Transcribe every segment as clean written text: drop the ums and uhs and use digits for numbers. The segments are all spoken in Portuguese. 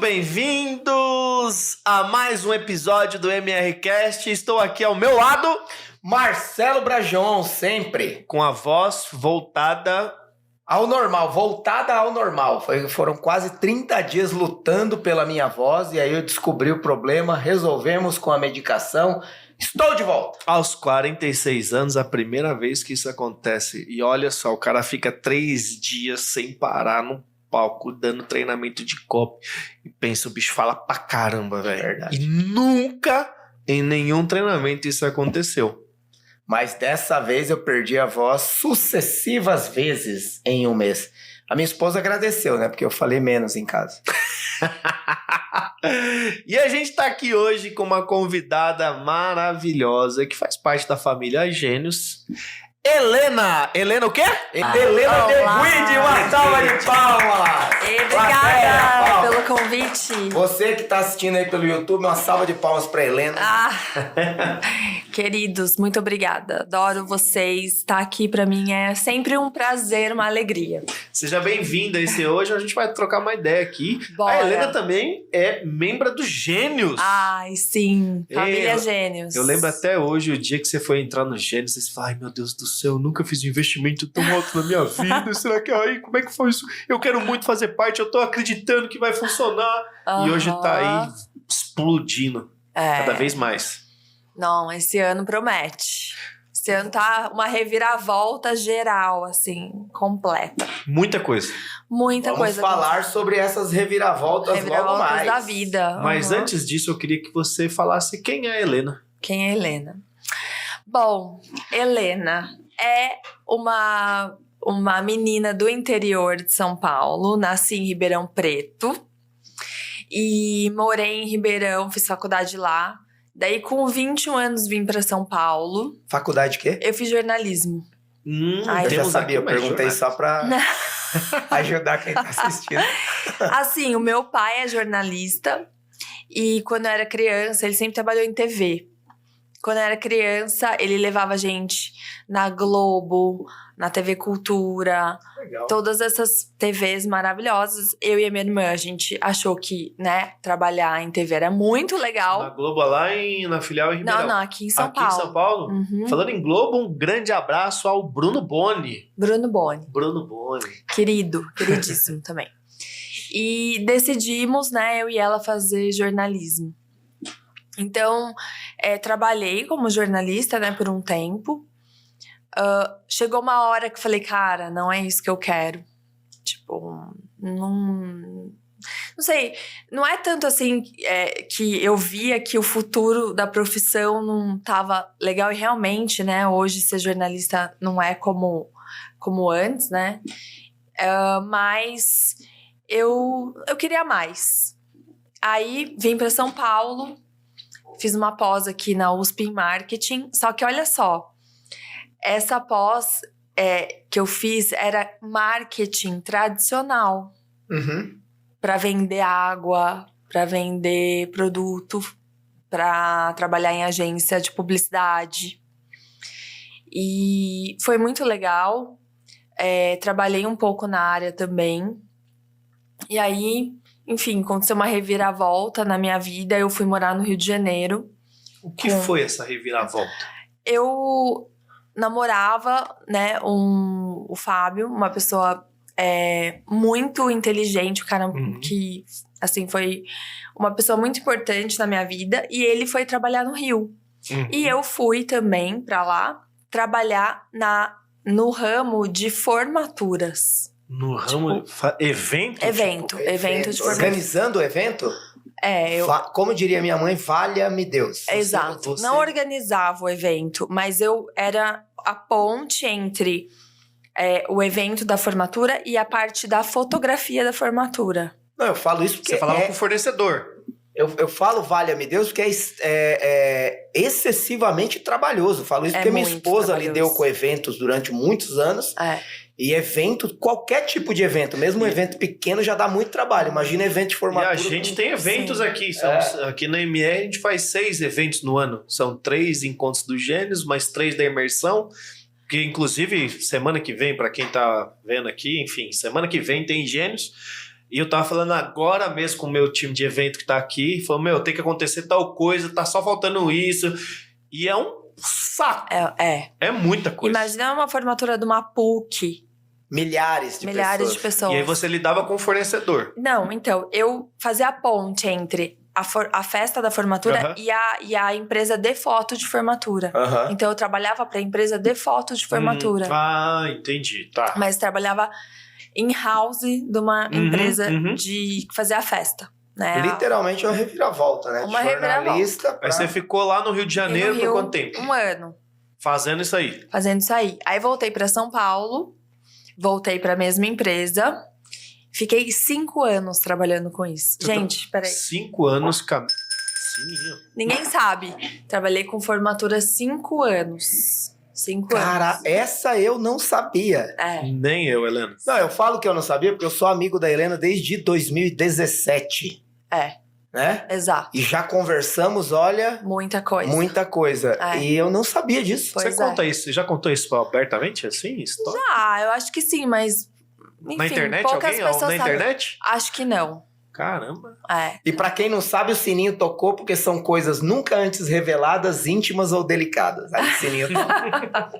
bem-vindos a mais um episódio do MRCast. Estou aqui ao meu lado, Marcelo Brajon, sempre com a voz voltada voltada ao normal. Foram quase 30 dias lutando pela minha voz e aí eu descobri o problema, resolvemos com a medicação. Estou de volta. aos 46 anos, a primeira vez que isso acontece. E olha só, o cara fica 3 dias sem parar no palco, dando treinamento de copy. E pensa, o bicho fala pra caramba, velho. Verdade. E nunca, em nenhum treinamento, isso aconteceu. Mas dessa vez eu perdi a voz sucessivas vezes em um mês. A minha esposa agradeceu, né? Porque eu falei menos em casa. E a gente tá aqui hoje com uma convidada maravilhosa que faz parte da família Gênios. Helena o quê? Helena Deguide, uma salva de palmas! Obrigada pelo convite. Você que tá assistindo aí pelo YouTube, uma salva de palmas pra Helena. Queridos, muito obrigada. Adoro vocês. Estar aqui pra mim é sempre um prazer, uma alegria. Seja bem-vinda. Hoje a gente vai trocar uma ideia aqui. Bora. A Helena também é membro do Gênios. Ai, sim. Família Gênios. Eu lembro até hoje, o dia que você foi entrar no Gênios, você falou, ai meu Deus do céu, eu nunca fiz um investimento tão alto na minha vida. Será que aí, como é que foi isso? Eu quero muito fazer parte, eu tô acreditando que vai funcionar. E hoje tá aí explodindo cada vez mais. Não, esse ano promete. Esse ano tá uma reviravolta geral, assim, completa. Muita coisa. Muita Vamos coisa. falar sobre essas reviravoltas logo mais. da vida. Mas antes disso, eu queria que você falasse quem é a Helena. Quem é Helena? Bom, Helena é uma menina do interior de São Paulo. Nasci em Ribeirão Preto e morei em Ribeirão, fiz faculdade lá. Daí, com 21 anos, vim para São Paulo. Faculdade de quê? Eu fiz jornalismo. Eu já sabia, eu perguntei só pra ajudar quem tá assistindo. Assim, o meu pai é jornalista e quando eu era criança, ele sempre trabalhou em TV. Quando eu era criança, ele levava a gente na Globo, na TV Cultura, Legal. todas essas TVs maravilhosas. Eu e a minha irmã, a gente achou que, né, trabalhar em TV era muito legal. Na Globo lá na filial em Ribeirão. Não, aqui em São Paulo. Aqui em São Paulo? Uhum. Falando em Globo, um grande abraço ao Bruno Boni. Bruno Boni. Bruno Boni. Queridíssimo também. E decidimos, né, eu e ela fazer jornalismo. Então, trabalhei como jornalista, né, por um tempo. Chegou uma hora que eu falei, cara, não é isso que eu quero. Tipo, não sei, não é tanto assim que eu via que o futuro da profissão não tava legal. E realmente, né, hoje ser jornalista não é como antes, né? Mas eu queria mais. Aí, vim para São Paulo. Fiz uma pós aqui na USP em marketing, só que olha só, essa pós que eu fiz era marketing tradicional. Uhum. Para vender água, para vender produto, para trabalhar em agência de publicidade. E foi muito legal, trabalhei um pouco na área também. E aí, enfim, aconteceu uma reviravolta na minha vida. Eu fui morar no Rio de Janeiro. O que foi essa reviravolta? Eu namorava, né, o Fábio, uma pessoa muito inteligente, um cara que, assim, foi uma pessoa muito importante na minha vida. E ele foi trabalhar no Rio. E eu fui também pra lá trabalhar no ramo de formaturas. No ramo evento Evento de formatura. Organizando o evento? Como diria minha mãe, valha-me Deus. Exato. Você... Não organizava o evento, mas eu era a ponte entre o evento da formatura e a parte da fotografia da formatura. Não, eu falo isso porque... Você falava com o fornecedor. Eu falo valha-me Deus porque é excessivamente trabalhoso. Eu falo isso porque minha esposa lidou com eventos durante muitos anos. E evento, qualquer tipo de evento, mesmo um evento pequeno já dá muito trabalho. Imagina evento de formatura. E a gente tem eventos aqui. Aqui na MR a gente faz 6 eventos no ano. São 3 encontros dos Gênios, mais 3 da imersão. Que inclusive semana que vem, para quem tá vendo aqui, enfim, semana que vem tem Gênios. E eu tava falando agora mesmo com o meu time de evento que tá aqui. Falou, meu, tem que acontecer tal coisa, tá só faltando isso. E é um saco. É muita coisa. Imagina uma formatura de uma PUC. Milhares de pessoas. E aí você lidava com o fornecedor. Não, então, eu fazia a ponte entre a festa da formatura e a empresa de foto de formatura. Então, eu trabalhava para a empresa de foto de formatura. Entendi, tá. Mas trabalhava in-house de uma empresa que fazia a festa. Né? Literalmente uma reviravolta, né? Uma reviravolta. Aí você ficou lá no Rio de Janeiro por quanto tempo? 1 ano. Fazendo isso aí. Aí voltei para São Paulo, voltei para a mesma empresa, fiquei 5 anos trabalhando com isso. Gente, peraí. 5 anos, Sininho. Ninguém sabe. Trabalhei com formatura 5 anos. 5 anos. Cara, essa eu não sabia. Nem eu, Helena. Não, eu falo que eu não sabia porque eu sou amigo da Helena desde 2017. Né? Exato. E já conversamos, olha... Muita coisa. Muita coisa. E eu não sabia disso. Você conta isso? Você já contou isso abertamente, assim? História? Já, eu acho que sim, mas... Enfim, na internet? Poucas Alguém? pessoas Na internet? Acho que não. Caramba. E pra quem não sabe, o sininho tocou porque são coisas nunca antes reveladas, íntimas ou delicadas. Aí o sininho toca.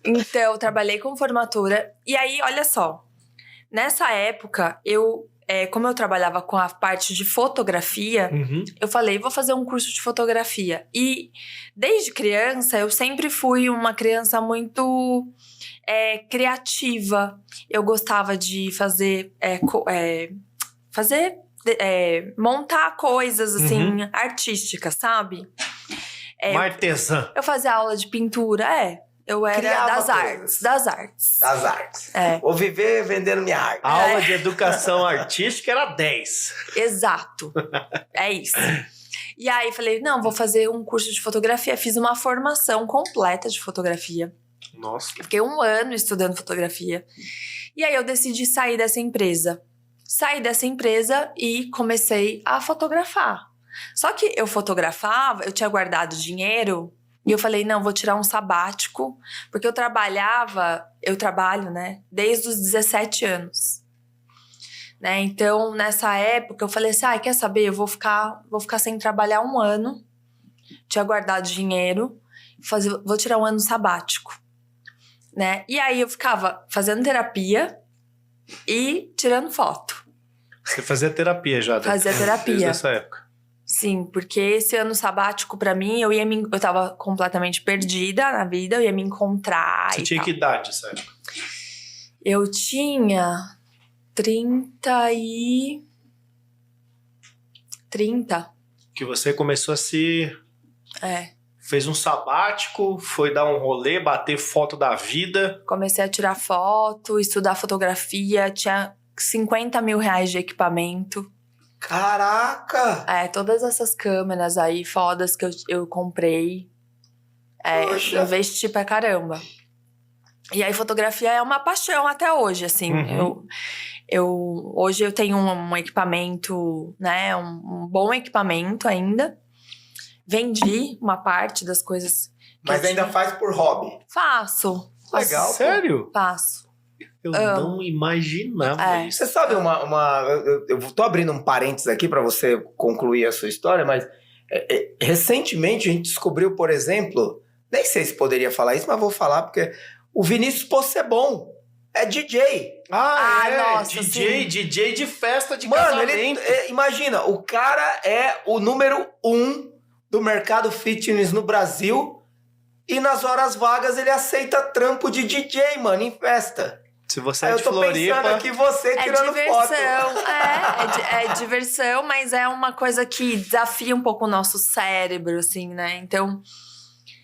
Então, eu trabalhei com formatura. E aí, olha só. Nessa época, como eu trabalhava com a parte de fotografia, eu falei, vou fazer um curso de fotografia. E desde criança, eu sempre fui uma criança muito criativa. Eu gostava de montar coisas, assim, artísticas, sabe? Uma artesã. Eu fazia aula de pintura, Eu era das artes. Vou viver vendendo minha arte. A aula de educação artística era 10. Exato. É isso. E aí, falei, não, vou fazer um curso de fotografia. Fiz uma formação completa de fotografia. Nossa. Fiquei 1 ano estudando fotografia. E aí, eu decidi sair dessa empresa. Saí dessa empresa e comecei a fotografar. Só que eu fotografava, eu tinha guardado dinheiro... E eu falei, não, vou tirar um sabático. Porque eu trabalho, né? Desde os 17 anos. Né? Então, nessa época, eu falei assim, quer saber? Eu vou ficar sem trabalhar 1 ano. Tinha guardado dinheiro. Vou tirar 1 ano sabático. Né? E aí, eu ficava fazendo terapia e tirando foto. Você fazia terapia já? Fazia terapia. Desde essa época. Sim, porque esse ano sabático pra mim, eu tava completamente perdida na vida, eu ia me encontrar. Você tinha que idade nessa época? Eu tinha 30. Que você começou a fez um sabático, foi dar um rolê, bater foto da vida. Comecei a tirar foto, estudar fotografia, tinha 50 mil reais de equipamento. Caraca! Todas essas câmeras aí fodas que eu comprei. Investi pra caramba. E aí, fotografia é uma paixão até hoje, assim. Hoje eu tenho um equipamento, né? Um bom equipamento ainda. Vendi uma parte das coisas. Mas ainda faz por hobby? Faço. Legal. Sério? Faço. Eu não imaginava isso. Você sabe eu tô abrindo um parênteses aqui para você concluir a sua história, mas recentemente a gente descobriu, por exemplo, nem sei se poderia falar isso, mas vou falar porque o Vinícius Possebon é DJ. Nossa, DJ de festa de casamento. Mano, imagina, o cara é o número 1 do mercado fitness no Brasil e nas horas vagas ele aceita trampo de DJ, mano, em festa. Se você é de Floripa... Eu tô pensando aqui você tirando foto. É diversão, mas é uma coisa que desafia um pouco o nosso cérebro, assim, né? Então,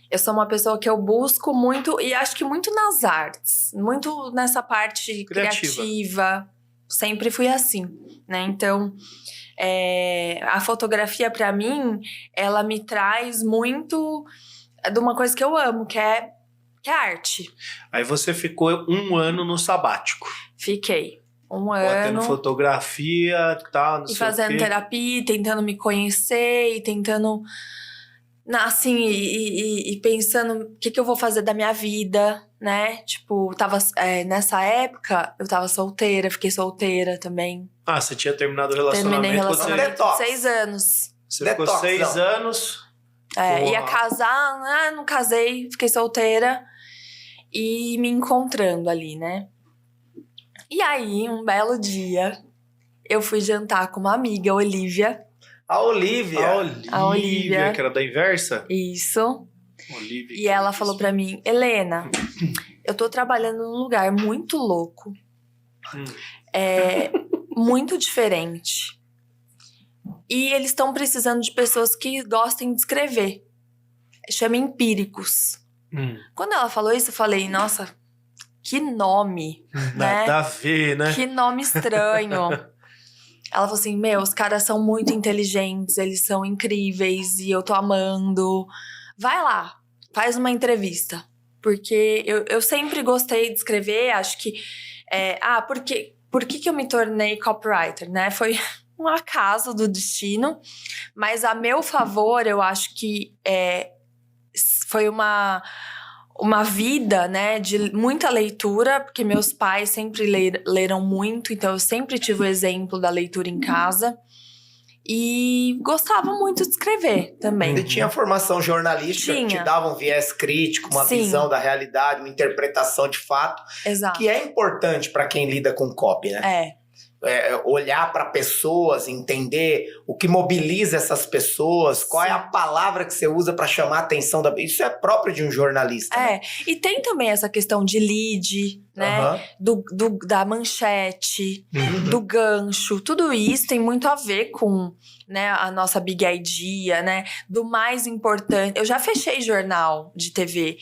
eu sou uma pessoa que eu busco muito, e acho que muito nas artes. Muito nessa parte criativa. Sempre fui assim, né? Então, a fotografia, pra mim, ela me traz muito de uma coisa que eu amo, que é arte. Aí você ficou 1 ano no sabático. Fiquei 1 ano. Botando fotografia, tal, não sei o quê. E fazendo terapia, tentando me conhecer, e tentando... Assim, e pensando o que eu vou fazer da minha vida, né? Tipo, nessa época, eu tava solteira, fiquei solteira também. Ah, você tinha terminado o relacionamento? Terminei o relacionamento com 6 anos. Você ficou 6 anos... ia casar, né? Não casei, fiquei solteira. E me encontrando ali, né? E aí, um belo dia, eu fui jantar com uma amiga, a Olivia. A Olivia, que era da Inversa? Isso. Olivia, e ela falou pra mim, Helena, eu tô trabalhando num lugar muito louco. Muito diferente. E eles estão precisando de pessoas que gostem de escrever. Chama Empíricos. Quando ela falou isso, eu falei, nossa, que nome, né? Nada a ver, né? Que nome estranho. Ela falou assim, os caras são muito inteligentes, eles são incríveis e eu tô amando. Vai lá, faz uma entrevista. Porque eu sempre gostei de escrever, acho que... por que eu me tornei copywriter, né? Foi um acaso do destino, mas a meu favor, eu acho que foi uma vida, né, de muita leitura, porque meus pais sempre leram muito, então eu sempre tive o exemplo da leitura em casa. E gostava muito de escrever também. Ele tinha formação jornalística, que te dava um viés crítico, uma visão da realidade, uma interpretação de fato. Exato. Que é importante para quem lida com copy, né? Olhar para pessoas, entender o que mobiliza essas pessoas, qual é a palavra que você usa para chamar a atenção da... Isso é próprio de um jornalista. Né? E tem também essa questão de lead, né? Da manchete, do gancho. Tudo isso tem muito a ver com, né, a nossa big idea, né? Do mais importante. Eu já fechei jornal de TV.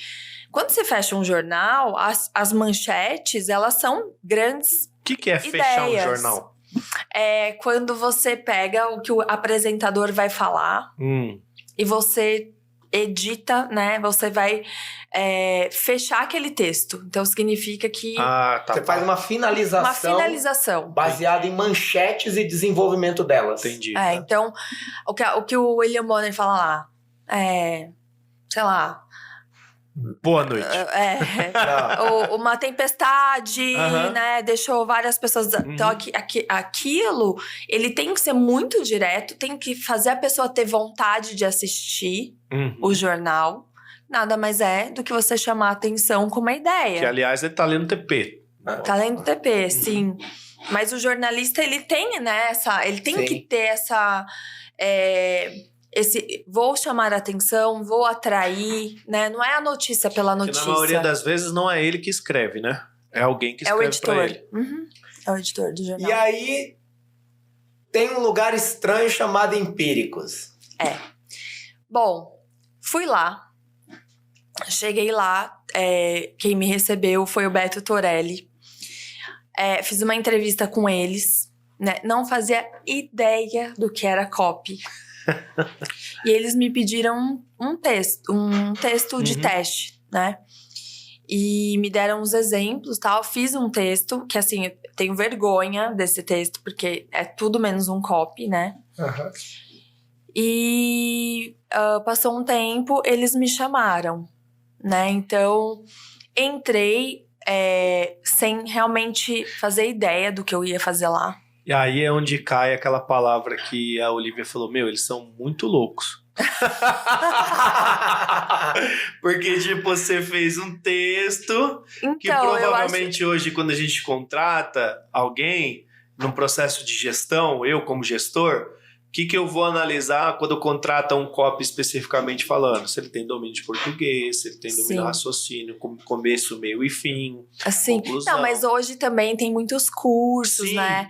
Quando você fecha um jornal, as manchetes, elas são grandes. O que é fechar um jornal? É quando você pega o que o apresentador vai falar e você edita, né? Você vai fechar aquele texto. Então, significa que... Você faz uma finalização. Uma finalização. Baseada em manchetes e desenvolvimento delas. Entendi. Então, o que o William Bonner fala lá sei lá... Boa noite. Uma tempestade, né? Deixou várias pessoas... Então, aquilo, ele tem que ser muito direto, tem que fazer a pessoa ter vontade de assistir o jornal. Nada mais é do que você chamar a atenção com uma ideia. Que, aliás, ele tá lendo TP. Tá lendo TP, sim. Mas o jornalista, ele tem, né? Ele tem que ter essa... vou chamar a atenção, vou atrair, né? Não é a notícia pela notícia. Porque na maioria das vezes não é ele que escreve, né? É alguém que escreve pra ele. É o editor do jornal. E aí, tem um lugar estranho chamado Empíricos. Bom, fui lá. Cheguei lá. Quem me recebeu foi o Beto Torelli. Fiz uma entrevista com eles. Né? Não fazia ideia do que era copy. E eles me pediram um texto de teste, né? E me deram uns exemplos, tal. Fiz um texto que, assim, eu tenho vergonha desse texto, porque é tudo menos um copy, né? E passou um tempo, eles me chamaram, né? Então, entrei sem realmente fazer ideia do que eu ia fazer lá. E aí é onde cai aquela palavra que a Olivia falou, eles são muito loucos. Porque, tipo, você fez um texto que provavelmente hoje, quando a gente contrata alguém num processo de gestão, eu como gestor, o que eu vou analisar quando contrata um copy especificamente falando? Se ele tem domínio de português, se ele tem domínio de raciocínio, começo, meio e fim, conclusão. Não, mas hoje também tem muitos cursos, né?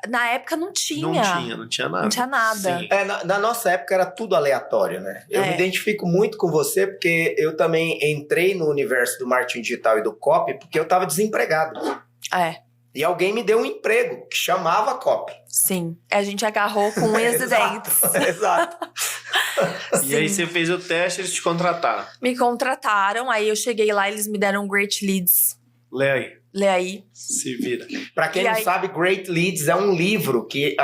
Na época não tinha nada. Não tinha nada. Na nossa época era tudo aleatório, né? Eu me identifico muito com você, porque eu também entrei no universo do marketing digital e do copy, porque eu estava desempregado. E alguém me deu um emprego que chamava copy. Sim. A gente agarrou com unhas e dentes. Exato. E aí você fez o teste e eles te contrataram. Me contrataram, aí eu cheguei lá, eles me deram great leads. Lê aí. Se Se vira. Para quem não sabe, Great Leads é um livro que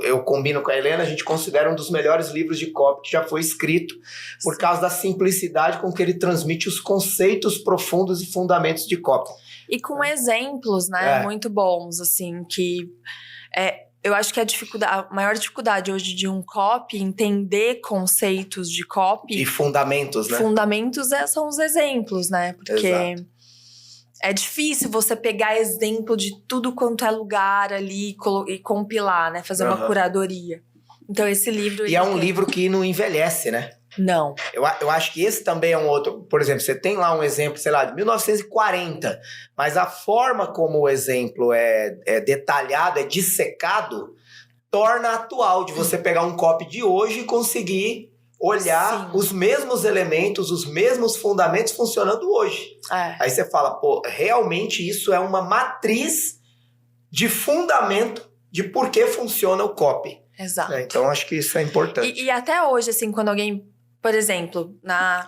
eu combino com a Helena, a gente considera um dos melhores livros de copy que já foi escrito por causa da simplicidade com que ele transmite os conceitos profundos e fundamentos de copy. E com exemplos, né, muito bons, assim, que eu acho que a maior dificuldade hoje de um copy, entender conceitos de copy... E fundamentos, né? Fundamentos são os exemplos, né? Porque é difícil você pegar exemplo de tudo quanto é lugar ali e compilar, né? Fazer uma curadoria. Então, esse livro... E é um livro que não envelhece, né? Não. Eu acho que esse também é um outro... Por exemplo, você tem lá um exemplo, sei lá, de 1940, mas a forma como o exemplo é detalhado, é dissecado, torna atual de você pegar um copy de hoje e conseguir olhar os mesmos elementos, os mesmos fundamentos funcionando hoje. Aí você fala, pô, realmente isso é uma matriz de fundamento de por que funciona o copy. Exato. Então, acho que isso é importante. E até hoje, assim, quando alguém... Por exemplo,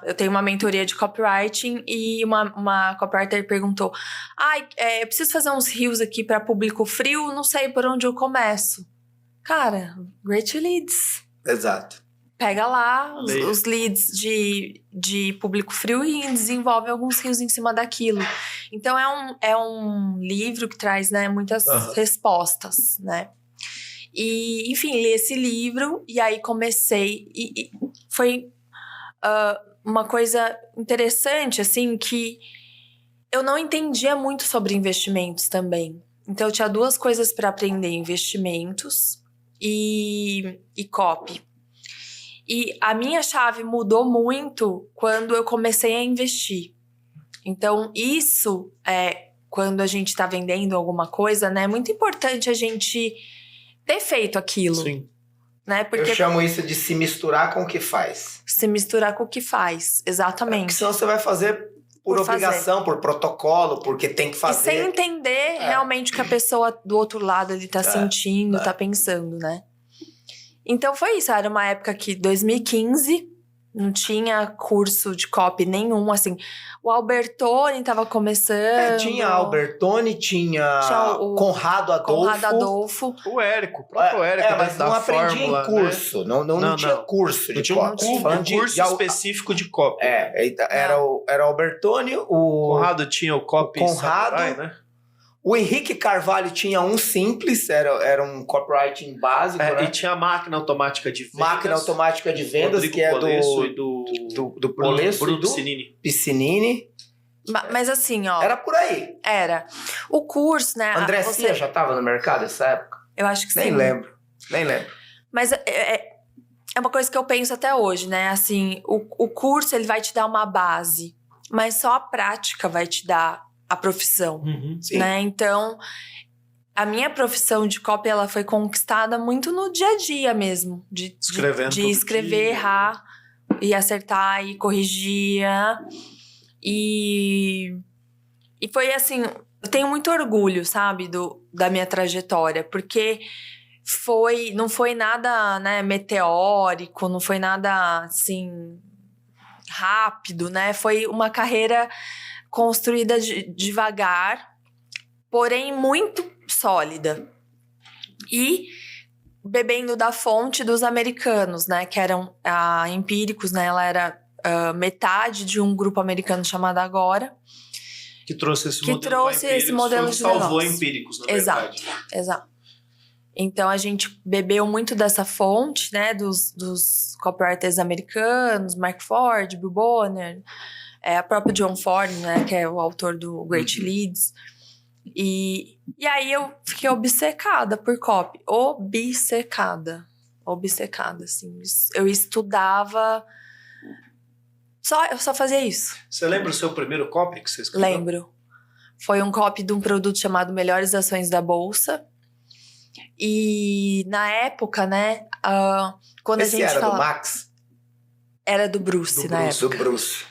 eu tenho uma mentoria de copywriting e uma copywriter perguntou: eu preciso fazer uns reels aqui para público frio, não sei por onde eu começo. Cara, Great Leads. Exato. Pega lá os leads de público frio e desenvolve alguns reels em cima daquilo. Então, é um livro que traz, né, muitas respostas, né? E, enfim, li esse livro e aí comecei... E foi... uma coisa interessante, assim, que eu não entendia muito sobre investimentos também. Então, eu tinha duas coisas para aprender: investimentos e copy. E a minha chave mudou muito quando eu comecei a investir. Então, isso quando a gente está vendendo alguma coisa, né? É muito importante a gente ter feito aquilo. Sim. Né? Porque eu chamo isso de se misturar com o que faz. Se misturar com o que faz, exatamente. Porque senão você vai fazer por obrigação, por protocolo, porque tem que fazer. E sem entender realmente o que a pessoa do outro lado ali tá sentindo, tá pensando, né? Então foi isso, era uma época que 2015, não tinha curso de copy nenhum, assim. O Albertoni tava começando. Tinha Albertoni, tinha o Conrado Adolfo. O Érico, o próprio Érico. Mas não aprendi em curso. Né? Não tinha curso de copy. Não tinha um curso específico de copy. Era o Albertoni, o... Conrado tinha o copy Samurai, né? O Henrique Carvalho tinha um simples, era um copywriting básico, né? E tinha a máquina automática de vendas. Máquina automática de vendas, Rodrigo que é do Polesso Bruno e do Piscinini. Mas assim, ó... Era por aí. Era. O curso, né? André Cia já estava no mercado nessa época? Eu acho que sim. Nem lembro. Mas é uma coisa que eu penso até hoje, né? Assim, o curso, ele vai te dar uma base, mas só a prática vai te dar a profissão, né? Então, a minha profissão de copy, ela foi conquistada muito no dia a dia mesmo. De escrever, errar, e acertar, e corrigir. E foi assim, eu tenho muito orgulho, sabe, da minha trajetória, porque não foi nada, né, meteórico, não foi nada, assim, rápido, né? Foi uma carreira construída devagar, porém muito sólida. E bebendo da fonte dos americanos, né? Que eram a Empíricos, né? Ela era metade de um grupo americano chamado Agora. Que trouxe esse modelo de salvou Empíricos, na verdade. Exato. Então, a gente bebeu muito dessa fonte, né? Dos copywriters americanos, Mark Ford, Bill Bonner... a própria John Ford, né, que é o autor do Great Leads. E aí eu fiquei obcecada por copy. Obcecada, assim. Eu estudava... Eu só fazia isso. Você lembra o seu primeiro copy que você escreveu? Lembro. Foi um copy de um produto chamado Melhores Ações da Bolsa. E na época, né, quando Esse a gente era do Max? Era do Bruce, na época. Do Bruce.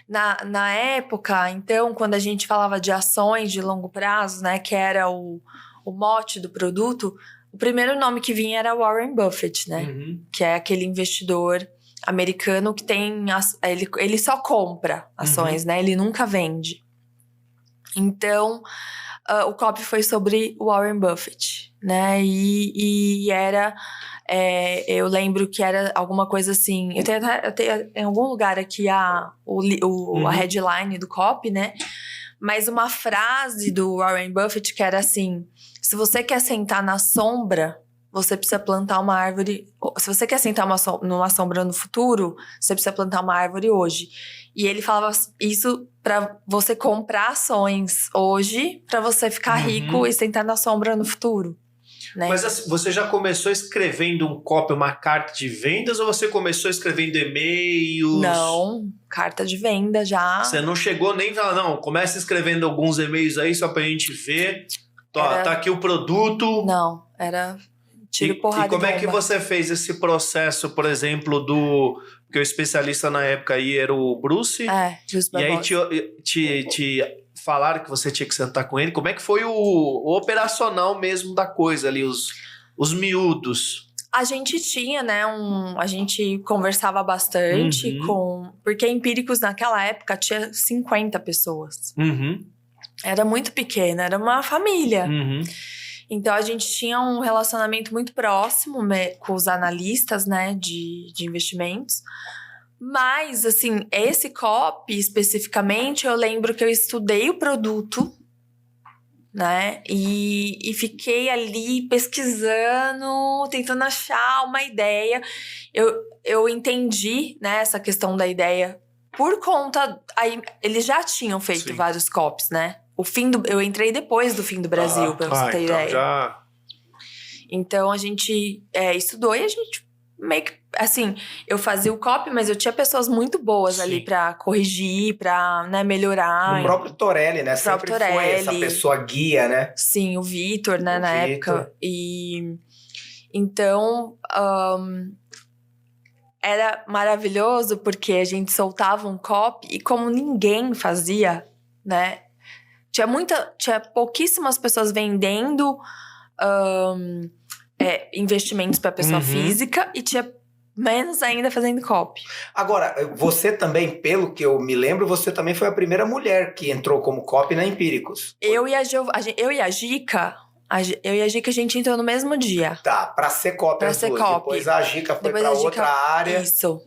Na época, então, quando a gente falava de ações de longo prazo, né, que era o mote do produto, o primeiro nome que vinha era Warren Buffett, né? Que é aquele investidor americano que tem... Ele só compra ações, né? Ele nunca vende. Então, o copy foi sobre Warren Buffett, né? E era... eu lembro que era alguma coisa assim... Eu tenho em algum lugar aqui a headline do copy, né? Mas uma frase do Warren Buffett que era assim... Se você quer sentar na sombra, você precisa plantar uma árvore... Se você quer sentar numa sombra no futuro, você precisa plantar uma árvore hoje. E ele falava isso para você comprar ações hoje, para você ficar rico e sentar na sombra no futuro. Né? Mas assim, você já começou escrevendo um copy, uma carta de vendas, ou você começou escrevendo e-mails? Não, carta de venda já. Você não chegou nem a falar, não, começa escrevendo alguns e-mails aí só pra gente ver. Tá aqui o produto. Não, era tiro, porrada e como bomba. É que você fez esse processo, por exemplo, porque o especialista na época aí era o Bruce? Bruce Barbosa. E aí te falaram que você tinha que sentar com ele. Como é que foi o operacional mesmo da coisa ali, os miúdos? A gente tinha, né, a gente conversava bastante porque Empíricos naquela época tinha 50 pessoas. Era muito pequena, era uma família. Então, a gente tinha um relacionamento muito próximo com os analistas, né, de investimentos. Mas, assim, esse copy, especificamente, eu lembro que eu estudei o produto, né, e fiquei ali pesquisando, tentando achar uma ideia. Eu entendi, né, essa questão da ideia por conta... Aí, eles já tinham feito vários copies, né? Eu entrei depois do Fim do Brasil, pra você ter ideia. Então, a gente estudou e a gente meio que... Assim, eu fazia o copy, mas eu tinha pessoas muito boas ali pra corrigir, pra, né, melhorar. O próprio Torelli, né? Sempre foi essa pessoa guia, né? Sim, o Vitor, né, na época. E... Então... era maravilhoso porque a gente soltava um copy e como ninguém fazia, né? Tinha pouquíssimas pessoas vendendo investimentos para pessoa física e tinha menos ainda fazendo copy. Agora, você também, pelo que eu me lembro, você também foi a primeira mulher que entrou como copy na Empíricos. Eu e a Gica, a gente entrou no mesmo dia. Tá, pra ser copy. Pra ser copy. Depois a Gica foi pra outra área. Isso.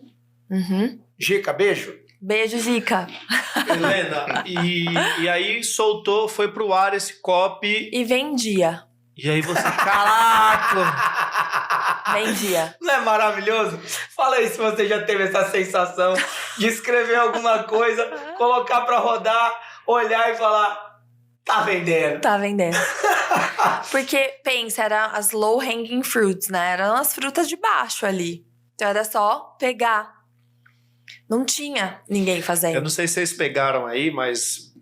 Gica, beijo. Beijo, Gica. Helena, e aí soltou, foi pro ar esse copy. E vendia. E aí você, caraca! Vendia. Não é maravilhoso? Fala aí se você já teve essa sensação de escrever alguma coisa, colocar pra rodar, olhar e falar... Tá vendendo. Tá vendendo. Porque, pensa, eram as low hanging fruits, né? Eram as frutas de baixo ali. Então era só pegar. Não tinha ninguém fazendo. Eu não sei se vocês pegaram aí, mas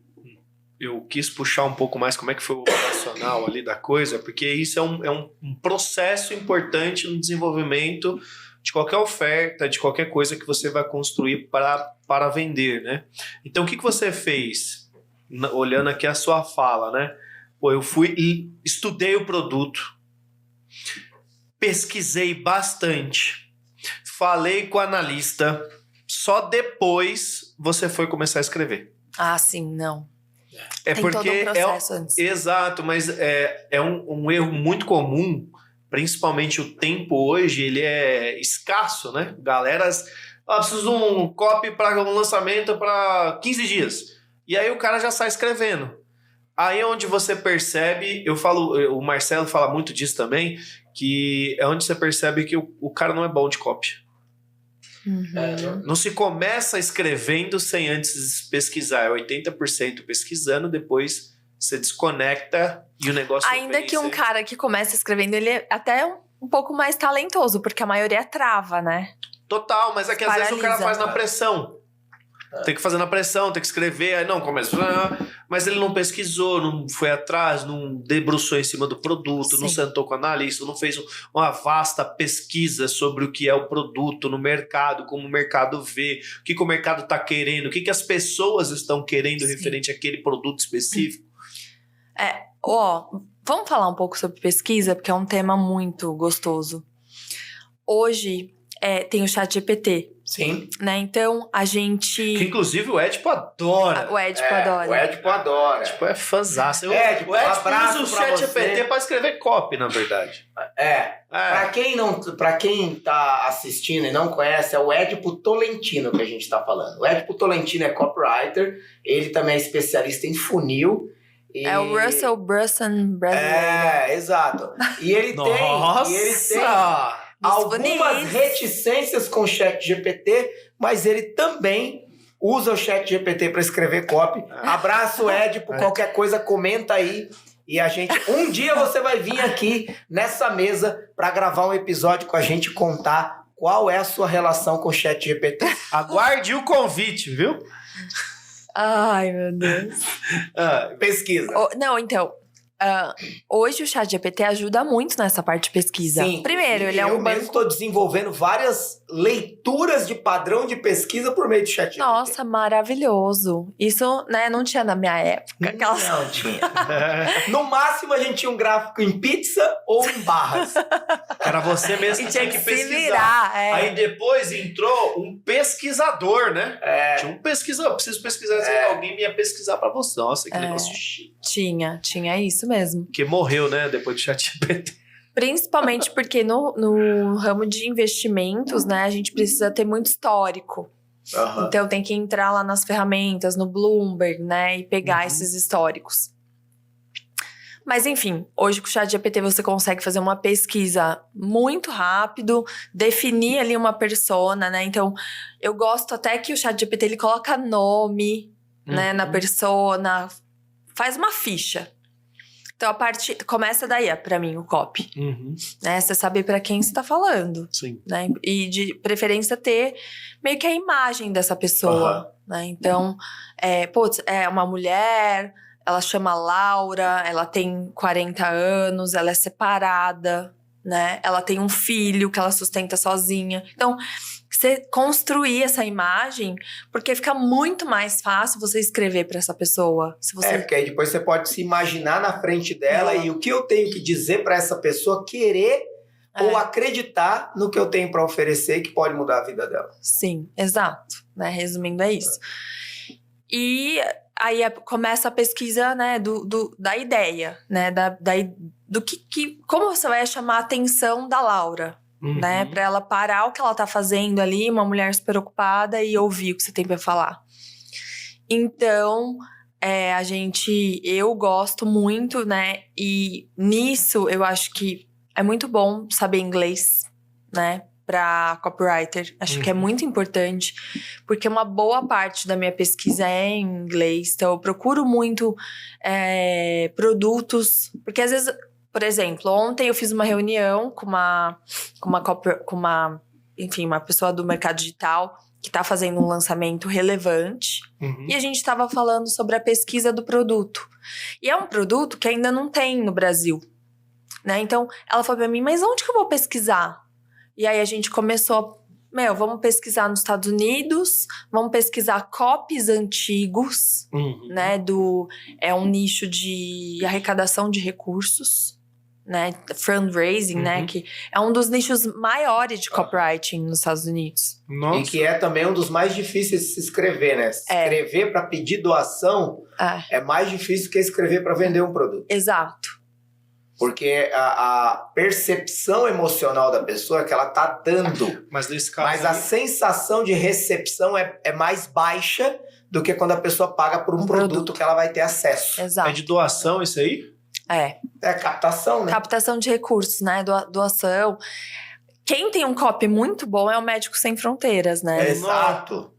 eu quis puxar um pouco mais como é que foi o operacional ali da coisa, porque isso é um processo importante no desenvolvimento de qualquer oferta, de qualquer coisa que você vai construir para vender, né? Então, o que você fez? Olhando aqui a sua fala, né? Pô, eu fui e estudei o produto, pesquisei bastante, falei com o analista, só depois você foi começar a escrever. Ah, sim, não. Tem porque todo um processo antes. Exato, mas é um erro muito comum, principalmente o tempo hoje, ele é escasso, né? Galera, preciso de um copy para um lançamento para 15 dias. E aí o cara já sai escrevendo. Aí é onde você percebe, o Marcelo fala muito disso também, que é onde você percebe que o cara não é bom de copy. Não se começa escrevendo sem antes pesquisar. É 80% pesquisando, depois você desconecta e o negócio... Ainda que um cara que começa escrevendo, ele é até um pouco mais talentoso, porque a maioria trava, né? Total, mas é que às vezes o cara faz na pressão. Tem que fazer na pressão, tem que escrever, aí não, começa. Mas ele não pesquisou, não foi atrás, não debruçou em cima do produto, não sentou com o analista, não fez uma vasta pesquisa sobre o que é o produto no mercado, como o mercado vê, o que o mercado está querendo, o que as pessoas estão querendo referente àquele produto específico. Vamos falar um pouco sobre pesquisa, porque é um tema muito gostoso. Hoje, tem o ChatGPT. Sim. Né? Então, a gente... Que, inclusive, o Edipo adora. O Edipo adora. O Edipo adora. Tipo, é fãzaço. Edipo, o Edipo abraço usa o pra ChatGPT você. pra escrever copy, na verdade. Pra quem tá assistindo e não conhece, é o Edipo Tolentino que a gente tá falando. O Edipo Tolentino é copywriter, ele também é especialista em funil. É o Russell Brunson brasileiro. Exato. E ele tem algumas reticências com o ChatGPT, mas ele também usa o ChatGPT para escrever copy. Abraço, Edipo, qualquer coisa comenta aí. E a gente, um dia você vai vir aqui nessa mesa para gravar um episódio com a gente, contar qual é a sua relação com o ChatGPT. Aguarde o convite, viu? Ai, meu Deus. Pesquisa. Não, então... hoje o ChatGPT ajuda muito nessa parte de pesquisa. Sim, primeiro, ele é um eu mesmo estou desenvolvendo várias leituras de padrão de pesquisa por meio do ChatGPT. Nossa, maravilhoso. Isso, né, não tinha na minha época. Não tinha. No máximo, a gente tinha um gráfico em pizza ou em barras. Era você mesmo que tinha que pesquisar. Virar, Aí depois entrou um pesquisador, né? Tinha um pesquisador. Preciso pesquisar. Alguém ia pesquisar pra você. Nossa, que negócio chique. Tinha isso mesmo. Que morreu, né? Depois do ChatGPT. Principalmente porque no ramo de investimentos, né, a gente precisa ter muito histórico. Uhum. Então tem que entrar lá nas ferramentas, no Bloomberg, né, e pegar esses históricos. Mas enfim, hoje com o ChatGPT você consegue fazer uma pesquisa muito rápido, definir ali uma persona, né? Então, eu gosto até que o ChatGPT ele coloca nome, né, na persona, faz uma ficha. Então, começa daí, pra mim, o copy. Né? Você saber pra quem você tá falando. Sim. Né? E de preferência ter meio que a imagem dessa pessoa. Né? Então, é uma mulher, ela chama Laura, ela tem 40 anos, ela é separada, né? Ela tem um filho que ela sustenta sozinha. Então, você construir essa imagem, porque fica muito mais fácil você escrever para essa pessoa. Se você... porque aí depois você pode se imaginar na frente dela e o que eu tenho que dizer para essa pessoa querer ou acreditar no que eu tenho para oferecer que pode mudar a vida dela. Sim, exato. Né? Resumindo, é isso. E aí começa a pesquisa, né, da ideia, né, do que como você vai chamar a atenção da Laura. Né, pra ela parar o que ela tá fazendo ali, uma mulher super ocupada, e ouvir o que você tem pra falar. Então, eu gosto muito, né, e nisso eu acho que é muito bom saber inglês, né, pra copywriter. Acho que é muito importante, porque uma boa parte da minha pesquisa é em inglês, então eu procuro muito produtos, porque às vezes... Por exemplo, ontem eu fiz uma reunião com uma pessoa do mercado digital que está fazendo um lançamento relevante. E a gente estava falando sobre a pesquisa do produto. E é um produto que ainda não tem no Brasil. Né? Então, ela falou para mim, mas onde que eu vou pesquisar? E aí a gente começou, vamos pesquisar nos Estados Unidos, vamos pesquisar copies antigos, né? É um nicho de arrecadação de recursos. Né, fundraising, né, que é um dos nichos maiores de copywriting nos Estados Unidos. Nossa. E que é também um dos mais difíceis de se escrever, né? Escrever para pedir doação é mais difícil que escrever para vender um produto. Exato. Porque a percepção emocional da pessoa é que ela tá dando. Mas nesse caso... Mas a sensação de recepção é mais baixa do que quando a pessoa paga por um produto que ela vai ter acesso. Exato. É de doação isso aí? É captação, né? Captação de recursos, né? Doação. Quem tem um copy muito bom é o Médicos Sem Fronteiras, né? Exato.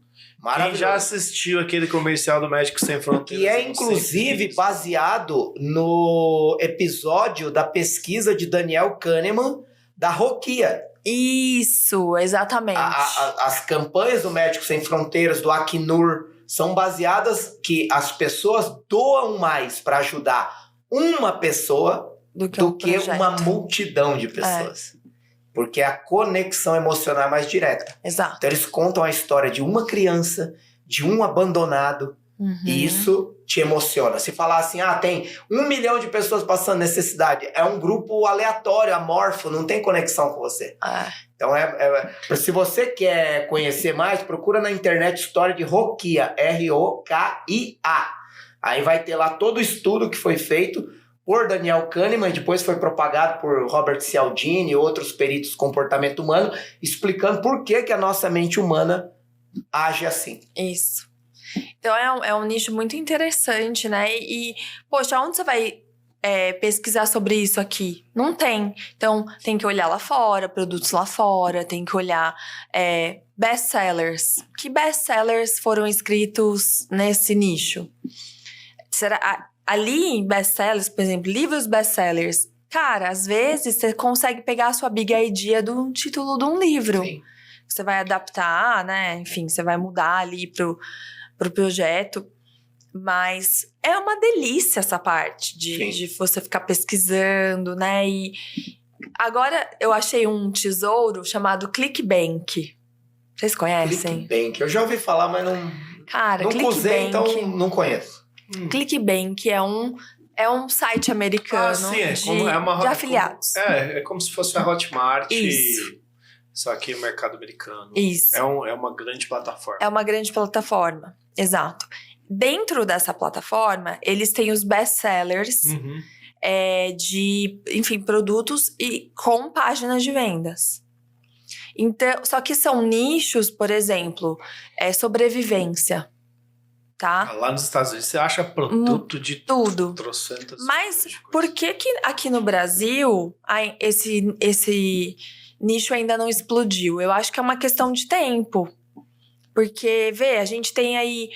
Quem já assistiu aquele comercial do Médicos Sem Fronteiras? Que é, inclusive, baseado no episódio da pesquisa de Daniel Kahneman da Roquia. Isso, exatamente. As campanhas do Médicos Sem Fronteiras, do Acnur, são baseadas que as pessoas doam mais para ajudar uma pessoa do que uma multidão de pessoas. Porque a conexão emocional é mais direta. Exato. Então eles contam a história de uma criança, de um abandonado. E isso te emociona? Se falar assim, tem 1 milhão de pessoas passando necessidade, é um grupo aleatório, amorfo, não tem conexão com você. Então, se você quer conhecer mais, procura na internet história de Rokia, R-O-K-I-A. Aí vai ter lá todo o estudo que foi feito por Daniel Kahneman, e depois foi propagado por Robert Cialdini e outros peritos de comportamento humano, explicando por que a nossa mente humana age assim. Isso. Então é um nicho muito interessante, né? E poxa, onde você vai pesquisar sobre isso aqui? Não tem. Então tem que olhar lá fora, produtos lá fora, tem que olhar best-sellers. Que best-sellers foram escritos nesse nicho? Ali em best-sellers, por exemplo, livros best-sellers, cara, às vezes você consegue pegar a sua big idea do título de um livro. Sim. Você vai adaptar, né? Enfim, você vai mudar ali pro projeto. Mas é uma delícia essa parte de você ficar pesquisando, né? E agora eu achei um tesouro chamado ClickBank. Vocês conhecem? ClickBank. Eu já ouvi falar, mas não... Cara, não usei, então não conheço. ClickBank é um site americano de afiliados. É como se fosse a Hotmart. Isso. Só que o mercado americano. Isso. É uma grande plataforma. É uma grande plataforma, exato. Dentro dessa plataforma, eles têm os best-sellers de, enfim, produtos e com páginas de vendas. Então, só que são nichos, por exemplo, sobrevivência, tá? Lá nos Estados Unidos você acha produto de tudo. Trocentas. Mas por que aqui no Brasil esse nicho ainda não explodiu? Eu acho que é uma questão de tempo. Porque, a gente tem aí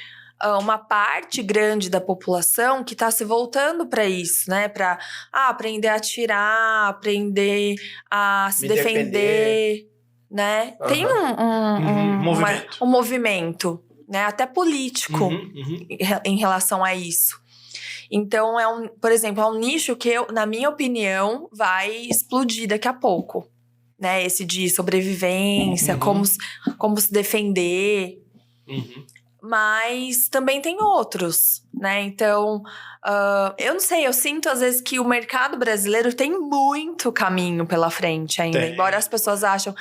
uma parte grande da população que está se voltando para isso, né? Para aprender a atirar, aprender a se defender, né? Tem um movimento, né? Até político em relação a isso. Então, por exemplo, é um nicho que, na minha opinião, vai explodir daqui a pouco. Né? Esse de sobrevivência, como se defender. Mas também tem outros, né? Então, eu não sei, eu sinto às vezes que o mercado brasileiro tem muito caminho pela frente ainda. Embora as pessoas acham,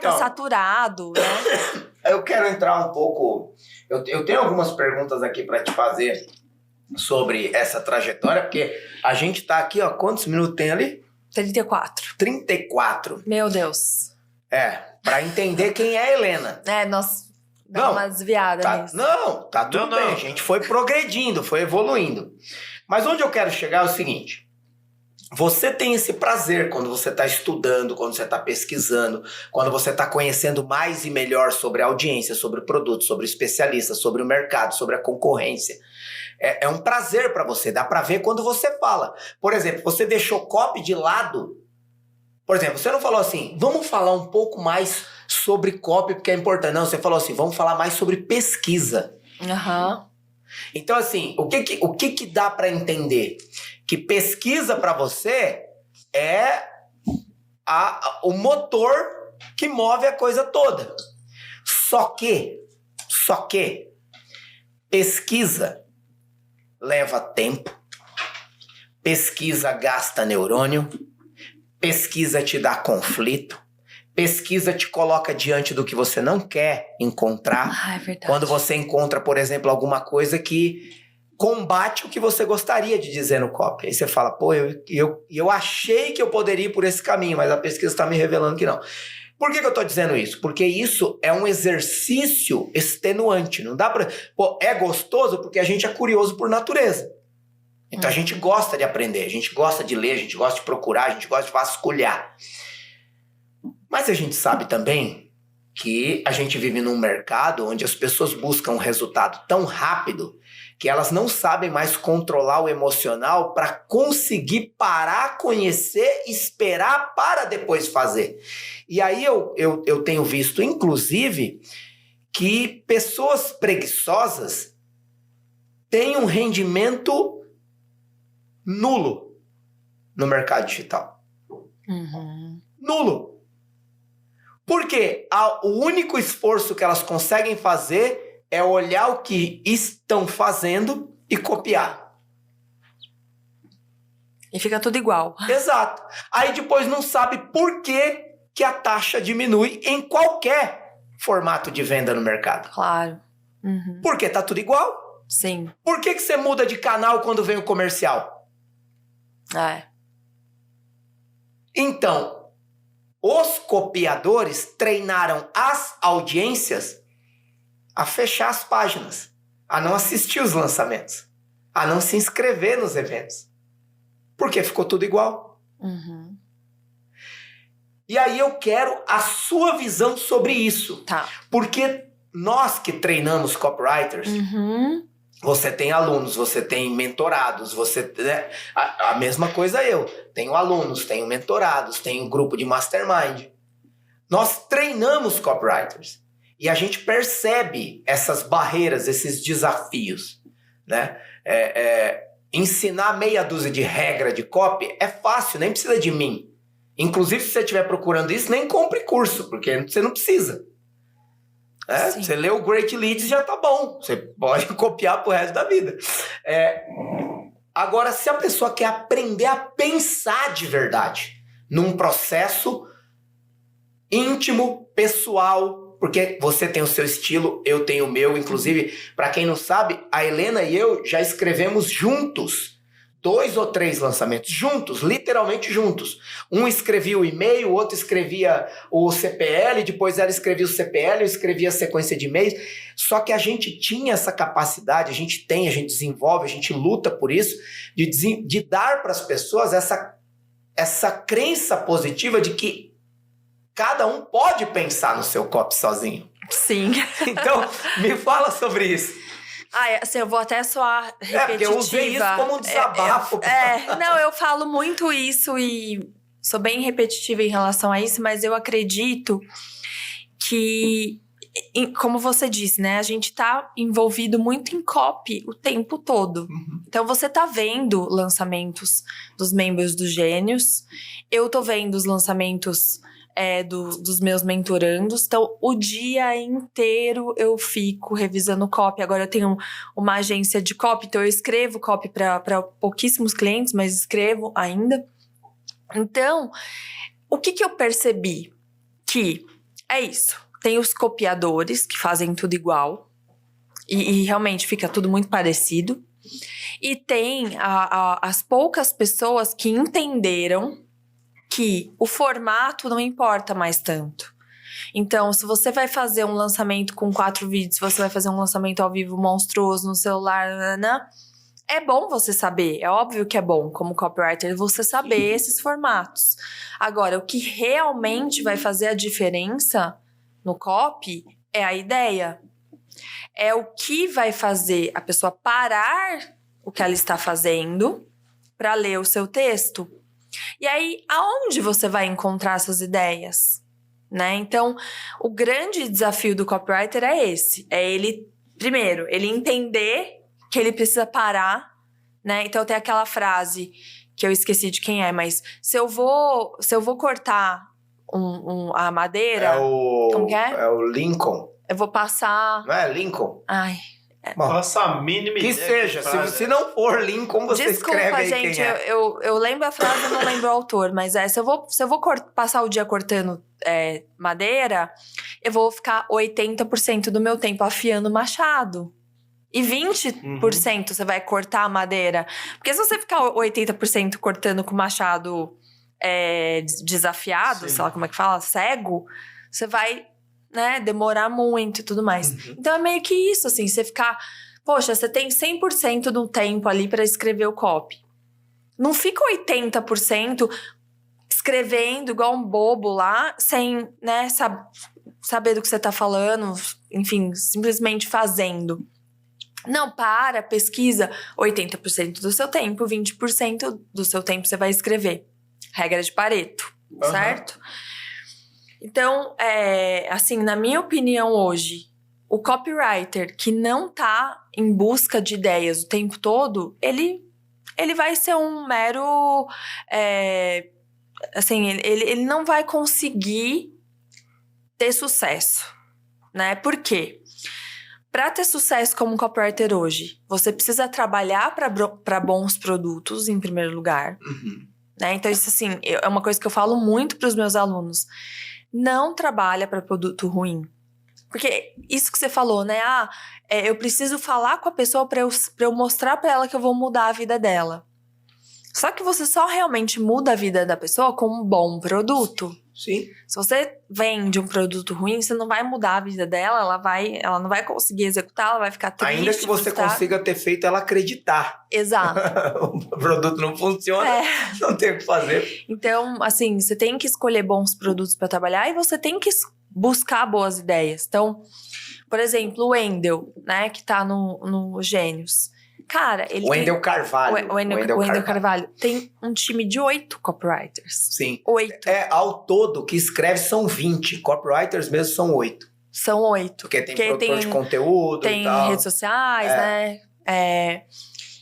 tá saturado, né? Eu quero entrar um pouco... Eu tenho algumas perguntas aqui para te fazer sobre essa trajetória, porque a gente tá aqui, quantos minutos tem ali? 34. 34. Meu Deus. Pra entender quem é a Helena. Nós... Dá uma desviada nisso. Tá tudo bem. A gente foi progredindo, foi evoluindo. Mas onde eu quero chegar é o seguinte. Você tem esse prazer quando você está estudando, quando você está pesquisando, quando você está conhecendo mais e melhor sobre a audiência, sobre o produto, sobre o especialista, sobre o mercado, sobre a concorrência. É um prazer para você. Dá para ver quando você fala. Por exemplo, você deixou copy de lado. Por exemplo, você não falou assim, vamos falar um pouco mais sobre copy, porque é importante. Não, você falou assim, vamos falar mais sobre pesquisa. Então, assim, o que dá para entender? Que pesquisa para você é o motor que move a coisa toda. Só que pesquisa leva tempo, pesquisa gasta neurônio, pesquisa te dá conflito, pesquisa te coloca diante do que você não quer encontrar. É verdade. Quando você encontra, por exemplo, alguma coisa que combate o que você gostaria de dizer no copy. Aí você fala, eu achei que eu poderia ir por esse caminho, mas a pesquisa está me revelando que não. Por que eu tô dizendo isso? Porque isso é um exercício extenuante. Não dá pra... é gostoso porque a gente é curioso por natureza. Então a gente gosta de aprender, a gente gosta de ler, a gente gosta de procurar, a gente gosta de vasculhar. Mas a gente sabe também que a gente vive num mercado onde as pessoas buscam um resultado tão rápido que elas não sabem mais controlar o emocional para conseguir parar, conhecer, esperar para depois fazer. E aí eu tenho visto, inclusive, que pessoas preguiçosas têm um rendimento nulo no mercado digital. Nulo. Porque o único esforço que elas conseguem fazer é olhar o que estão fazendo e copiar. E fica tudo igual. Exato. Aí depois não sabe por que a taxa diminui em qualquer formato de venda no mercado. Claro. Porque tá tudo igual. Sim. Por que você muda de canal quando vem o comercial? Então, os copiadores treinaram as audiências a fechar as páginas, a não assistir os lançamentos, a não se inscrever nos eventos. Porque ficou tudo igual. E aí eu quero a sua visão sobre isso. Tá. Porque nós que treinamos copywriters, você tem alunos, você tem mentorados, você... Né? A mesma coisa eu. Tenho alunos, tenho mentorados, tenho grupo de mastermind. Nós treinamos copywriters. E a gente percebe essas barreiras, esses desafios. Né? Ensinar meia dúzia de regra de copy é fácil, nem precisa de mim. Inclusive, se você estiver procurando isso, nem compre curso, porque você não precisa. Você lê o Great Leads já tá bom. Você pode copiar pro resto da vida. Agora, se a pessoa quer aprender a pensar de verdade num processo íntimo, pessoal, porque você tem o seu estilo, eu tenho o meu. Inclusive, para quem não sabe, a Helena e eu já escrevemos juntos 2 ou 3 lançamentos, juntos, literalmente juntos. Um escrevia o e-mail, o outro escrevia o CPL, depois ela escrevia o CPL, eu escrevia a sequência de e-mails. Só que a gente tinha essa capacidade, a gente desenvolve, a gente luta por isso, de dar para as pessoas essa crença positiva de que cada um pode pensar no seu copy sozinho. Sim. Então, me fala sobre isso. Assim, eu vou até soar repetitiva. Porque eu usei isso como um desabafo. Não, eu falo muito isso e sou bem repetitiva em relação a isso, mas eu acredito que, como você disse, né? A gente tá envolvido muito em copy o tempo todo. Então, você tá vendo lançamentos dos membros do Gênios. Eu tô vendo os lançamentos dos meus mentorandos. Então, o dia inteiro eu fico revisando copy. Agora eu tenho uma agência de copy, então eu escrevo copy para pouquíssimos clientes, mas escrevo ainda. Então, o que eu percebi? Que é isso. Tem os copiadores que fazem tudo igual e realmente fica tudo muito parecido. E tem as poucas pessoas que entenderam que o formato não importa mais tanto. Então, se você vai fazer um lançamento com 4 vídeos, se você vai fazer um lançamento ao vivo monstruoso no celular, é bom você saber. É óbvio que é bom, como copywriter, você saber esses formatos. Agora, o que realmente vai fazer a diferença no copy é a ideia. É o que vai fazer a pessoa parar o que ela está fazendo para ler o seu texto. E aí, aonde você vai encontrar essas ideias? Né? Então, o grande desafio do copywriter é esse. É ele, primeiro, ele entender que ele precisa parar, né? Então, tem aquela frase que eu esqueci de quem é, mas se eu vou cortar a madeira... Como que é? É o Lincoln. Eu vou passar... Não é Lincoln? Ai... Nossa, a mínima que ideia. Seja, se não for Lincoln, você escreve aí gente, quem é. Eu lembro a frase, eu não lembro o autor, mas se eu vou passar o dia cortando madeira, eu vou ficar 80% do meu tempo afiando o machado. E 20% você vai cortar a madeira. Porque se você ficar 80% cortando com o machado desafiado, sei lá como é que fala, cego, você vai... né, demorar muito e tudo mais. Então é meio que isso, assim, você ficar... Poxa, você tem 100% do tempo ali pra escrever o copy. Não fica 80% escrevendo igual um bobo lá, sem, né, saber do que você tá falando, enfim, simplesmente fazendo. Não, pesquisa 80% do seu tempo, 20% do seu tempo você vai escrever. Regra de Pareto, certo? Então, assim, na minha opinião hoje, o copywriter que não tá em busca de ideias o tempo todo, ele vai ser um mero... assim, ele não vai conseguir ter sucesso, né? Por quê? para ter sucesso como copywriter hoje, você precisa trabalhar para bons produtos, em primeiro lugar. Né? Então, isso assim, é uma coisa que eu falo muito para os meus alunos. Não trabalha para produto ruim. Porque isso que você falou, né? Eu preciso falar com a pessoa para eu mostrar para ela que eu vou mudar a vida dela. Só que você só realmente muda a vida da pessoa com um bom produto. Sim. Se você vende um produto ruim, você não vai mudar a vida dela, ela não vai conseguir executar, ela vai ficar triste. Ainda que você consiga ter feito ela acreditar. Exato. O produto não funciona, não tem o que fazer. Então, assim, você tem que escolher bons produtos para trabalhar e você tem que buscar boas ideias. Então, por exemplo, o Wendel, né, que tá no Gênios. Cara, ele Wendel Carvalho. O Wendel Carvalho tem um time de 8 copywriters. Sim. 8. Ao todo, que escreve são 20. Copywriters mesmo são 8. São 8. Porque tem produtor de conteúdo tem e tal. redes sociais, né?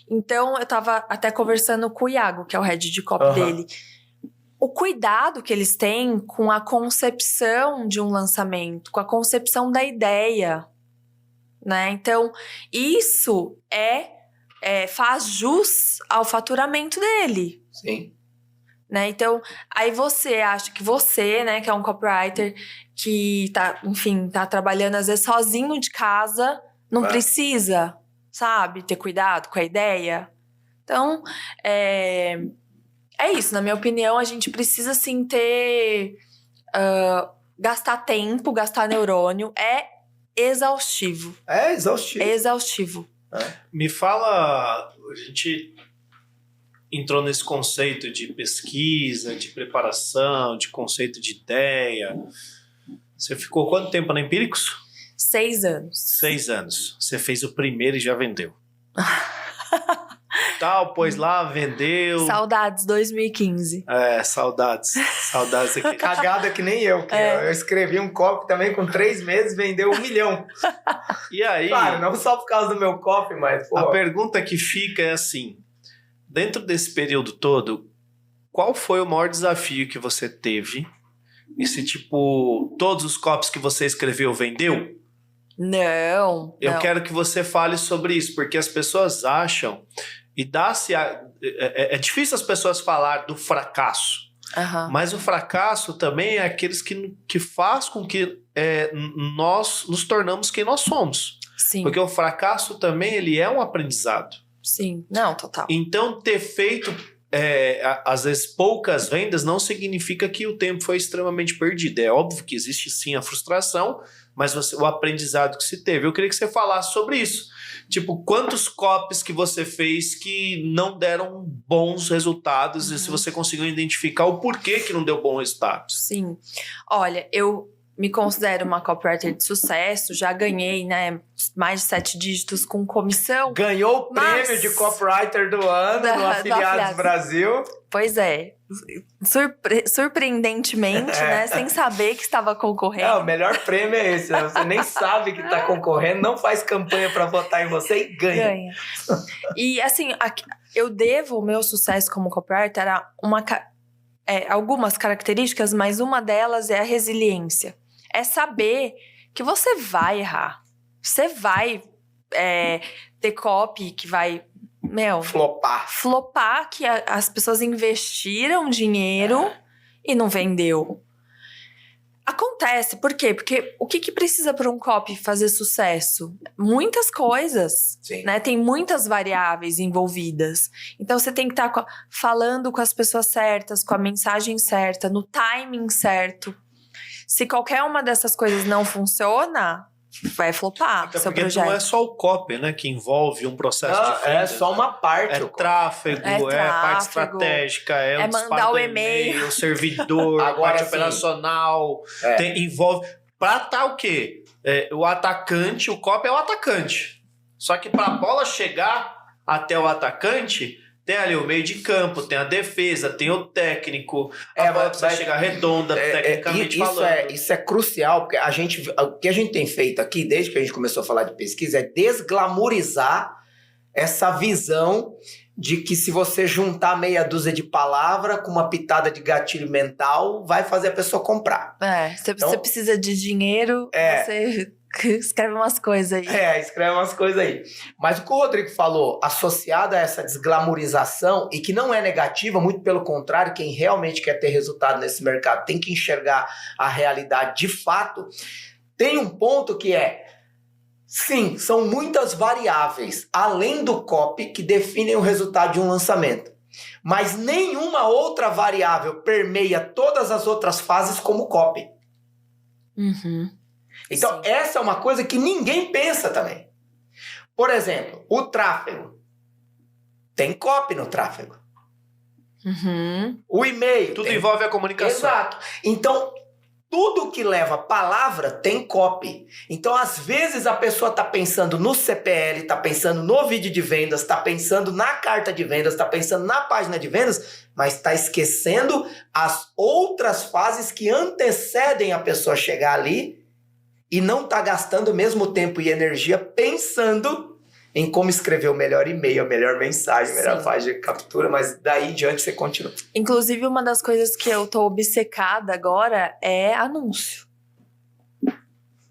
Então, eu tava até conversando com o Iago, que é o head de copy dele. O cuidado que eles têm com a concepção de um lançamento, com a concepção da ideia, né? Então, isso faz jus ao faturamento dele. Sim. Né? Então, aí você acha que você, né, que é um copywriter que tá trabalhando às vezes sozinho de casa, não precisa, sabe, ter cuidado com a ideia. Então, é isso, na minha opinião, a gente precisa sim gastar tempo, gastar neurônio, é exaustivo. É exaustivo. Exaustivo. Me fala, a gente entrou nesse conceito de pesquisa, de preparação, de conceito de ideia. Você ficou quanto tempo na Empíricos? 6 anos. 6 anos. Você fez o primeiro e já vendeu. Pôs lá, vendeu. Saudades, 2015. Saudades. Saudades aqui. Cagada que nem eu. Eu escrevi um copy também com 3 meses, vendeu 1 milhão. E aí... Claro, não só por causa do meu copy, mas... A pergunta que fica é assim, dentro desse período todo, qual foi o maior desafio que você teve? E se, todos os copies que você escreveu vendeu? Não. Eu quero que você fale sobre isso, porque as pessoas acham... É difícil as pessoas falar do fracasso. Mas o fracasso também é aqueles que faz com que nós nos tornamos quem nós somos. Sim. Porque o fracasso também ele é um aprendizado. Sim, não, total. Então, ter feito, às vezes, poucas vendas não significa que o tempo foi extremamente perdido. É óbvio que existe sim a frustração, mas o aprendizado que se teve. Eu queria que você falasse sobre isso. Quantos copies que você fez que não deram bons resultados e se você conseguiu identificar o porquê que não deu bons resultados? Sim. Olha, eu me considero uma copywriter de sucesso, já ganhei, né, mais de 7 dígitos com comissão. Ganhou o prêmio de copywriter do ano no Afiliados Brasil. Pois é. Surpreendentemente, né, sem saber que estava concorrendo. O melhor prêmio é esse, né? Você nem sabe que está concorrendo, não faz campanha para votar em você e ganha. E assim, eu devo o meu sucesso como copywriter a algumas características, mas uma delas é a resiliência. É saber que você vai errar. Você vai ter copy que vai, flopar, que as pessoas investiram dinheiro e não vendeu. Acontece, por quê? Porque o que precisa para um copy fazer sucesso? Muitas coisas, né? Tem muitas variáveis envolvidas. Então, você tem que estar falando com as pessoas certas, com a mensagem certa, no timing certo. Se qualquer uma dessas coisas não funciona, vai flopar seu projeto. Porque não é só o copy, né, que envolve um processo de venda. É só uma parte. É tráfego, a parte estratégica, é mandar o e-mail, o servidor, a parte operacional. Envolve... Pra tá o quê? O atacante, o copy é o atacante. Só que pra bola chegar até o atacante... Tem ali o meio de campo, tem a defesa, tem o técnico. A bola precisa chegar redonda, tecnicamente falando. Isso é crucial, porque o que a gente tem feito aqui, desde que a gente começou a falar de pesquisa, é desglamorizar essa visão de que se você juntar meia dúzia de palavras com uma pitada de gatilho mental, vai fazer a pessoa comprar. Você precisa de dinheiro, você Escreve umas coisas aí. Escreve umas coisas aí. Mas o que o Rodrigo falou, associado a essa desglamorização, e que não é negativa, muito pelo contrário, quem realmente quer ter resultado nesse mercado tem que enxergar a realidade de fato, tem um ponto que sim, são muitas variáveis, além do copy, que definem o resultado de um lançamento. Mas nenhuma outra variável permeia todas as outras fases como o copy. Então, sim, essa é uma coisa que ninguém pensa também. Por exemplo, o tráfego. Tem copy no tráfego. O e-mail. Tudo envolve a comunicação. Exato. Então, tudo que leva palavra tem copy. Então, às vezes, a pessoa está pensando no CPL, está pensando no vídeo de vendas, está pensando na carta de vendas, está pensando na página de vendas, mas está esquecendo as outras fases que antecedem a pessoa chegar ali e não está gastando o mesmo tempo e energia pensando em como escrever o melhor e-mail, a melhor mensagem, a melhor página de captura, mas daí em diante você continua. Inclusive, uma das coisas que eu tô obcecada agora é anúncio.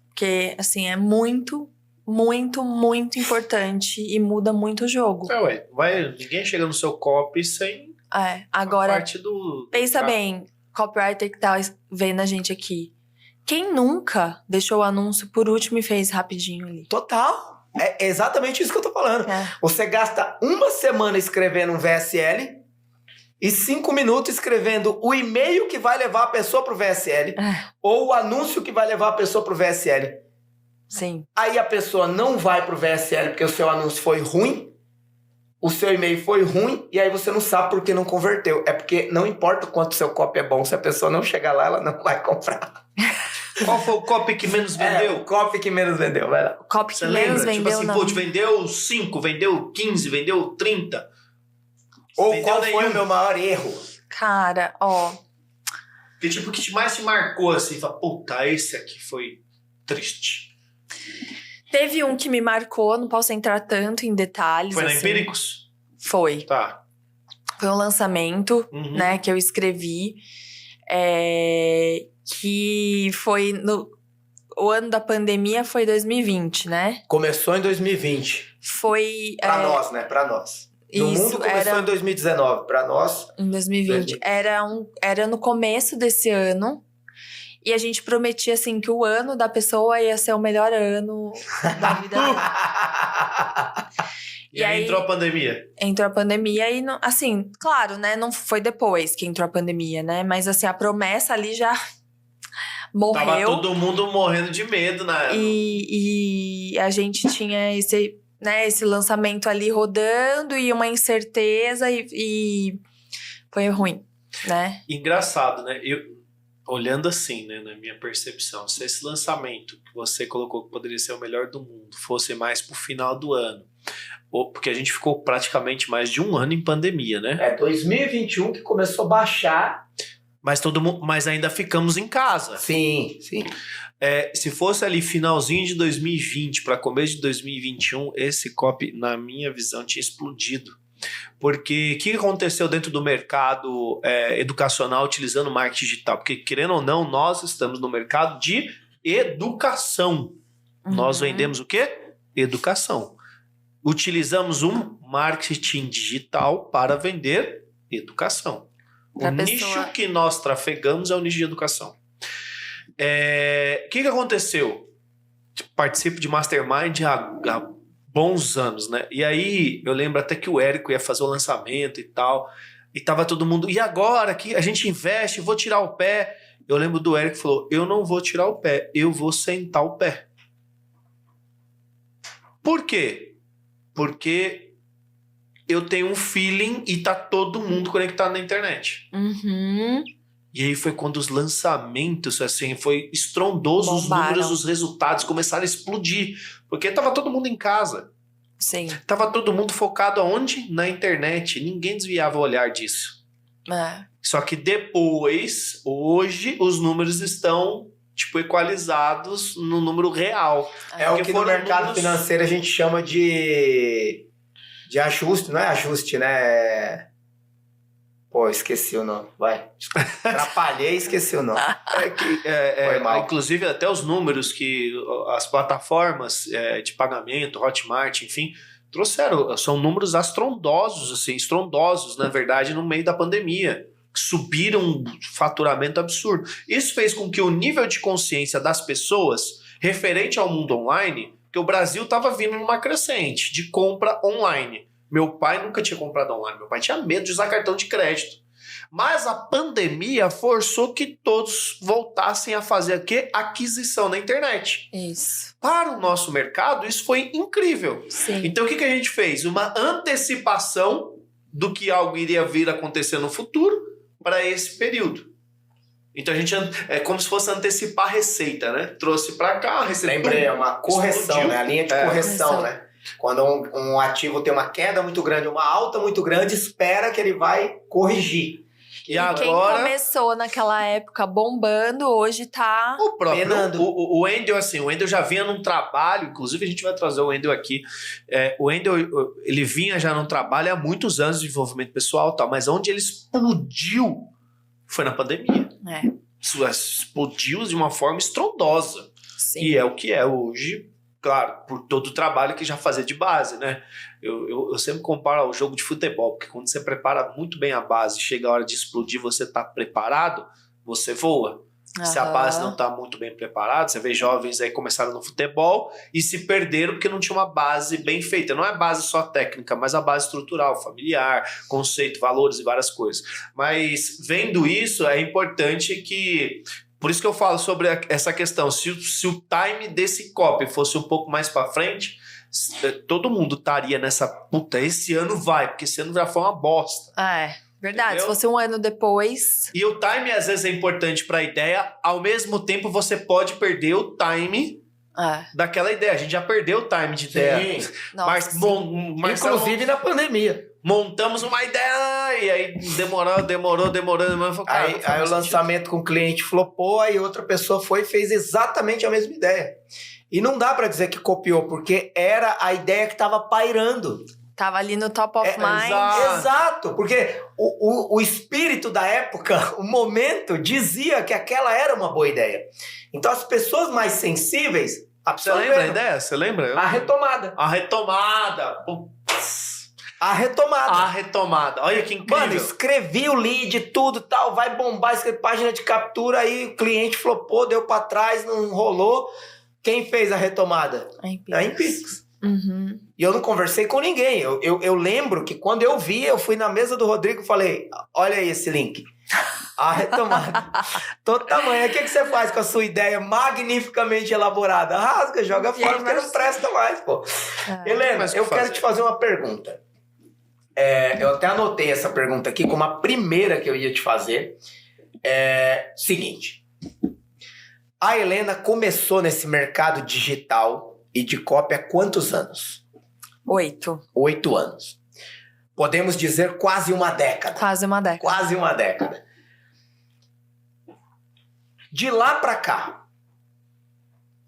Porque, assim, é muito, muito, muito importante e muda muito o jogo. Ninguém chega no seu copy sem agora, parte do... Pensa bem, copywriter que tá vendo a gente aqui. Quem nunca deixou o anúncio por último e fez rapidinho ali? Total. É exatamente isso que eu tô falando. Você gasta uma semana escrevendo um VSL e 5 minutos escrevendo o e-mail que vai levar a pessoa pro VSL ou o anúncio que vai levar a pessoa pro VSL. Sim. Aí a pessoa não vai pro VSL porque o seu anúncio foi ruim, o seu e-mail foi ruim e aí você não sabe por que não converteu. É porque não importa o quanto o seu copy é bom, se a pessoa não chegar lá, ela não vai comprar. Qual foi o copy que menos vendeu? O copy que menos vendeu, vai lá. O copy que menos vendeu, tipo assim, vendeu 5, vendeu 15, vendeu 30. Ou vendeu qual foi o meu maior erro? Cara, Que tipo, que mais te marcou assim? Fala, puta, esse aqui foi triste. Teve um que me marcou, não posso entrar tanto em detalhes. Foi na assim. Empíricos? Foi. Tá. Foi um lançamento, né, que eu escrevi. Que foi o ano da pandemia foi 2020, né? Começou em 2020. Foi... Pra nós, né? Pra nós. No mundo começou em 2019. Pra nós... Em 2020. Era no começo desse ano. E a gente prometia, assim, que o ano da pessoa ia ser o melhor ano da vida dela. E aí entrou a pandemia. Entrou a pandemia e, não, assim, claro, né? Não foi depois que entrou a pandemia, né? Mas, assim, a promessa ali já... morreu. Tava todo mundo morrendo de medo na época. E a gente tinha esse lançamento ali rodando e uma incerteza e foi ruim, né? Engraçado, né? Olhando assim, né, na minha percepção, se esse lançamento que você colocou que poderia ser o melhor do mundo fosse mais pro final do ano, porque a gente ficou praticamente mais de um ano em pandemia, né? 2021 que começou a baixar... Mas ainda ficamos em casa. Sim, sim. Se fosse ali finalzinho de 2020 para começo de 2021, esse copy, na minha visão, tinha explodido. Porque o que aconteceu dentro do mercado educacional utilizando marketing digital? Porque, querendo ou não, nós estamos no mercado de educação. Nós vendemos o quê? Educação. Utilizamos um marketing digital para vender educação. O nicho que nós trafegamos é o nicho de educação. O que aconteceu? Participo de Mastermind há bons anos, né? E aí eu lembro até que o Érico ia fazer o lançamento e tal. E tava todo mundo... E agora que a gente investe, vou tirar o pé. Eu lembro do Érico que falou, eu não vou tirar o pé, eu vou sentar o pé. Por quê? Porque... eu tenho um feeling e tá todo mundo conectado na internet. E aí foi quando os lançamentos, assim, foi estrondoso. Bombaram. Os números, os resultados começaram a explodir. Porque tava todo mundo em casa. Sim. Tava todo mundo focado aonde? Na internet. Ninguém desviava o olhar disso. Só que depois, hoje, os números estão... equalizados no número real. É o que no mercado financeiro a gente chama de ajuste, não é ajuste, né? Pô, esqueci o nome. Vai. Atrapalhei e esqueci o nome. Foi mal. Inclusive, até os números que as plataformas de pagamento, Hotmart, enfim, trouxeram. São números estrondosos, assim, na verdade, no meio da pandemia. Subiram um faturamento absurdo. Isso fez com que o nível de consciência das pessoas referente ao mundo online, que o Brasil estava vindo numa crescente de compra online. Meu pai nunca tinha comprado online. Meu pai tinha medo de usar cartão de crédito. Mas a pandemia forçou que todos voltassem a fazer o quê? Aquisição na internet. Isso. Para o nosso mercado, isso foi incrível. Sim. Então, o que a gente fez? Uma antecipação do que algo iria vir a acontecer no futuro para esse período. Então, a gente é como se fosse antecipar a receita, né? Trouxe para cá, a receita... Lembrei, é uma correção, né? A linha de correção, né? Quando um ativo tem uma queda muito grande, uma alta muito grande, espera que ele vai corrigir. E agora, quem começou naquela época bombando, hoje tá... O próprio, o Wendel, assim, o Wendel já vinha num trabalho, inclusive a gente vai trazer o Wendel aqui. O Wendel, ele vinha já num trabalho há muitos anos de desenvolvimento pessoal e tal, mas onde ele explodiu foi na pandemia. Isso explodiu de uma forma estrondosa. Sim. E é o que é hoje, claro, por todo o trabalho que já fazia de base, né? Eu sempre comparo ao jogo de futebol, porque quando você prepara muito bem a base, chega a hora de explodir, você está preparado, você voa. Se a base não está muito bem preparada, você vê jovens aí começaram no futebol e se perderam porque não tinha uma base bem feita. Não é base só técnica, mas a base estrutural, familiar, conceito, valores e várias coisas. Mas vendo isso, é importante que... Por isso que eu falo sobre essa questão. Se o time desse copy fosse um pouco mais para frente, todo mundo estaria nessa... Puta, esse ano vai, porque esse ano já foi uma bosta. Verdade, entendeu? Se fosse um ano depois... E o time, às vezes, é importante para a ideia. Ao mesmo tempo, você pode perder o time daquela ideia. A gente já perdeu o time de ideia. Nossa, inclusive na pandemia. Montamos uma ideia e aí demorou. Aí o lançamento com o cliente flopou, aí outra pessoa foi e fez exatamente a mesma ideia. E não dá para dizer que copiou, porque era a ideia que estava pairando. Tava ali no top of mind. Exato, porque o espírito da época, o momento, dizia que aquela era uma boa ideia. Então as pessoas mais sensíveis... Você lembra a ideia? Você lembra? A retomada. A retomada. A retomada. A retomada. Olha que incrível. Mano, escrevi o lead, tudo tal, vai bombar, escrevi página de captura, aí o cliente flopou, deu pra trás, não rolou. Quem fez a retomada? A Empíricos. Uhum. E eu não conversei com ninguém. Eu lembro que quando eu vi, eu fui na mesa do Rodrigo e falei, olha aí esse link. A retomada. Todo tamanho. O que você faz com a sua ideia magnificamente elaborada? Rasga, joga fora, porque não presta mais, pô. Helena, eu quero te fazer uma pergunta. Eu até anotei essa pergunta aqui como a primeira que eu ia te fazer. Seguinte. A Helena começou nesse mercado digital e de copy há quantos anos? 8. 8 anos. Podemos dizer quase uma década. Quase uma década. Quase uma década. De lá pra cá,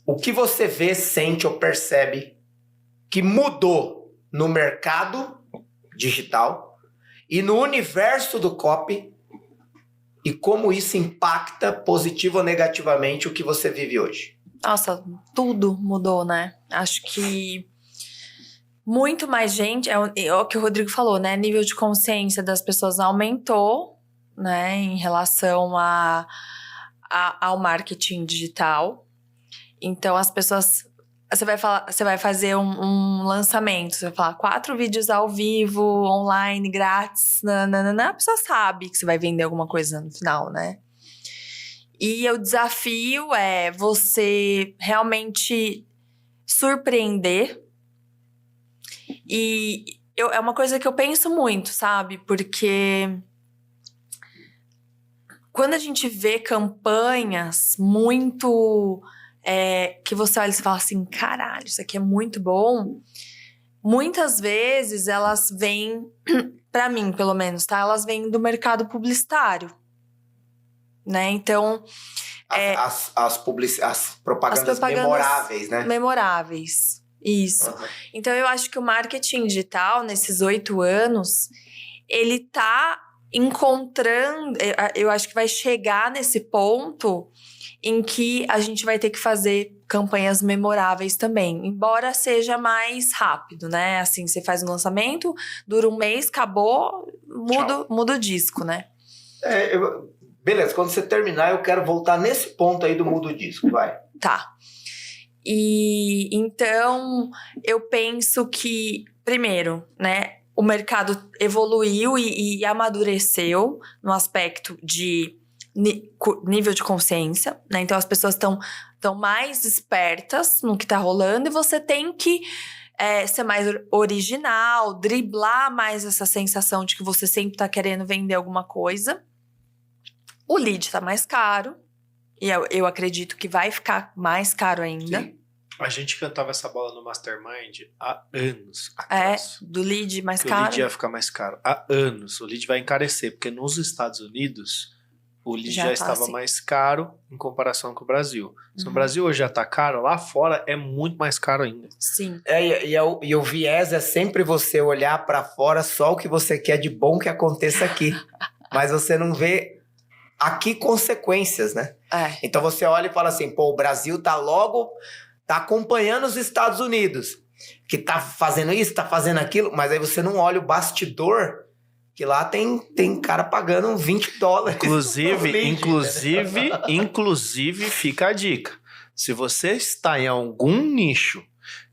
o que você vê, sente ou percebe que mudou no mercado digital e no universo do copy e como isso impacta positivo ou negativamente o que você vive hoje? Nossa, tudo mudou, né? Acho que muito mais gente, é o que o Rodrigo falou, né? Nível de consciência das pessoas aumentou, né? Em relação ao marketing digital. Então, as pessoas... Você vai fazer um lançamento, você vai falar 4 vídeos ao vivo, online, grátis, a pessoa sabe que você vai vender alguma coisa no final, né? E o desafio é você realmente surpreender. E é uma coisa que eu penso muito, sabe? Porque quando a gente vê campanhas muito... que você olha e fala assim, caralho, isso aqui é muito bom. Muitas vezes elas vêm, pra mim pelo menos, tá? Elas vêm do mercado publicitário. Né? Então... As propagandas memoráveis, né? Memoráveis, isso. Uhum. Então, eu acho que o marketing digital, nesses 8 anos, ele tá encontrando... Eu acho que vai chegar nesse ponto em que a gente vai ter que fazer campanhas memoráveis também. Embora seja mais rápido, né? Assim, você faz um lançamento, dura um mês, acabou, muda o disco, né? Beleza, quando você terminar, eu quero voltar nesse ponto aí do muda o disco, vai. Tá. E então, eu penso que, primeiro, né? O mercado evoluiu e amadureceu no aspecto de nível de consciência, né? Então, as pessoas estão mais espertas no que tá rolando e você tem que ser mais original, driblar mais essa sensação de que você sempre tá querendo vender alguma coisa. O lead tá mais caro e eu acredito que vai ficar mais caro ainda. Sim. A gente cantava essa bola no Mastermind há anos atrás. Do lead mais que caro. O lead ia ficar mais caro. Há anos. O lead vai encarecer, porque nos Estados Unidos o lead já estava assim mais caro em comparação com o Brasil. Se no Brasil hoje já tá caro, lá fora é muito mais caro ainda. Sim. E o viés é sempre você olhar pra fora só o que você quer de bom que aconteça aqui. Mas você não vê aqui consequências, né? Então você olha e fala assim, pô, o Brasil tá acompanhando os Estados Unidos, que tá fazendo isso, tá fazendo aquilo, mas aí você não olha o bastidor, que lá tem cara pagando $20. Inclusive, fica a dica. Se você está em algum nicho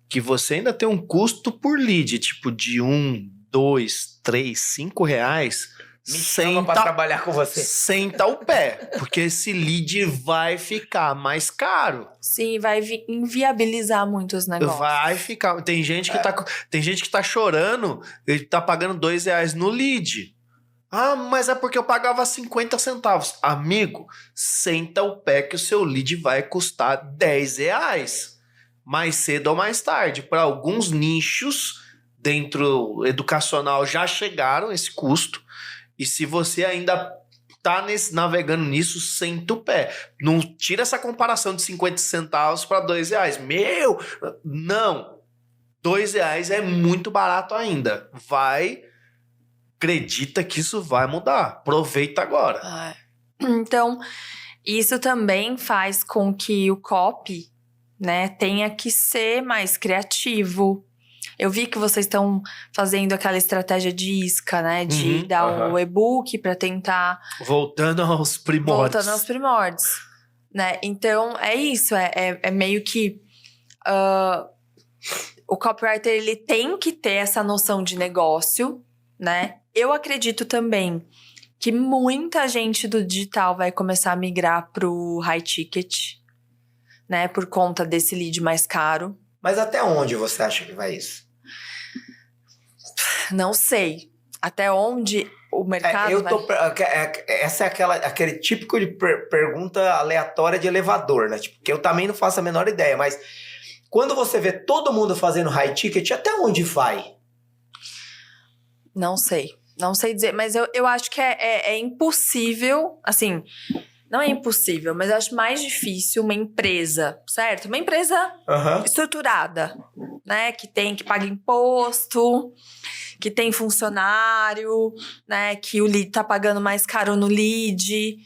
que você ainda tem um custo por lead, tipo de R$1, R$2, R$3, R$5, me chama pra trabalhar com você. Senta o pé, porque esse lead vai ficar mais caro. Sim, vai inviabilizar muitos negócios. Vai ficar. Tem gente que tá chorando, ele tá pagando R$2 no lead. Ah, mas é porque eu pagava 50 centavos. Amigo, senta o pé que o seu lead vai custar R$10. Mais cedo ou mais tarde. Para alguns nichos dentro educacional já chegaram esse custo. E se você ainda tá navegando nisso, senta o pé. Não tira essa comparação de 50 centavos para R$2. Não. R$2 é muito barato ainda. Acredita que isso vai mudar. Aproveita agora. Então, isso também faz com que o copy, né, tenha que ser mais criativo. Eu vi que vocês estão fazendo aquela estratégia de isca, né? De dar o e-book para tentar... Voltando aos primórdios. Né? Então, é isso. É meio que... o copywriter, ele tem que ter essa noção de negócio, né? Eu acredito também que muita gente do digital vai começar a migrar pro high ticket, né? Por conta desse lead mais caro. Mas até onde você acha que vai isso? Não sei. Até onde o mercado essa é aquele típico de pergunta aleatória de elevador, né? Tipo, que eu também não faço a menor ideia, mas quando você vê todo mundo fazendo high ticket, até onde vai? Não sei. Não sei dizer, mas eu acho que é impossível, assim... Não é impossível, mas eu acho mais difícil uma empresa, certo? Uma empresa estruturada, né? Que paga imposto, que tem funcionário, né? Que o lead tá pagando mais caro no lead.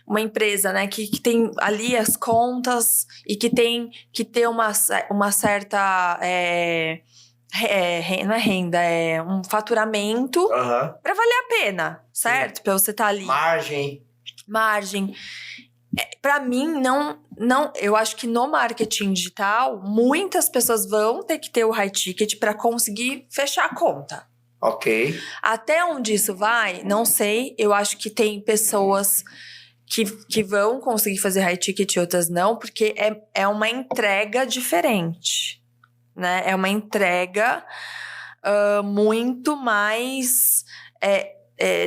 Uma empresa, né? Que tem ali as contas e que tem que ter uma certa... não é renda, é um faturamento pra valer a pena, certo? Pra você estar ali. Margem. Pra mim, não, eu acho que no marketing digital, muitas pessoas vão ter que ter o high ticket pra conseguir fechar a conta. Ok. Até onde isso vai, não sei. Eu acho que tem pessoas que vão conseguir fazer high ticket e outras não, porque é uma entrega diferente, né? É uma entrega muito mais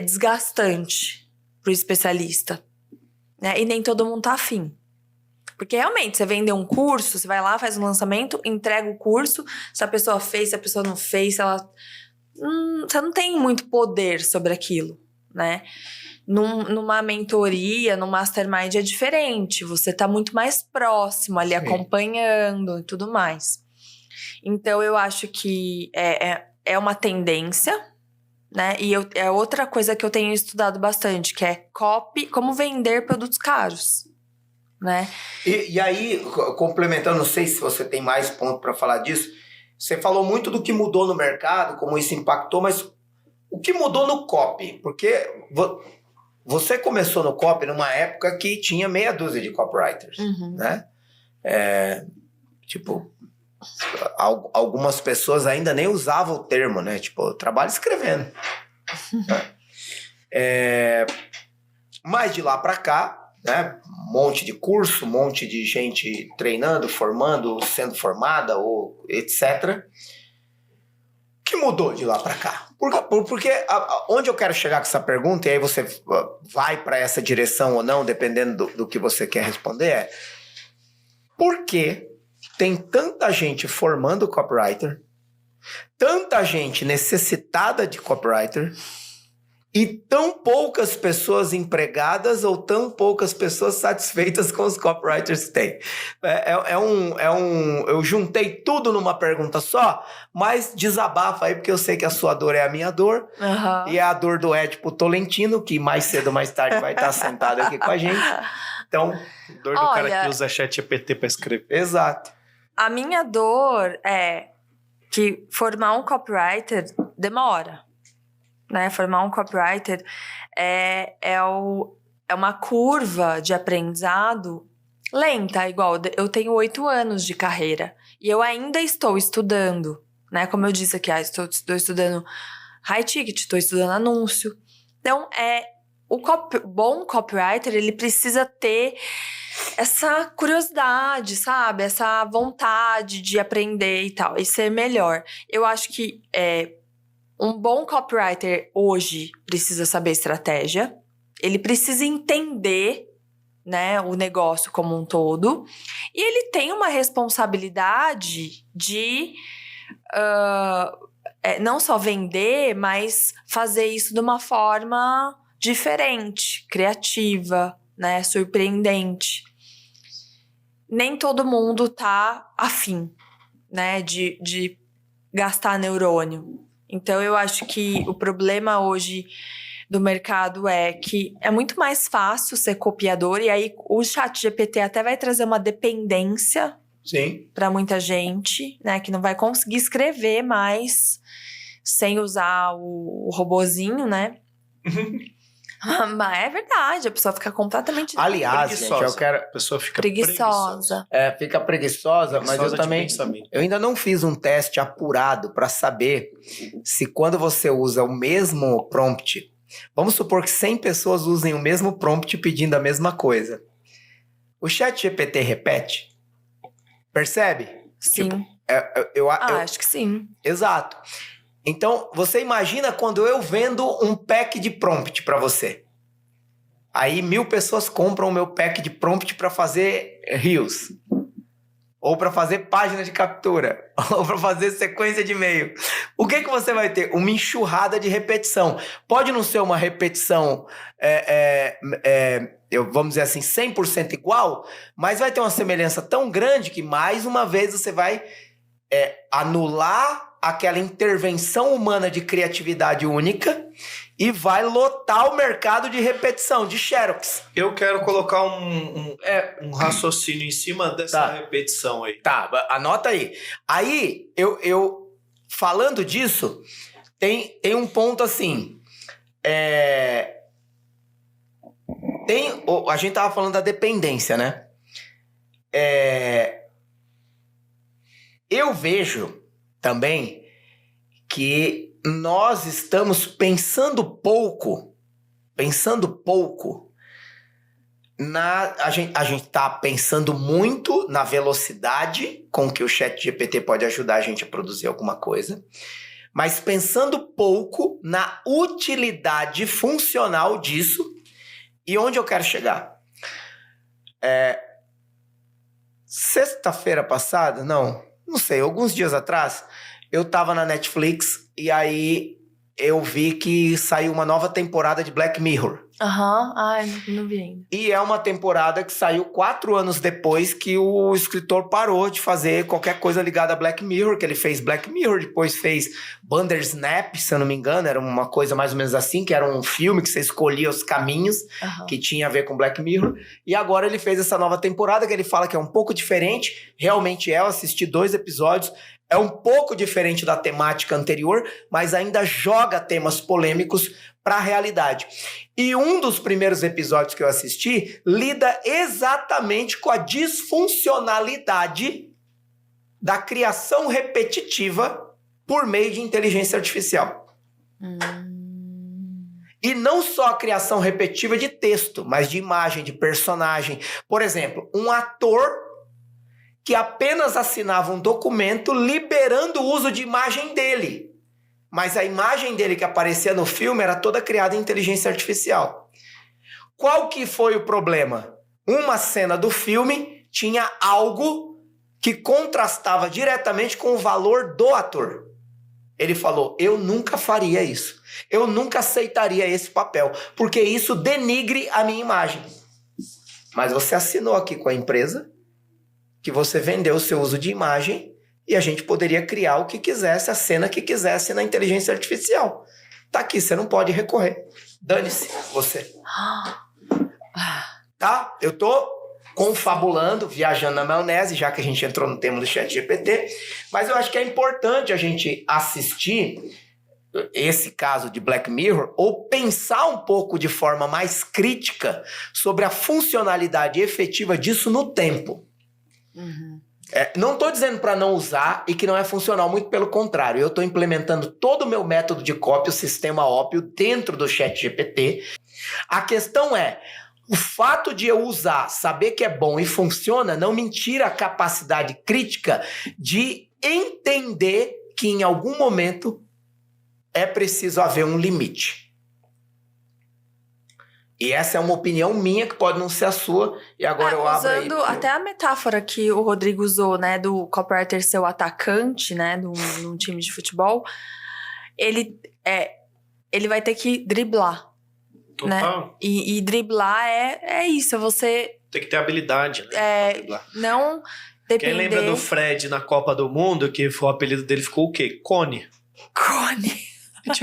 desgastante pro especialista, né? E nem todo mundo tá afim. Porque realmente, você vender um curso, você vai lá, faz um lançamento, entrega o curso, se a pessoa fez, se a pessoa não fez, você não tem muito poder sobre aquilo, né? Numa mentoria, num mastermind é diferente, você tá muito mais próximo ali, acompanhando e tudo mais. Então, eu acho que é uma tendência, né? E é outra coisa que eu tenho estudado bastante, que é copy, como vender produtos caros, né? E aí, complementando, não sei se você tem mais ponto para falar disso, você falou muito do que mudou no mercado, como isso impactou, mas o que mudou no copy? Porque você começou no copy numa época que tinha meia dúzia de copywriters, né? Tipo, algumas pessoas ainda nem usavam o termo, né? Tipo, eu trabalho escrevendo. Mas de lá para cá, né? Um monte de curso, um monte de gente treinando, formando, sendo formada, ou etc. O que mudou de lá para cá? Porque onde eu quero chegar com essa pergunta, e aí você vai para essa direção ou não, dependendo do que você quer responder, por que tem tanta gente formando copywriter, tanta gente necessitada de copywriter, e tão poucas pessoas empregadas ou tão poucas pessoas satisfeitas com os copywriters que tem? Eu juntei tudo numa pergunta só, mas desabafa aí, porque eu sei que a sua dor é a minha dor, e é a dor do Édipo Tolentino, que mais cedo ou mais tarde vai estar sentado aqui com a gente. Então, dor do cara que usa ChatGPT para escrever. Exato. A minha dor é que formar um copywriter demora. Né? Formar um copywriter é uma curva de aprendizado lenta, igual eu tenho 8 anos de carreira e eu ainda estou estudando, né? Como eu disse aqui, estou estudando high ticket, estou estudando anúncio. Então, bom copywriter, ele precisa ter essa curiosidade, sabe? Essa vontade de aprender e tal, e ser melhor. Eu acho que um bom copywriter hoje precisa saber estratégia, ele precisa entender, né, o negócio como um todo, e ele tem uma responsabilidade de não só vender, mas fazer isso de uma forma diferente, criativa, né, surpreendente. Nem todo mundo tá afim, né, de gastar neurônio. Então, eu acho que o problema hoje do mercado é que é muito mais fácil ser copiador, e aí o ChatGPT até vai trazer uma dependência para muita gente, né, que não vai conseguir escrever mais sem usar o robozinho, né? Mas é verdade, a pessoa fica completamente aliás, gente, eu quero... A pessoa fica preguiçosa. Fica preguiçosa, mas eu também... Eu ainda não fiz um teste apurado para saber se quando você usa o mesmo prompt... Vamos supor que 100 pessoas usem o mesmo prompt pedindo a mesma coisa. O ChatGPT repete? Percebe? Sim. Tipo, acho que sim. Exato. Então, você imagina quando eu vendo um pack de prompt para você. Aí 1000 pessoas compram o meu pack de prompt para fazer reels. Ou para fazer página de captura. Ou para fazer sequência de e-mail. O que você vai ter? Uma enxurrada de repetição. Pode não ser uma repetição, vamos dizer assim, 100% igual, mas vai ter uma semelhança tão grande que mais uma vez você vai anular aquela intervenção humana de criatividade única e vai lotar o mercado de repetição, de xerox. Eu quero colocar um raciocínio em cima dessa repetição aí. Tá, anota aí. Aí, eu falando disso, tem um ponto assim. A gente tava falando da dependência, né? Eu vejo também que nós estamos pensando pouco. A gente está pensando muito na velocidade com que o ChatGPT pode ajudar a gente a produzir alguma coisa, mas pensando pouco na utilidade funcional disso e onde eu quero chegar. Sexta-feira passada, não sei, alguns dias atrás, eu tava na Netflix e aí eu vi que saiu uma nova temporada de Black Mirror. Ai, não vi ainda. E é uma temporada que saiu 4 anos depois que o escritor parou de fazer qualquer coisa ligada a Black Mirror, que ele fez Black Mirror, depois fez Bandersnatch, se eu não me engano, era uma coisa mais ou menos assim, que era um filme que você escolhia os caminhos que tinha a ver com Black Mirror. E agora ele fez essa nova temporada que ele fala que é um pouco diferente, realmente eu assisti 2 episódios, é um pouco diferente da temática anterior, mas ainda joga temas polêmicos para a realidade. E um dos primeiros episódios que eu assisti lida exatamente com a disfuncionalidade da criação repetitiva por meio de inteligência artificial. E não só a criação repetitiva de texto, mas de imagem, de personagem. Por exemplo, um ator que apenas assinava um documento liberando o uso de imagem dele. Mas a imagem dele que aparecia no filme era toda criada em inteligência artificial. Qual que foi o problema? Uma cena do filme tinha algo que contrastava diretamente com o valor do ator. Ele falou, eu nunca faria isso. Eu nunca aceitaria esse papel, porque isso denigre a minha imagem. Mas você assinou aqui com a empresa que você vendeu o seu uso de imagem e a gente poderia criar o que quisesse, a cena que quisesse na inteligência artificial. Tá aqui, você não pode recorrer. Dane-se, você. Tá? Eu tô confabulando, viajando na maionese, já que a gente entrou no tema do ChatGPT, mas eu acho que é importante a gente assistir esse caso de Black Mirror ou pensar um pouco de forma mais crítica sobre a funcionalidade efetiva disso no tempo. Não estou dizendo para não usar e que não é funcional, muito pelo contrário. Eu estou implementando todo o meu método de copy, o sistema Ópio, dentro do ChatGPT. A questão é, o fato de eu usar, saber que é bom e funciona, não me tira a capacidade crítica de entender que em algum momento é preciso haver um limite. E essa é uma opinião minha, que pode não ser a sua, e agora eu abro aí. Usando até a metáfora que o Rodrigo usou, né, do copywriter ser o atacante, né, num time de futebol, ele vai ter que driblar. Total. Né? E driblar é isso, você... Tem que ter habilidade, né? Não depender... Quem lembra do Fred na Copa do Mundo, que o apelido dele ficou o quê? Cone. Cone.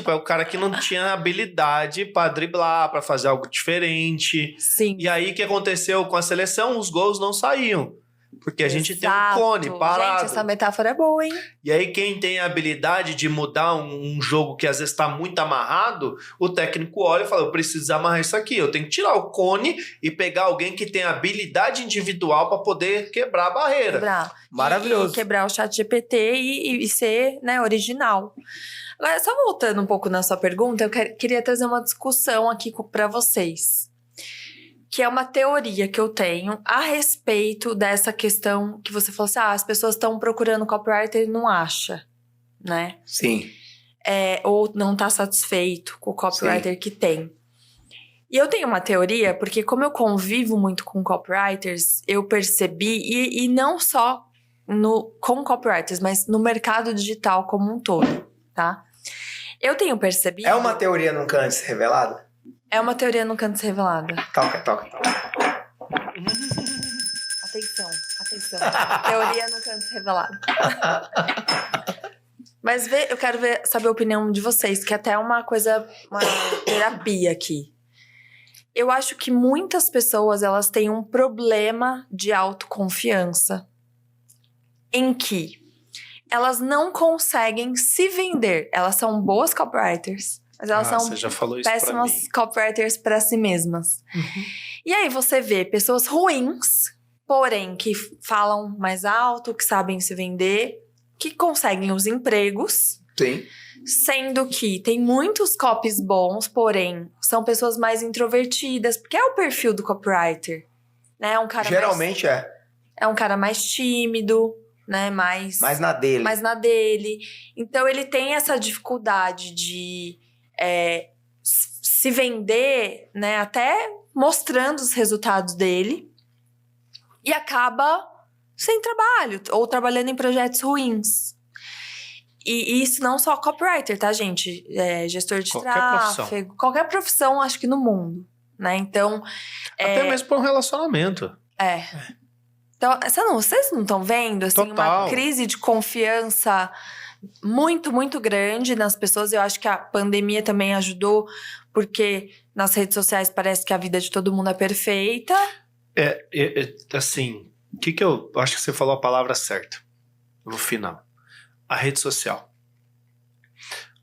É o cara que não tinha habilidade pra driblar, pra fazer algo diferente. Sim. E aí, o que aconteceu com a seleção? Os gols não saíam. Porque a gente tem um cone parado. Gente, essa metáfora é boa, hein? E aí, quem tem a habilidade de mudar um jogo que às vezes tá muito amarrado, o técnico olha e fala, eu preciso desamarrar isso aqui. Eu tenho que tirar o cone e pegar alguém que tem habilidade individual para poder quebrar a barreira. Maravilhoso. E quebrar o ChatGPT e ser, né, original. Agora, só voltando um pouco na sua pergunta, eu queria trazer uma discussão aqui para vocês. Que é uma teoria que eu tenho a respeito dessa questão que você falou assim, as pessoas estão procurando copywriter e não acha, né? Sim. Ou não tá satisfeito com o copywriter que tem. E eu tenho uma teoria, porque como eu convivo muito com copywriters, eu percebi, e não só com copywriters, mas no mercado digital como um todo, tá? Eu tenho percebido... É uma teoria nunca antes revelada? É uma teoria nunca antes revelada. Toca. Atenção. Teoria nunca antes revelada. Mas eu quero saber a opinião de vocês, que até é uma terapia aqui. Eu acho que muitas pessoas, elas têm um problema de autoconfiança em que elas não conseguem se vender. Elas são boas copywriters, mas elas são péssimas copywriters para si mesmas. E aí você vê pessoas ruins, porém que falam mais alto, que sabem se vender, que conseguem os empregos. Sim. Sendo que tem muitos copies bons, porém são pessoas mais introvertidas, porque é o perfil do copywriter, né? Geralmente é um cara mais tímido, né? Mais na dele. Então ele tem essa dificuldade de se vender, né? Até mostrando os resultados dele, e acaba sem trabalho ou trabalhando em projetos ruins. E isso não só copywriter, tá, gente? Gestor de tráfego. Qualquer profissão, acho que no mundo, né? Então... Até mesmo para um relacionamento. Então, vocês não estão vendo, assim, Total. uma crise de confiança muito, muito grande nas pessoas. Eu acho que a pandemia também ajudou, porque nas redes sociais parece que a vida de todo mundo é perfeita. Assim, que eu acho que você falou a palavra certa no final. A rede social.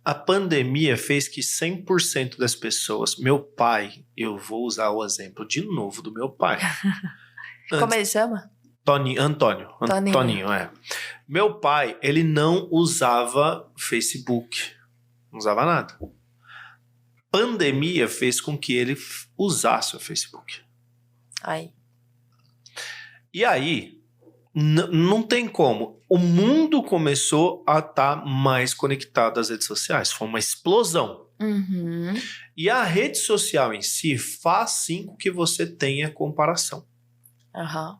A pandemia fez que 100% das pessoas... Meu pai, eu vou usar o exemplo de novo do meu pai. Como ele chama? Antônio. Meu pai, ele não usava Facebook. Não usava nada. Pandemia fez com que ele usasse o Facebook. E aí, não tem como. O mundo começou a estar mais conectado às redes sociais. Foi uma explosão. Uhum. E a rede social em si faz sim com que você tenha comparação. Uhum.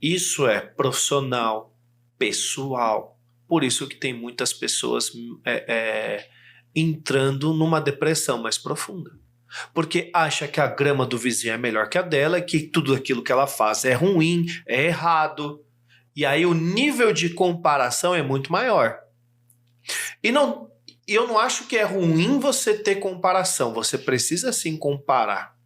Isso é profissional, pessoal. Por isso que tem muitas pessoas entrando numa depressão mais profunda. Porque acha que a grama do vizinho é melhor que a dela, que tudo aquilo que ela faz é ruim, é errado. E aí o nível de comparação é muito maior. E eu não acho que é ruim você ter comparação. Você precisa sim comparar.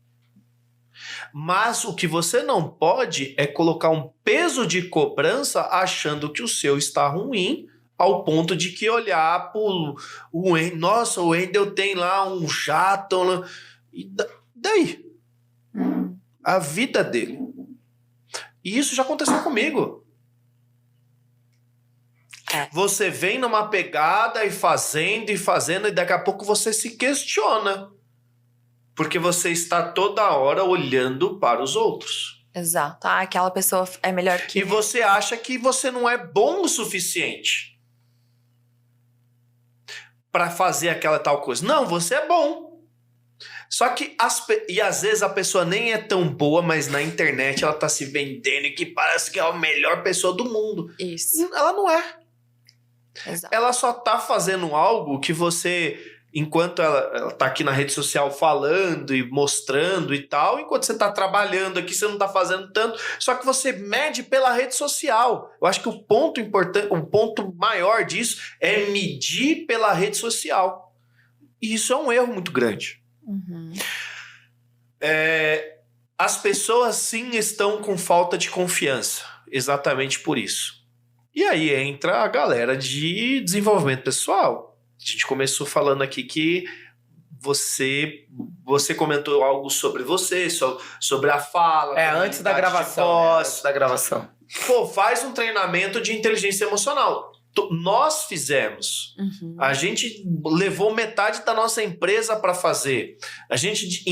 Mas o que você não pode é colocar um peso de cobrança achando que o seu está ruim, ao ponto de que olhar pro Wendel, nossa, o Wendel tem lá um jato, e daí? A vida dele. E isso já aconteceu comigo. Você vem numa pegada e fazendo, e daqui a pouco você se questiona. Porque você está toda hora olhando para os outros. Exato. Aquela pessoa é melhor que... E você acha que você não é bom o suficiente para fazer aquela tal coisa. Não, você é bom. Só que às vezes a pessoa nem é tão boa, mas na internet ela tá se vendendo e que parece que é a melhor pessoa do mundo. Isso. Ela não é. Exato. Ela só tá fazendo algo que você... Enquanto ela tá aqui na rede social falando e mostrando e tal, enquanto você tá trabalhando aqui, você não tá fazendo tanto, só que você mede pela rede social. Eu acho que o ponto importante, o ponto maior disso é medir pela rede social. E isso é um erro muito grande. Uhum. As pessoas sim estão com falta de confiança, exatamente por isso. E aí entra a galera de desenvolvimento pessoal. A gente começou falando aqui que você comentou algo sobre você, sobre a fala. Antes da gravação. Antes da gravação. Pô, faz um treinamento de inteligência emocional. Nós fizemos. Uhum. A gente levou metade da nossa empresa para fazer. A gente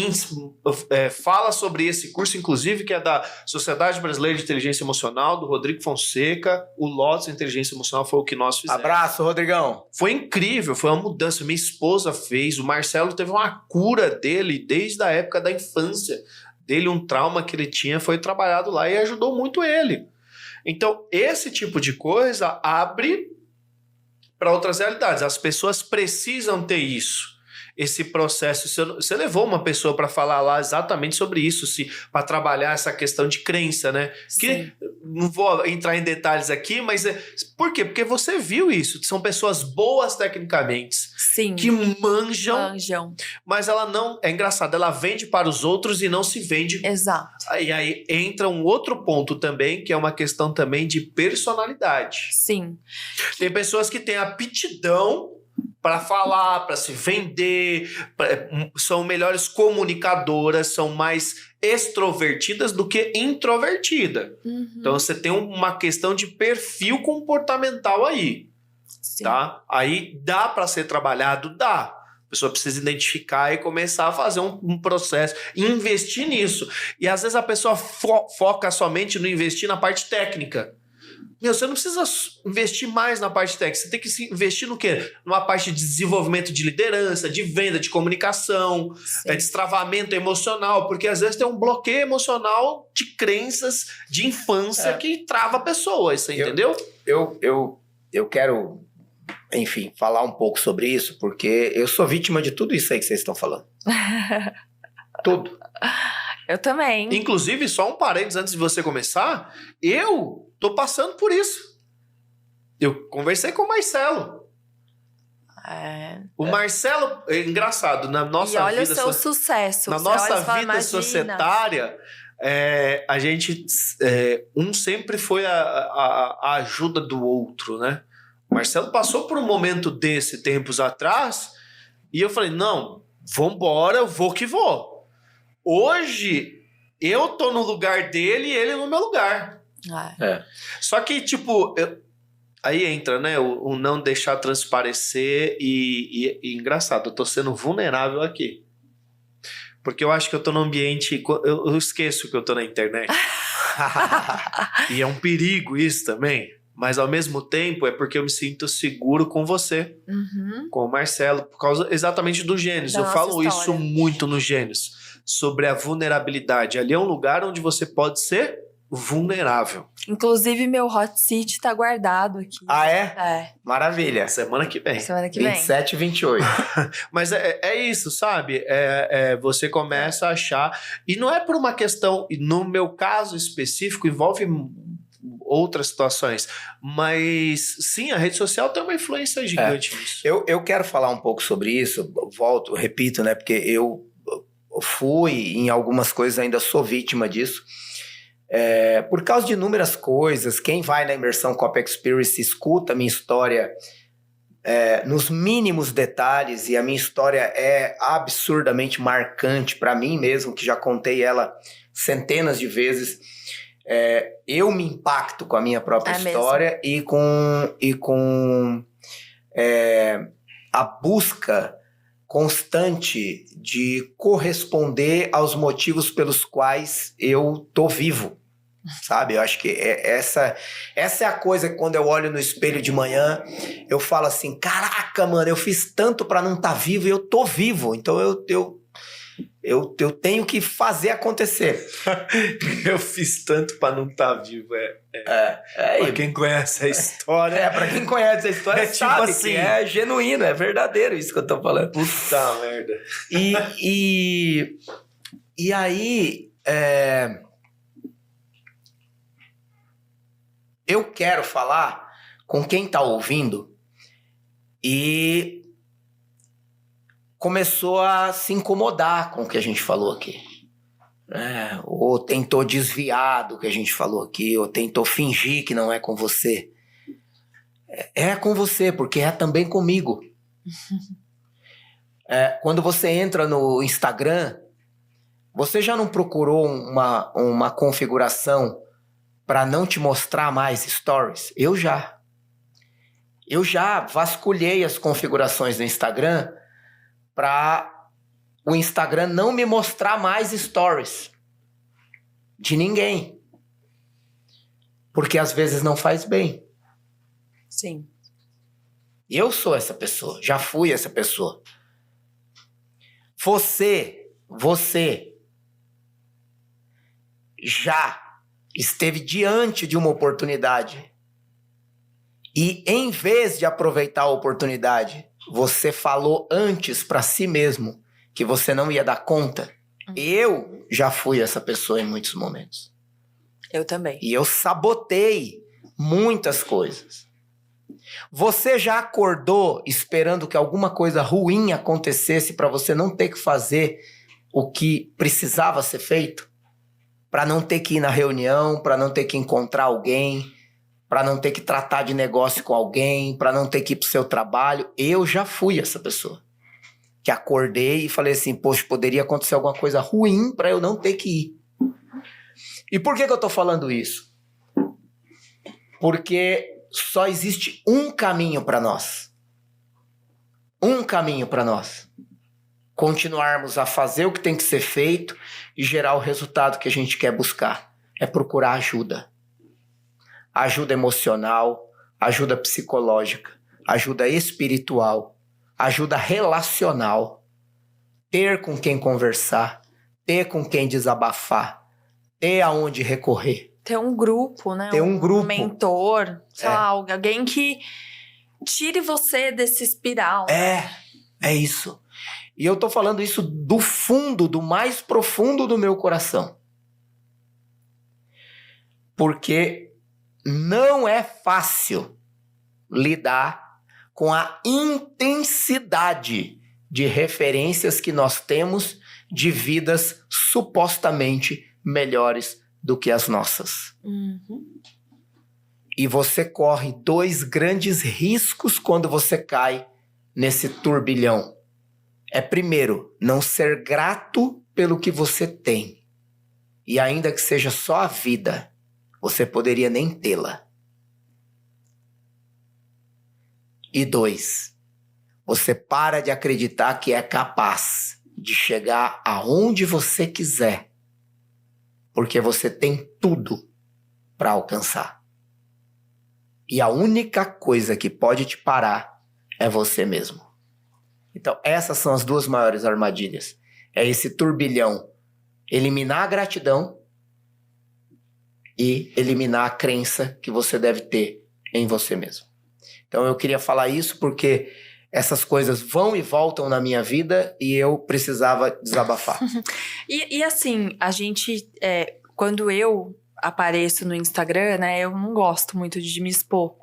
fala sobre esse curso, inclusive, que é da Sociedade Brasileira de Inteligência Emocional, do Rodrigo Fonseca. O Lotus Inteligência Emocional foi o que nós fizemos. Abraço, Rodrigão. Foi incrível, foi uma mudança. Minha esposa fez, o Marcelo teve uma cura dele desde a época da infância. Dele, um trauma que ele tinha, foi trabalhado lá e ajudou muito ele. Então, esse tipo de coisa abre para outras realidades. As pessoas precisam ter isso. Esse processo. Você levou uma pessoa para falar lá exatamente sobre isso, para trabalhar essa questão de crença, né? Sim. Que não vou entrar em detalhes aqui, mas por quê? Porque você viu isso. São pessoas boas tecnicamente. Sim. Que manjam. Mas ela não... É engraçado, ela vende para os outros e não se vende. Exato. E aí entra um outro ponto também, que é uma questão também de personalidade. Sim. Tem pessoas que têm aptidão para falar, para se vender, são melhores comunicadoras, são mais extrovertidas do que introvertida. Uhum. Então você tem uma questão de perfil comportamental aí. Sim. Tá? Aí dá para ser trabalhado? Dá. A pessoa precisa identificar e começar a fazer um processo, investir nisso. E às vezes a pessoa foca somente no investir na parte técnica. Você não precisa investir mais na parte técnica, você tem que investir no quê? Numa parte de desenvolvimento de liderança, de venda, de comunicação, destravamento emocional, porque às vezes tem um bloqueio emocional de crenças de infância que trava a pessoa, você entendeu? Eu quero enfim, falar um pouco sobre isso, porque eu sou vítima de tudo isso aí que vocês estão falando. Tudo. Eu também. Inclusive, só um parênteses antes de você começar, eu tô passando por isso. Eu conversei com o Marcelo. O Marcelo, é engraçado, na nossa vida... E olha o seu sucesso. Na nossa vida societária, a gente... um sempre foi a ajuda do outro, né? O Marcelo passou por um momento desse tempos atrás e eu falei, não, vambora, eu vou que vou. Hoje, eu tô no lugar dele e ele no meu lugar. Só que, tipo... Aí entra, né, o não deixar transparecer e engraçado, eu tô sendo vulnerável aqui. Porque eu acho que eu tô num ambiente... Eu esqueço que eu tô na internet. E é um perigo isso também. Mas ao mesmo tempo é porque eu me sinto seguro com você, com o Marcelo, por causa exatamente do Gênesis. Eu falo isso muito no Gênesis, sobre a vulnerabilidade. Ali é um lugar onde você pode ser vulnerável. Inclusive, meu hot seat tá guardado aqui. Ah, é? Maravilha. Semana que vem. 27 e 28. Mas é isso, sabe? Você começa a achar... E não é por uma questão... No meu caso específico, envolve outras situações. Mas, sim, a rede social tem uma influência gigante nisso. Eu quero falar um pouco sobre isso. Repito, né? Porque eu fui, em algumas coisas, ainda sou vítima disso. Por causa de inúmeras coisas, quem vai na imersão Copy Experience escuta a minha história nos mínimos detalhes, e a minha história é absurdamente marcante para mim mesmo, que já contei ela centenas de vezes. Eu me impacto com a minha própria história e com a busca constante de corresponder aos motivos pelos quais eu tô vivo, sabe? Eu acho que essa é a coisa que quando eu olho no espelho de manhã, eu falo assim, caraca, mano, eu fiz tanto pra não estar vivo e eu tô vivo, então eu tenho que fazer acontecer. Eu fiz tanto pra não estar vivo. Pra quem conhece a história. Pra quem conhece a história, tipo sabe assim, que é genuíno, é verdadeiro isso que eu tô falando. Puta merda. E aí, eu quero falar com quem tá ouvindo e começou a se incomodar com o que a gente falou aqui. Ou tentou desviar do que a gente falou aqui, ou tentou fingir que não é com você. É com você, porque é também comigo. Quando você entra no Instagram, você já não procurou uma configuração para não te mostrar mais stories? Eu já vasculhei as configurações do Instagram para o Instagram não me mostrar mais stories de ninguém. Porque às vezes não faz bem. Sim. Eu sou essa pessoa, já fui essa pessoa. Você já esteve diante de uma oportunidade e, em vez de aproveitar a oportunidade, você falou antes para si mesmo que você não ia dar conta? Eu já fui essa pessoa em muitos momentos. Eu também. E eu sabotei muitas coisas. Você já acordou esperando que alguma coisa ruim acontecesse para você não ter que fazer o que precisava ser feito? Para não ter que ir na reunião, para não ter que encontrar alguém, para não ter que tratar de negócio com alguém, para não ter que ir pro seu trabalho? Eu já fui essa pessoa. Que acordei e falei assim, poxa, poderia acontecer alguma coisa ruim para eu não ter que ir. E por que eu tô falando isso? Porque só existe um caminho para nós. Um caminho para nós. Continuarmos a fazer o que tem que ser feito e gerar o resultado que a gente quer buscar. É procurar ajuda. Ajuda emocional, ajuda psicológica, ajuda espiritual, ajuda relacional. Ter com quem conversar, ter com quem desabafar, ter aonde recorrer. Ter um grupo, né? Ter um grupo. Um mentor, sei lá, alguém que tire você desse espiral. É isso. E eu tô falando isso do fundo, do mais profundo do meu coração. Porque não é fácil lidar com a intensidade de referências que nós temos de vidas supostamente melhores do que as nossas. E você corre 2 grandes riscos quando você cai nesse turbilhão. Primeiro, não ser grato pelo que você tem. E ainda que seja só a vida, você poderia nem tê-la. E 2, você para de acreditar que é capaz de chegar aonde você quiser, porque você tem tudo para alcançar. E a única coisa que pode te parar é você mesmo. Então, essas são as 2 maiores armadilhas. É esse turbilhão. Eliminar a gratidão e eliminar a crença que você deve ter em você mesmo. Então, eu queria falar isso porque essas coisas vão e voltam na minha vida e eu precisava desabafar. E assim, a gente... quando eu apareço no Instagram, né? Eu não gosto muito de me expor.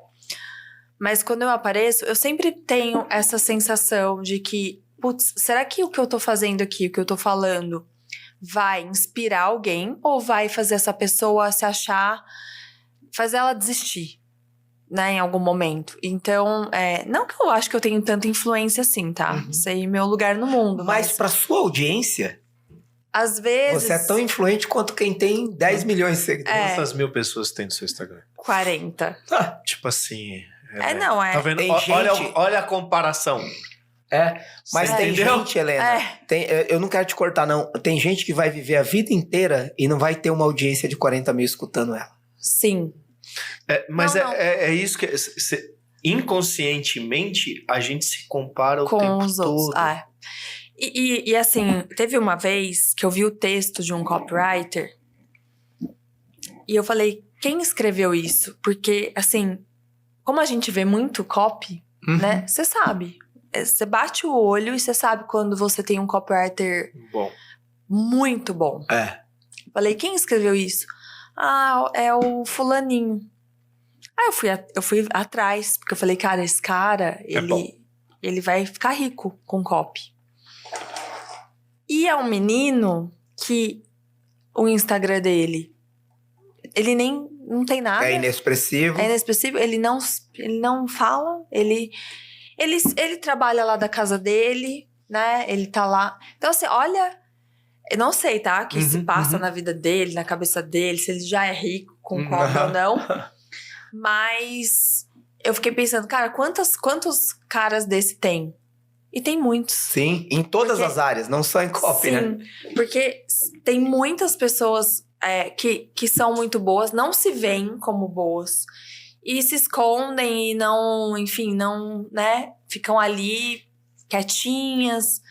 Mas quando eu apareço, eu sempre tenho essa sensação de que... Putz, será que o que eu tô fazendo aqui, o que eu tô falando, vai inspirar alguém? Ou vai fazer essa pessoa se achar... fazer ela desistir, né? Em algum momento. Então, não que eu acho que eu tenho tanta influência assim, tá? Sei meu lugar no mundo. Mas pra sua audiência... Às vezes... Você é tão influente quanto quem tem 10 milhões de seguidores. Quantas mil pessoas tem no seu Instagram? 40. Tipo assim... Tá vendo? Olha a comparação. Mas tem gente, Helena... eu não quero te cortar, não. Tem gente que vai viver a vida inteira e não vai ter uma audiência de 40 mil escutando ela. Sim. Mas não. É isso que... inconscientemente, a gente se compara o tempo os todo. Outros. E assim, teve uma vez que eu vi o texto de um copywriter e eu falei, quem escreveu isso? Porque, assim, como a gente vê muito copy, né? Você sabe. Você bate o olho e você sabe quando você tem um copywriter muito bom. Falei, quem escreveu isso? É o fulaninho. Aí eu fui atrás, porque eu falei, cara, esse cara, ele vai ficar rico com copy. E é um menino que o Instagram dele, ele nem não tem nada. É inexpressivo. Ele não fala, ele trabalha lá da casa dele, né? Ele tá lá. Então, assim, olha, eu não sei, tá? O que se passa na vida dele, na cabeça dele, se ele já é rico com copy ou não. Mas eu fiquei pensando, cara, quantos caras desse tem? E tem muitos. Sim, em todas as áreas, não só em copy, né? Sim, porque tem muitas pessoas que são muito boas, não se veem como boas. E se escondem e não, enfim, não, né? Ficam ali quietinhas.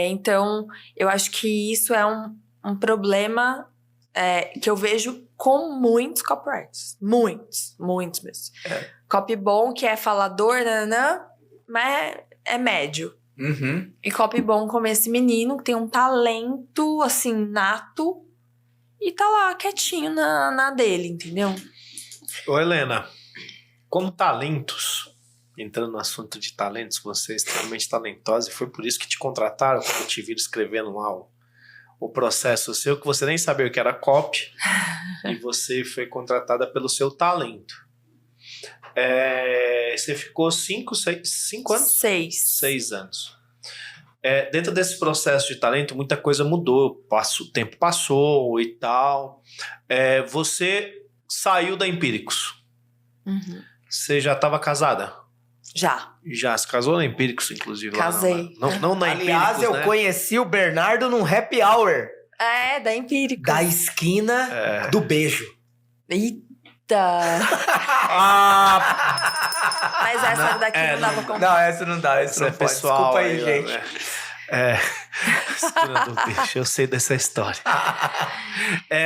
Então, eu acho que isso é um problema que eu vejo com muitos copywriters. Muitos mesmo. Copy bom, que é falador, mas é médio. E copy bom como esse menino, que tem um talento, assim, nato, e tá lá, quietinho na dele, entendeu? Ô, Helena, como talentos, entrando no assunto de talentos, você é extremamente talentosa, e foi por isso que te contrataram, quando eu te vi escrevendo lá o processo seu, que você nem sabia o que era copy, e você foi contratada pelo seu talento. Você ficou 5 anos? 6 anos. Dentro desse processo de talento, muita coisa mudou. O tempo passou e tal. Você saiu da Empíricos. Você já estava casada? Já se casou na Empíricos, inclusive. Casei. Não na Empíricos, aliás, eu conheci o Bernardo num happy hour. Da Empíricos. Da esquina do beijo. Eita! Mas essa daqui não dá pra contar. Não, essa não dá. Essa não pode. Pessoal. Desculpa aí, gente. Esquina do beijo, eu sei dessa história.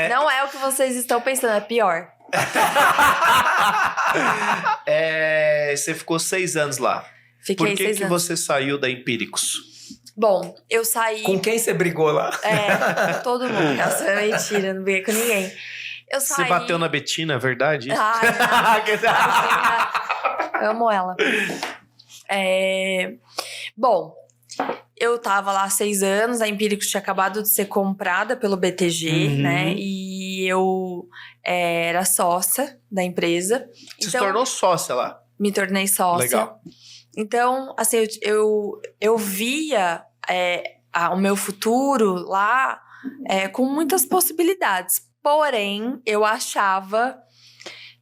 Não é o que vocês estão pensando, é pior. Você ficou 6 anos lá. Fiquei Por 6 que anos. você saiu da Empíricos? Bom, eu saí... Com quem você brigou lá? Com todo mundo. Nossa, é mentira, não briguei com ninguém. Eu saí... Você bateu na Betina, é verdade? Ai, não. Amo ela. Bom, eu tava lá há 6 anos, a Empíricos tinha acabado de ser comprada pelo BTG, né? E eu era sócia da empresa. Você se tornou sócia lá? Me tornei sócia. Legal. Então, assim, eu via o meu futuro lá com muitas possibilidades. Porém, eu achava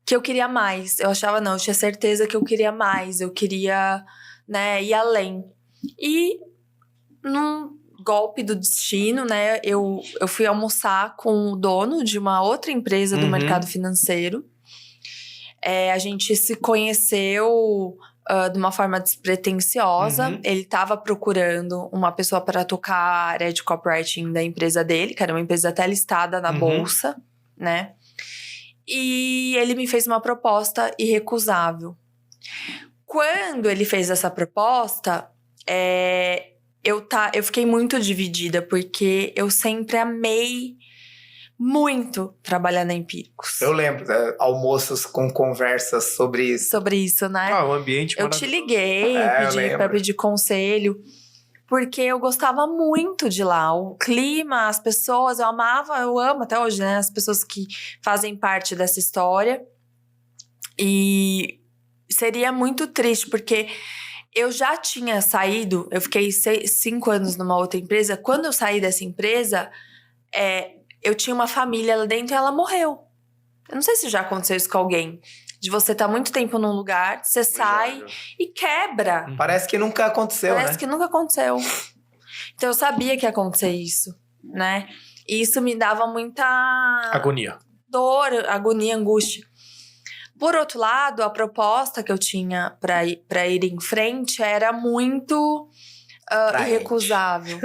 que eu queria mais. Eu tinha certeza que eu queria mais. Eu queria, né, ir além. E num golpe do destino, né, eu fui almoçar com o dono de uma outra empresa do mercado financeiro. A gente se conheceu de uma forma despretensiosa. Ele estava procurando uma pessoa para tocar a área de copywriting da empresa dele, que era uma empresa até listada na bolsa, né? E ele me fez uma proposta irrecusável. Quando ele fez essa proposta, eu fiquei muito dividida, porque eu sempre amei muito trabalhar na Empíricos. Eu lembro, almoços com conversas sobre isso. Sobre isso, né? O ambiente eu te liguei pra pedir conselho, porque eu gostava muito de lá. O clima, as pessoas, eu amo até hoje, né? As pessoas que fazem parte dessa história. E seria muito triste, porque eu já tinha saído, eu fiquei 5 anos numa outra empresa. Quando eu saí dessa empresa, eu tinha uma família lá dentro e ela morreu. Eu não sei se já aconteceu isso com alguém. De você estar muito tempo num lugar, você sai e quebra. Parece que nunca aconteceu, Parece que nunca aconteceu. Então eu sabia que ia acontecer isso, né? E isso me dava muita... agonia. Dor, agonia, angústia. Por outro lado, a proposta que eu tinha pra ir em frente era muito irrecusável.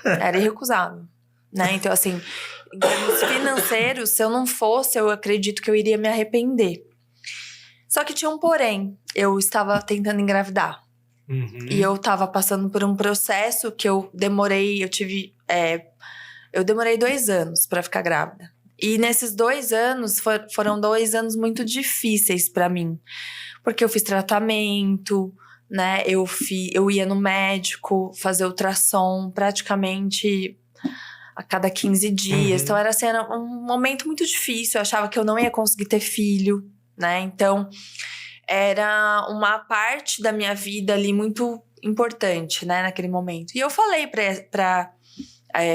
Era irrecusável, né? Então, assim, em termos financeiros, se eu não fosse, eu acredito que eu iria me arrepender. Só que tinha um porém. Eu estava tentando engravidar. E eu estava passando por um processo que eu demorei... Eu demorei 2 anos para ficar grávida. E nesses 2 anos, foram 2 anos muito difíceis para mim. Porque eu fiz tratamento, né? Eu ia no médico fazer ultrassom praticamente a cada 15 dias. Então, era um momento muito difícil. Eu achava que eu não ia conseguir ter filho, né? Então, era uma parte da minha vida ali muito importante, né? Naquele momento. E eu falei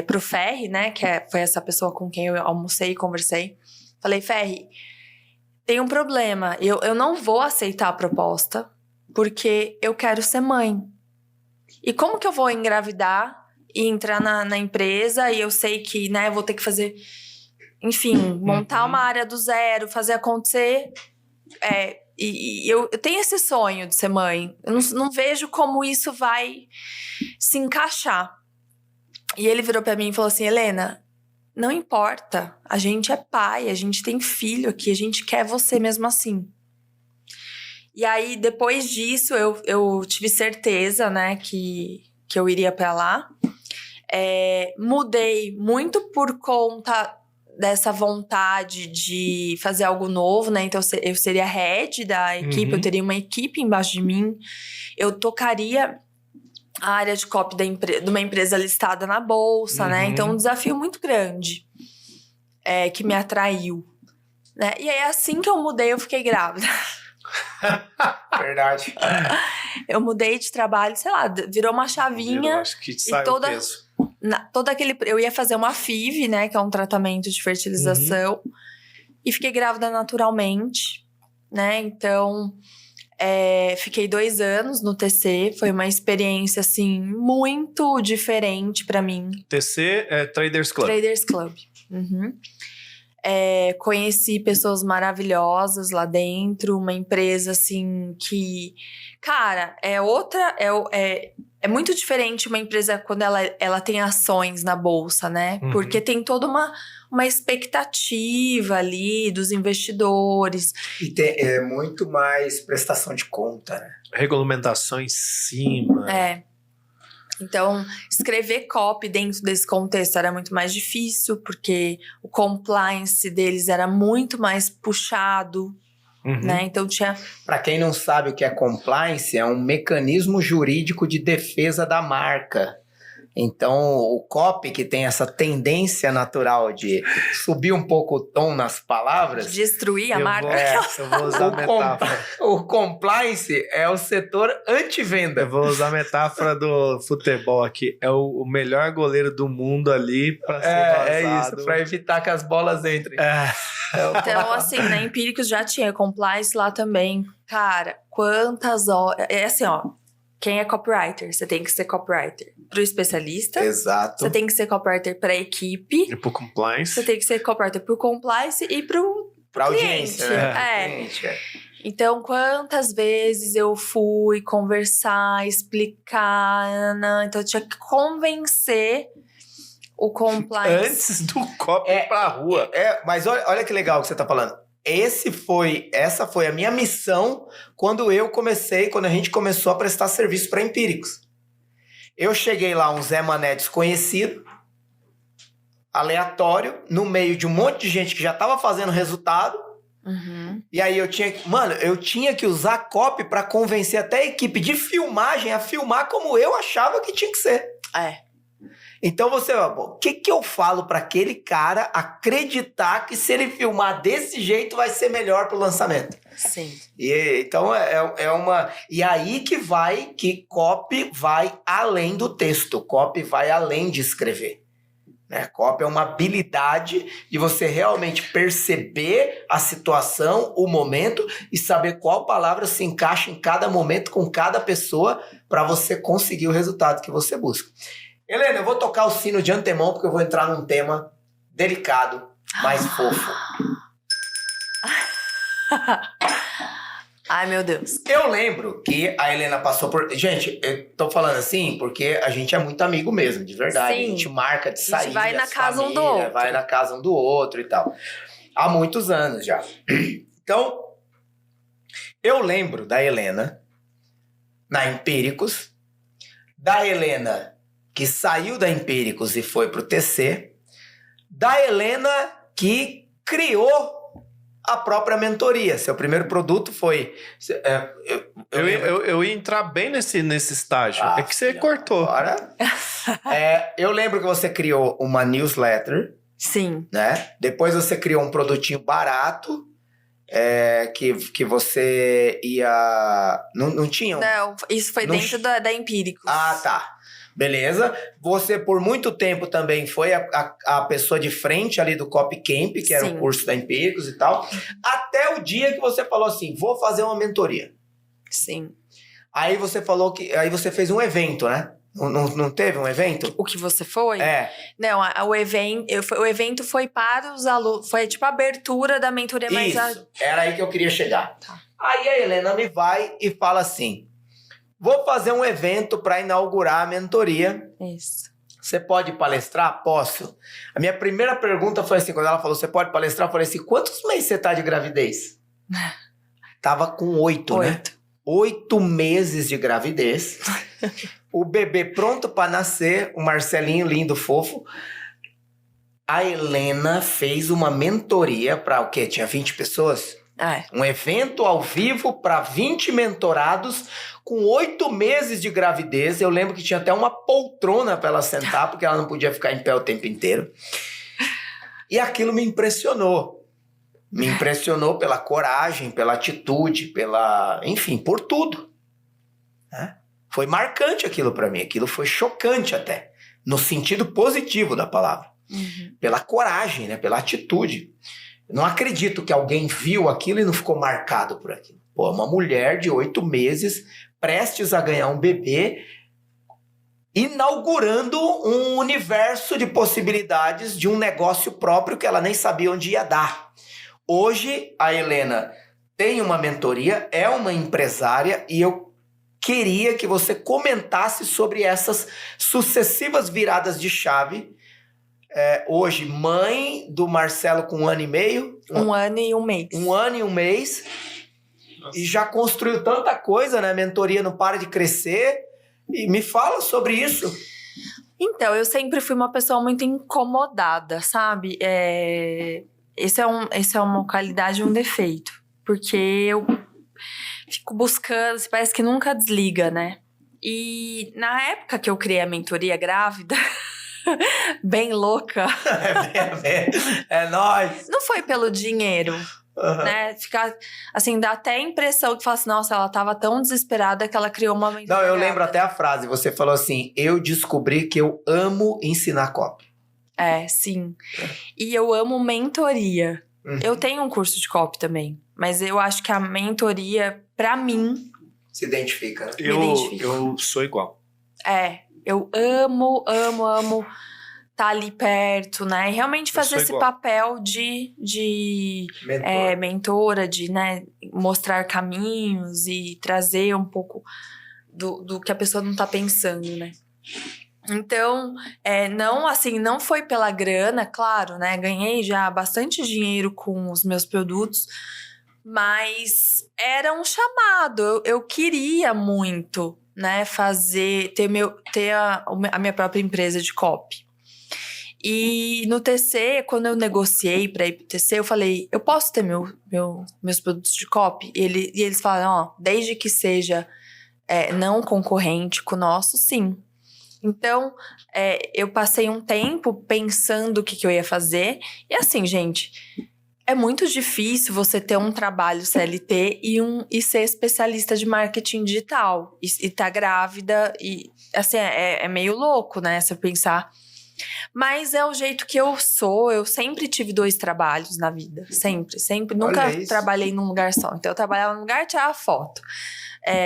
pro Ferri, né? Que foi essa pessoa com quem eu almocei e conversei. Falei, Ferri, tem um problema. Eu não vou aceitar a proposta porque eu quero ser mãe. E como que eu vou engravidar e entrar na empresa e eu sei que, né, eu vou ter que fazer... Enfim, montar uma área do zero, fazer acontecer. E eu tenho esse sonho de ser mãe. Eu não vejo como isso vai se encaixar. E ele virou pra mim e falou assim, Helena, não importa, a gente é pai, a gente tem filho aqui, a gente quer você mesmo assim. E aí, depois disso, eu tive certeza, né, que eu iria pra lá. Mudei muito por conta dessa vontade de fazer algo novo, né? Então, eu seria head da equipe, eu teria uma equipe embaixo de mim. Eu tocaria a área de copy de uma empresa listada na bolsa, né? Então, um desafio muito grande que me atraiu, né? E aí, assim que eu mudei, eu fiquei grávida. Verdade. Eu mudei de trabalho, sei lá, virou uma chavinha. Acho que saiu o peso. Eu ia fazer uma FIV, né? Que é um tratamento de fertilização. E fiquei grávida naturalmente, né? Então, fiquei 2 anos no TC. Foi uma experiência, assim, muito diferente pra mim. TC é Traders Club. Traders Club. Conheci pessoas maravilhosas lá dentro, uma empresa assim que, cara, é muito diferente uma empresa quando ela tem ações na bolsa, né? Uhum. Porque tem toda uma expectativa ali dos investidores. E tem muito mais prestação de conta, né? Regulamentação em cima. Então, escrever copy dentro desse contexto era muito mais difícil, porque o compliance deles era muito mais puxado, né? Então tinha... Para quem não sabe o que é compliance, é um mecanismo jurídico de defesa da marca. Então, o copy, que tem essa tendência natural de subir um pouco o tom nas palavras... De destruir a marca. Eu vou usar a metáfora. O compliance é o setor anti-venda. Eu vou usar a metáfora do futebol aqui. É o melhor goleiro do mundo ali para ser vazado. É isso, para evitar que as bolas entrem. Então, assim, na Empíricos já tinha compliance lá também. Cara, quantas horas... É assim, ó. Quem é copywriter? Você tem que ser copywriter pro especialista. Exato. Você tem que ser copywriter pra equipe. E pro compliance. Você tem que ser copywriter pro compliance e pra audiência, cliente. Né? Então, quantas vezes eu fui conversar, explicar, então eu tinha que convencer o compliance. Antes do copy pra rua. Mas olha que legal que você tá falando. Essa foi a minha missão quando a gente começou a prestar serviço para Empíricos. Eu cheguei lá, um Zé Mané desconhecido, aleatório, no meio de um monte de gente que já estava fazendo resultado. Uhum. E aí eu tinha que usar copy para convencer até a equipe de filmagem a filmar como eu achava que tinha que ser. Então o que eu falo para aquele cara acreditar que se ele filmar desse jeito vai ser melhor pro lançamento? Sim. Então e aí que copy vai além do texto, copy vai além de escrever. Né? Copy é uma habilidade de você realmente perceber a situação, o momento e saber qual palavra se encaixa em cada momento com cada pessoa para você conseguir o resultado que você busca. Helena, eu vou tocar o sino de antemão porque eu vou entrar num tema delicado, mais fofo. Ai, meu Deus. Eu lembro que a Helena passou por... Gente, eu tô falando assim porque a gente é muito amigo mesmo, de verdade. Sim. A gente marca de sair. A gente vai na casa um do outro. Vai na casa um do outro e tal. Há muitos anos já. Então, eu lembro da Helena na Empíricos, da Helena que saiu da Empíricos e foi pro TC, da Helena que criou a própria mentoria. Seu primeiro produto foi... Eu ia entrar bem nesse estágio. É que você cortou. Agora, eu lembro que você criou uma newsletter. Sim. Né? Depois você criou um produtinho barato. Que você ia... Não tinha? Não, isso foi dentro da Empíricos. Ah, tá. Beleza. Você, por muito tempo, também foi a pessoa de frente ali do Copy Camp, que era o curso da Empíricos e tal. Até o dia que você falou assim, vou fazer uma mentoria. Sim. Aí você falou que... Aí você fez um evento, né? Não teve um evento? O que você foi? Não, o evento foi para os alunos. Foi tipo a abertura da mentoria. Isso, era aí que eu queria chegar. Tá. Aí a Helena me vai e fala assim... Vou fazer um evento para inaugurar a mentoria. Isso. Você pode palestrar? Posso. A minha primeira pergunta foi assim, quando ela falou, você pode palestrar? Eu falei assim, quantos meses você tá de gravidez? Tava com 8, né? 8 meses de gravidez. O bebê pronto para nascer, o Marcelinho lindo, fofo. A Helena fez uma mentoria para o quê? Tinha 20 pessoas? Um evento ao vivo para 20 mentorados com 8 meses de gravidez. Eu lembro que tinha até uma poltrona para ela sentar, porque ela não podia ficar em pé o tempo inteiro. E aquilo me impressionou. Me impressionou pela coragem, pela atitude, enfim, por tudo. Né? Foi marcante aquilo para mim. Aquilo foi chocante até, no sentido positivo da palavra. Uhum. Pela coragem, né? Pela atitude. Eu não acredito que alguém viu aquilo e não ficou marcado por aquilo. Pô, uma mulher de 8 meses, prestes a ganhar um bebê, inaugurando um universo de possibilidades de um negócio próprio que ela nem sabia onde ia dar. Hoje, a Helena tem uma mentoria, é uma empresária, e eu queria que você comentasse sobre essas sucessivas viradas de chave. Hoje, mãe do Marcelo com 1 ano e meio. 1 ano e 1 mês. 1 ano e 1 mês. Nossa. E já construiu tanta coisa, né? A mentoria não para de crescer. E me fala sobre isso. Então, eu sempre fui uma pessoa muito incomodada, sabe? Esse é uma qualidade e um defeito. Porque eu fico buscando, parece que nunca desliga, né? E na época que eu criei a mentoria grávida, bem louca. É nóis. Não foi pelo dinheiro. Né? Ficar, assim, dá até a impressão que fala assim, nossa, ela tava tão desesperada que ela criou uma mentoria. Não, eu lembro até a frase, você falou assim, eu descobri que eu amo ensinar copy. Sim. E eu amo mentoria. Eu tenho um curso de copy também, mas eu acho que a mentoria, pra mim... Se identifica, né? Eu sou igual. Eu amo tá ali perto, né? E realmente fazer esse papel de mentora, de, né, mostrar caminhos e trazer um pouco do que a pessoa não tá pensando, né? Então, não foi pela grana, claro, né? Ganhei já bastante dinheiro com os meus produtos, mas era um chamado. Eu queria muito, né, ter a minha própria empresa de copy. E no TC, quando eu negociei para ir pro TC, eu falei, eu posso ter meus produtos de copy? E eles falaram, desde que seja não concorrente com o nosso, sim. Então, eu passei um tempo pensando o que eu ia fazer. E assim, gente, é muito difícil você ter um trabalho CLT e ser especialista de marketing digital. E tá grávida, e assim, é meio louco, né, se eu pensar. Mas é o jeito que eu sou. Eu sempre tive 2 trabalhos na vida. Sempre. Nunca trabalhei num lugar só. Então, eu trabalhava num lugar, tirava foto.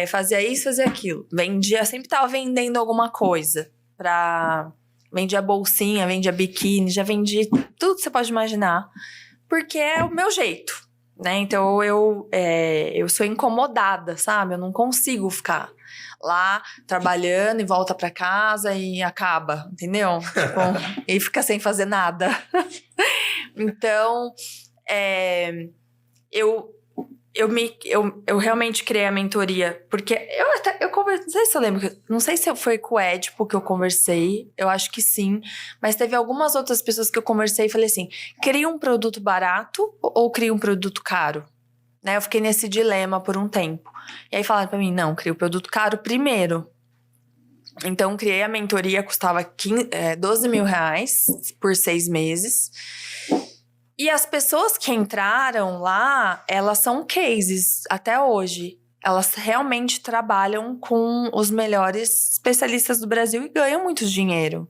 Fazia isso, fazia aquilo. Vendia, sempre tava vendendo alguma coisa. Vendia bolsinha, vendia biquíni, já vendi tudo que você pode imaginar. Porque é o meu jeito, né? Então, eu sou incomodada, sabe? Eu não consigo ficar lá trabalhando e volta pra casa e acaba, entendeu? Tipo, e fica sem fazer nada. Então, eu realmente criei a mentoria, porque eu conversei, não sei se eu lembro, não sei se foi com o Edipo que eu conversei, eu acho que sim, mas teve algumas outras pessoas que eu conversei e falei assim, cria um produto barato ou cria um produto caro? Né, eu fiquei nesse dilema por um tempo. E aí falaram pra mim, não, cria o produto caro primeiro. Então, criei a mentoria, custava 12 mil reais por 6 meses. E as pessoas que entraram lá, elas são cases até hoje. Elas realmente trabalham com os melhores especialistas do Brasil e ganham muito dinheiro.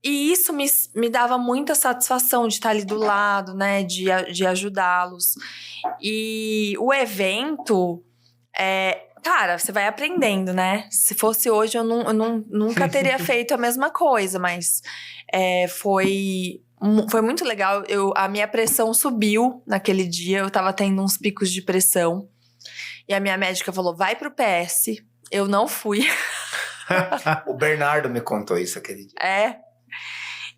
E isso me dava muita satisfação de estar ali do lado, né? De ajudá-los. E o evento, cara, você vai aprendendo, né? Se fosse hoje, eu nunca teria feito a mesma coisa, mas foi muito legal. A minha pressão subiu naquele dia, eu tava tendo uns picos de pressão. E a minha médica falou, vai pro PS. Eu não fui. O Bernardo me contou isso aquele dia.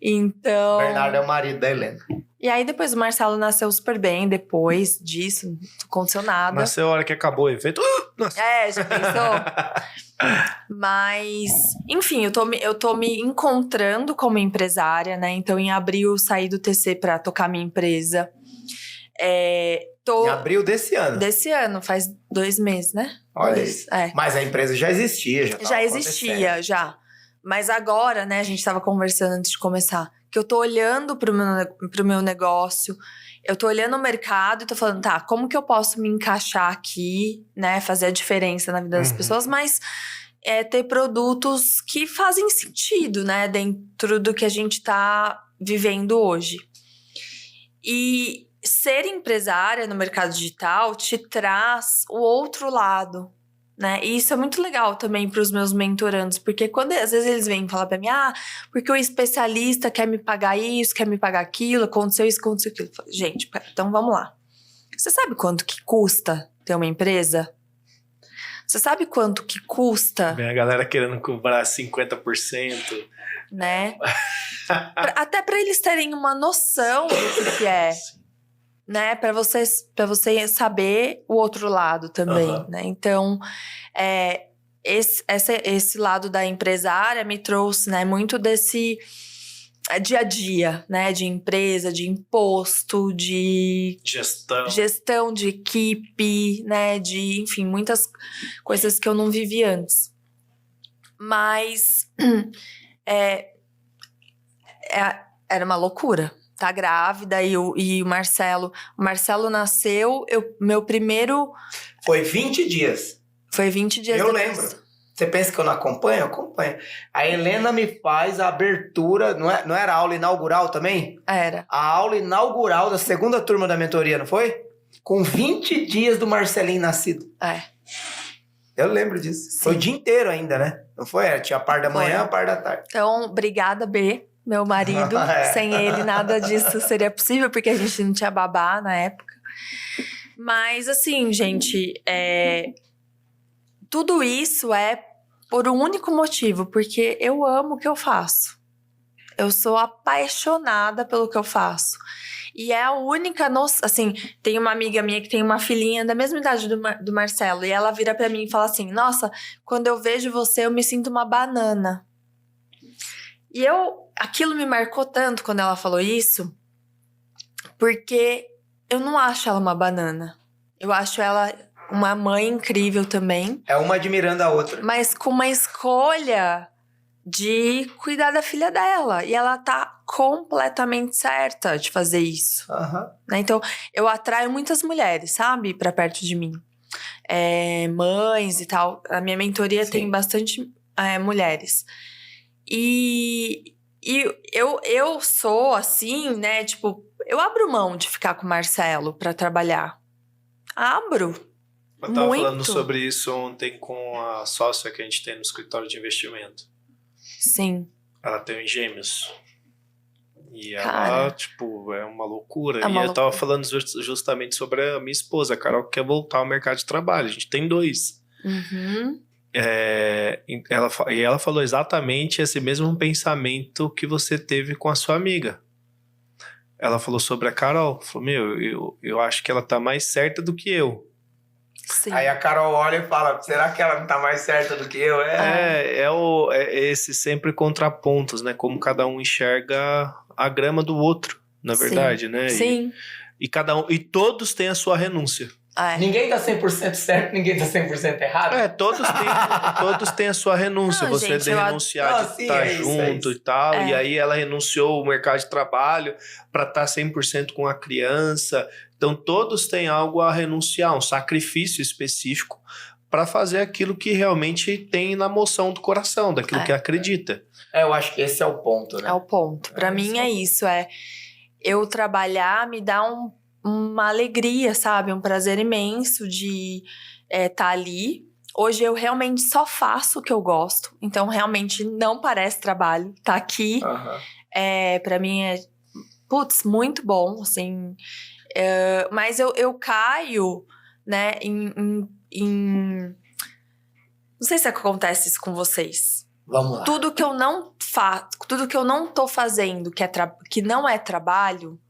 Então... O Bernardo é o marido da Helena. E aí depois o Marcelo nasceu super bem, depois disso, não aconteceu nada. Nasceu a hora que acabou o evento. Já pensou? Mas, enfim, eu tô me encontrando como empresária, né? Então, em abril, eu saí do TC pra tocar minha empresa. Em abril desse ano? Desse ano, faz 2 meses, né? Olha isso. Mas a empresa já existia, já existia, já. Mas agora, né, a gente tava conversando antes de começar, que eu tô olhando pro meu negócio, eu tô olhando o mercado e tô falando, tá, como que eu posso me encaixar aqui, né, fazer a diferença na vida das pessoas, mas ter produtos que fazem sentido, né, dentro do que a gente tá vivendo hoje. E ser empresária no mercado digital te traz o outro lado, né? E isso é muito legal também para os meus mentorandos, porque quando às vezes eles vêm falar para mim, porque o especialista quer me pagar isso, quer me pagar aquilo, aconteceu isso, aconteceu aquilo. Eu falo, gente, então vamos lá. Você sabe quanto que custa ter uma empresa? Você sabe quanto que custa? Vem a galera querendo cobrar 50%. Né? Até para eles terem uma noção do que é. Né? Para você saber o outro lado também, né? Então, esse lado da empresária me trouxe, né, muito desse dia a dia, né? De empresa, de imposto, de gestão de equipe, né? De, enfim, muitas coisas que eu não vivi antes. Mas era uma loucura. Tá grávida e o Marcelo nasceu, meu primeiro... Foi 20 dias. Foi 20 dias Eu depois. lembro. Você pensa que eu não acompanho? Eu acompanho. A Helena me faz a abertura, não era a aula inaugural também? Era. A aula inaugural da segunda turma da mentoria, não foi? Com 20 dias do Marcelinho nascido. Eu lembro disso. Sim. Foi o dia inteiro ainda, né? Não foi? Tinha a par da manhã, a par da tarde. Então, obrigada, B. Meu marido, sem ele nada disso seria possível, porque a gente não tinha babá na época. Mas assim, gente, tudo isso é por um único motivo, porque eu amo o que eu faço. Eu sou apaixonada pelo que eu faço. E é a única noção, assim, tem uma amiga minha que tem uma filhinha da mesma idade do Marcelo, e ela vira pra mim e fala assim, nossa, quando eu vejo você, eu me sinto uma banana. E aquilo me marcou tanto quando ela falou isso, porque eu não acho ela uma banana. Eu acho ela uma mãe incrível também. É uma admirando a outra. Mas com uma escolha de cuidar da filha dela. E ela tá completamente certa de fazer isso. Né? Então, eu atraio muitas mulheres, sabe? Pra perto de mim. Mães e tal. A minha mentoria tem bastante mulheres. E eu sou assim, né? Tipo, eu abro mão de ficar com o Marcelo pra trabalhar. Abro. Eu tava falando sobre isso ontem com a sócia que a gente tem no escritório de investimento. Sim. Ela tem gêmeos. E ela, tipo, é uma loucura. Eu tava falando justamente sobre a minha esposa, a Carol, que quer voltar ao mercado de trabalho. A gente tem 2. Ela falou exatamente esse mesmo pensamento que você teve com a sua amiga. Ela falou sobre a Carol. Falou, eu acho que ela tá mais certa do que eu. Sim. Aí a Carol olha e fala, será que ela não tá mais certa do que eu? É esse sempre contrapontos, né? Como cada um enxerga a grama do outro, na verdade, né? Sim. E todos têm a sua renúncia. Ninguém tá 100% certo, ninguém tá 100% errado. Todos têm a sua renúncia. Não, você gente, renunciar de estar junto e tal. E aí ela renunciou ao mercado de trabalho para estar 100% com a criança. Então todos têm algo a renunciar, um sacrifício específico para fazer aquilo que realmente tem na moção do coração, daquilo que acredita. Eu acho que esse é o ponto, né? É o ponto. Para mim é isso, eu trabalhar me dá uma alegria, sabe? Um prazer imenso de estar ali. Hoje eu realmente só faço o que eu gosto. Então, realmente não parece trabalho. Tá aqui. Pra mim muito bom, assim. Mas eu caio, né, em... Não sei se acontece isso com vocês. Vamos lá. Tudo que eu não faço, tudo que eu não tô fazendo, que não é trabalho,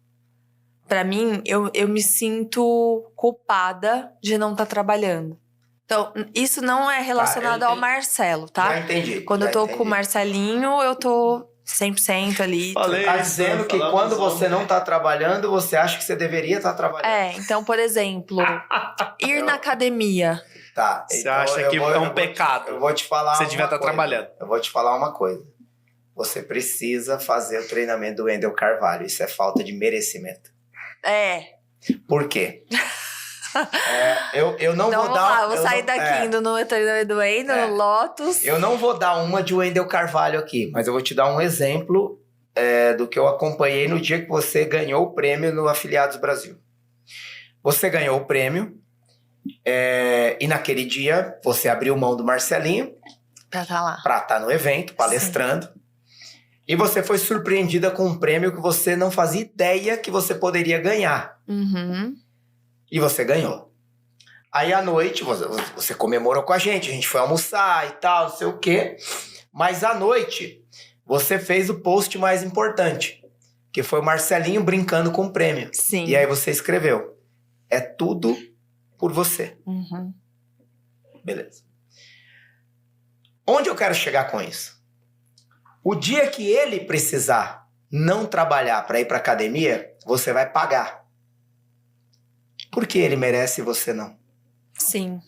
pra mim, eu me sinto culpada de não estar trabalhando. Então, isso não é relacionado ao Marcelo, tá? Já entendi. Quando eu tô com o Marcelinho, eu tô 100% ali. Tá dizendo que quando você não tá trabalhando, você acha que você deveria estar trabalhando. Então, por exemplo, ir na academia. Tá. Você acha que é um pecado? Eu vou te falar Você devia estar trabalhando. Eu vou te falar uma coisa. Você precisa fazer o treinamento do Wendel Carvalho. Isso é falta de merecimento. Por quê? Eu não vou dar... Vou sair daqui indo no treinamento do Wendel, no Lotus. Eu não vou dar uma de Wendel Carvalho aqui, mas eu vou te dar um exemplo do que eu acompanhei no dia que você ganhou o prêmio no Afiliados Brasil. Você ganhou o prêmio E naquele dia, você abriu mão do Marcelinho. Pra estar lá. Pra estar no evento, palestrando. Sim. E você foi surpreendida com um prêmio que você não fazia ideia que você poderia ganhar. Uhum. E você ganhou. Aí à noite, você comemorou com a gente foi almoçar e tal, não sei o quê. Mas à noite, você fez o post mais importante, que foi o Marcelinho brincando com o prêmio. Sim. E aí você escreveu: é tudo por você. Uhum. Beleza. Onde eu quero chegar com isso? O dia que ele precisar não trabalhar para ir para academia, você vai pagar. Porque ele merece e você não. Sim.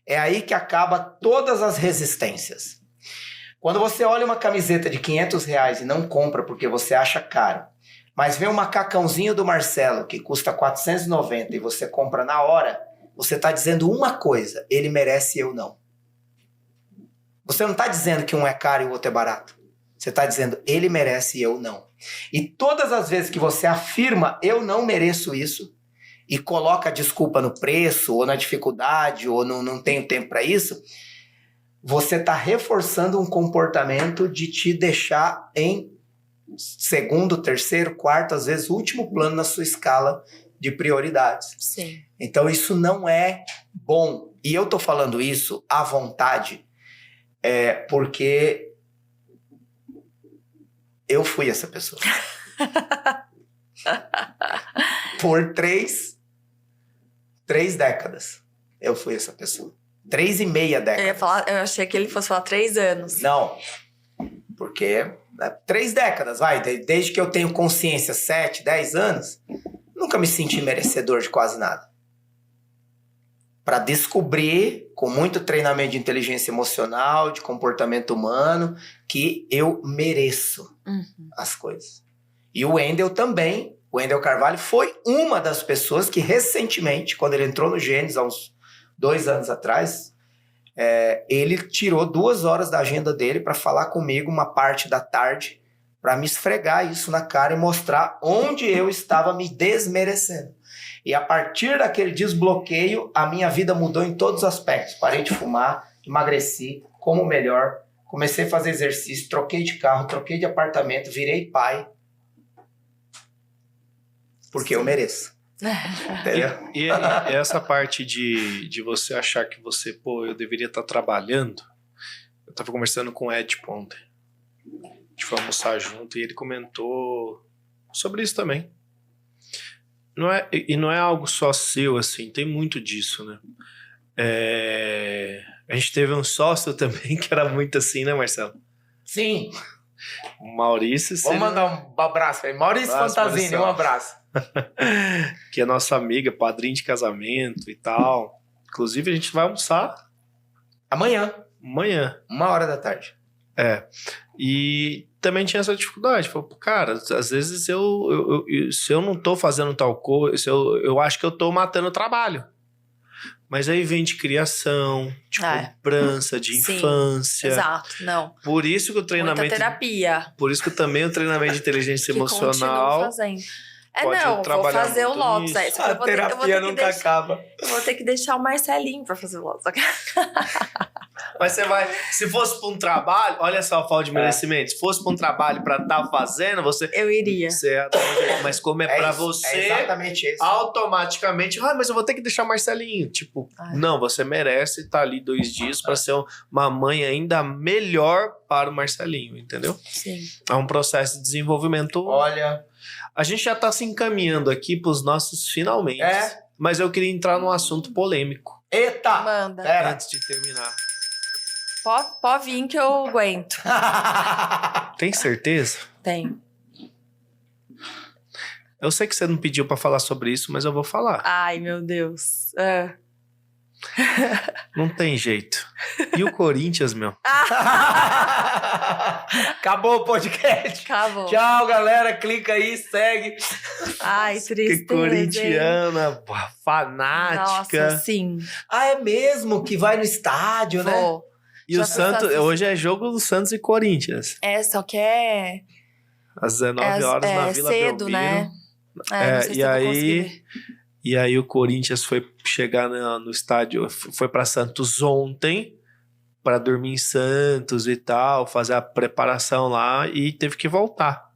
É aí que acaba todas as resistências. Quando você olha uma camiseta de R$500 e não compra porque você acha caro, mas vê um macacãozinho do Marcelo que custa R$490 e você compra na hora, você está dizendo uma coisa: ele merece e eu não. Você não está dizendo que um é caro e o outro é barato. Você está dizendo, ele merece e eu não. E todas as vezes que você afirma, eu não mereço isso, e coloca a desculpa no preço, ou na dificuldade, ou não tenho tempo para isso, você está reforçando um comportamento de te deixar em segundo, terceiro, quarto, às vezes último plano na sua escala de prioridades. Sim. Então isso não é bom. E eu estou falando isso à vontade, porque eu fui essa pessoa. Por três décadas. Eu fui essa pessoa. 3,5 décadas. Eu achei que ele fosse falar 3 anos. Não. Porque 3 décadas, vai. Desde que eu tenho consciência, 7, 10 anos, nunca me senti merecedor de quase nada. Para descobrir, com muito treinamento de inteligência emocional, de comportamento humano, que eu mereço as coisas. E o Wendel também, o Wendel Carvalho, foi uma das pessoas que recentemente, quando ele entrou no Gênesis, há uns 2 anos atrás, ele tirou 2 horas da agenda dele para falar comigo uma parte da tarde, para me esfregar isso na cara e mostrar onde eu estava me desmerecendo. E a partir daquele desbloqueio, a minha vida mudou em todos os aspectos. Parei de fumar, emagreci, como melhor, comecei a fazer exercício, troquei de carro, troquei de apartamento, virei pai. Porque eu mereço. Entendeu? E essa parte de você achar que você, eu deveria estar trabalhando. Eu estava conversando com o Ed ontem. A gente foi almoçar junto e ele comentou sobre isso também. Não é algo só seu, assim, tem muito disso, né? A gente teve um sócio também que era muito assim, né, Marcelo? Sim. O Maurício. Vamos mandar um abraço aí. Maurício Fantasini, um abraço. Que é nossa amiga, padrinho de casamento e tal. Inclusive, a gente vai almoçar amanhã. 1h da tarde. E também tinha essa dificuldade. Falei, cara, às vezes se eu não tô fazendo tal coisa, eu acho que eu tô matando o trabalho. Mas aí vem de criação, de cobrança, de infância. Exato, não. Por isso que o treinamento... Muita terapia. Por isso que também o treinamento de inteligência emocional... fazendo. Vou fazer o Lotus. A terapia nunca acaba. Eu vou ter que deixar o Marcelinho pra fazer o Lotus. Mas você vai... Se fosse pra um trabalho... Olha só a falta de merecimento. Se fosse pra um trabalho pra estar fazendo, você... Eu iria. Mas como é pra você... É exatamente isso. Automaticamente... mas eu vou ter que deixar o Marcelinho. Tipo, não, você merece estar ali 2 dias pra ser uma mãe ainda melhor para o Marcelinho, entendeu? Sim. É um processo de desenvolvimento... Olha... A gente já tá se encaminhando aqui pros nossos finalmente. Mas eu queria entrar num assunto polêmico. Eita! Manda. Antes de terminar. Pode vir que eu aguento. Tem certeza? Tenho. Eu sei que você não pediu pra falar sobre isso, mas eu vou falar. Ai, meu Deus. Não tem jeito. E o Corinthians, meu? Acabou o podcast. Acabou. Tchau, galera. Clica aí, segue. Ai, tristeza. Que corintiana, fanática. Nossa, sim. É mesmo que vai no estádio, né? E o Santos, hoje é jogo do Santos e Corinthians. Só que é... Às 19 horas na Vila cedo, Belmiro. Né? Não sei se eu vou conseguir. E aí o Corinthians foi chegar no estádio, foi para Santos ontem, para dormir em Santos e tal, fazer a preparação lá e teve que voltar.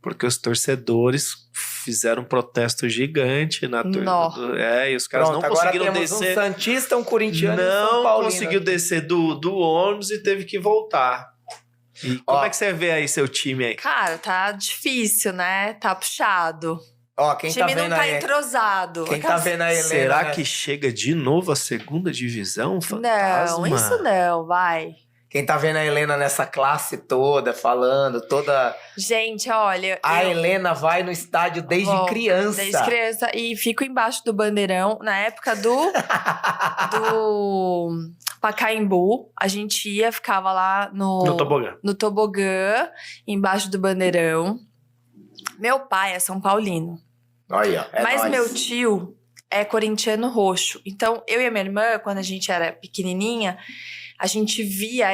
Porque os torcedores fizeram um protesto gigante na torcida. E os caras não conseguiram descer. Um santista, um corintiano e um São Paulino. Não conseguiu descer do ônibus e teve que voltar. E como é que você vê aí seu time aí? Cara, tá difícil, né? Tá puxado. Quem o time tá vendo não tá aí, entrosado. Quem tá vendo a Helena... Será que chega de novo a segunda divisão? Fantasma? Não, isso não, vai. Quem tá vendo a Helena nessa classe toda, falando, toda... Gente, olha... Helena vai no estádio desde criança. Desde criança. E fico embaixo do bandeirão. Na época do Pacaembu, a gente ficava lá no tobogã, embaixo do bandeirão. Meu pai é São Paulino. Olha, mas nóis. Meu tio é corintiano roxo. Então, eu e a minha irmã, quando a gente era pequenininha... A gente via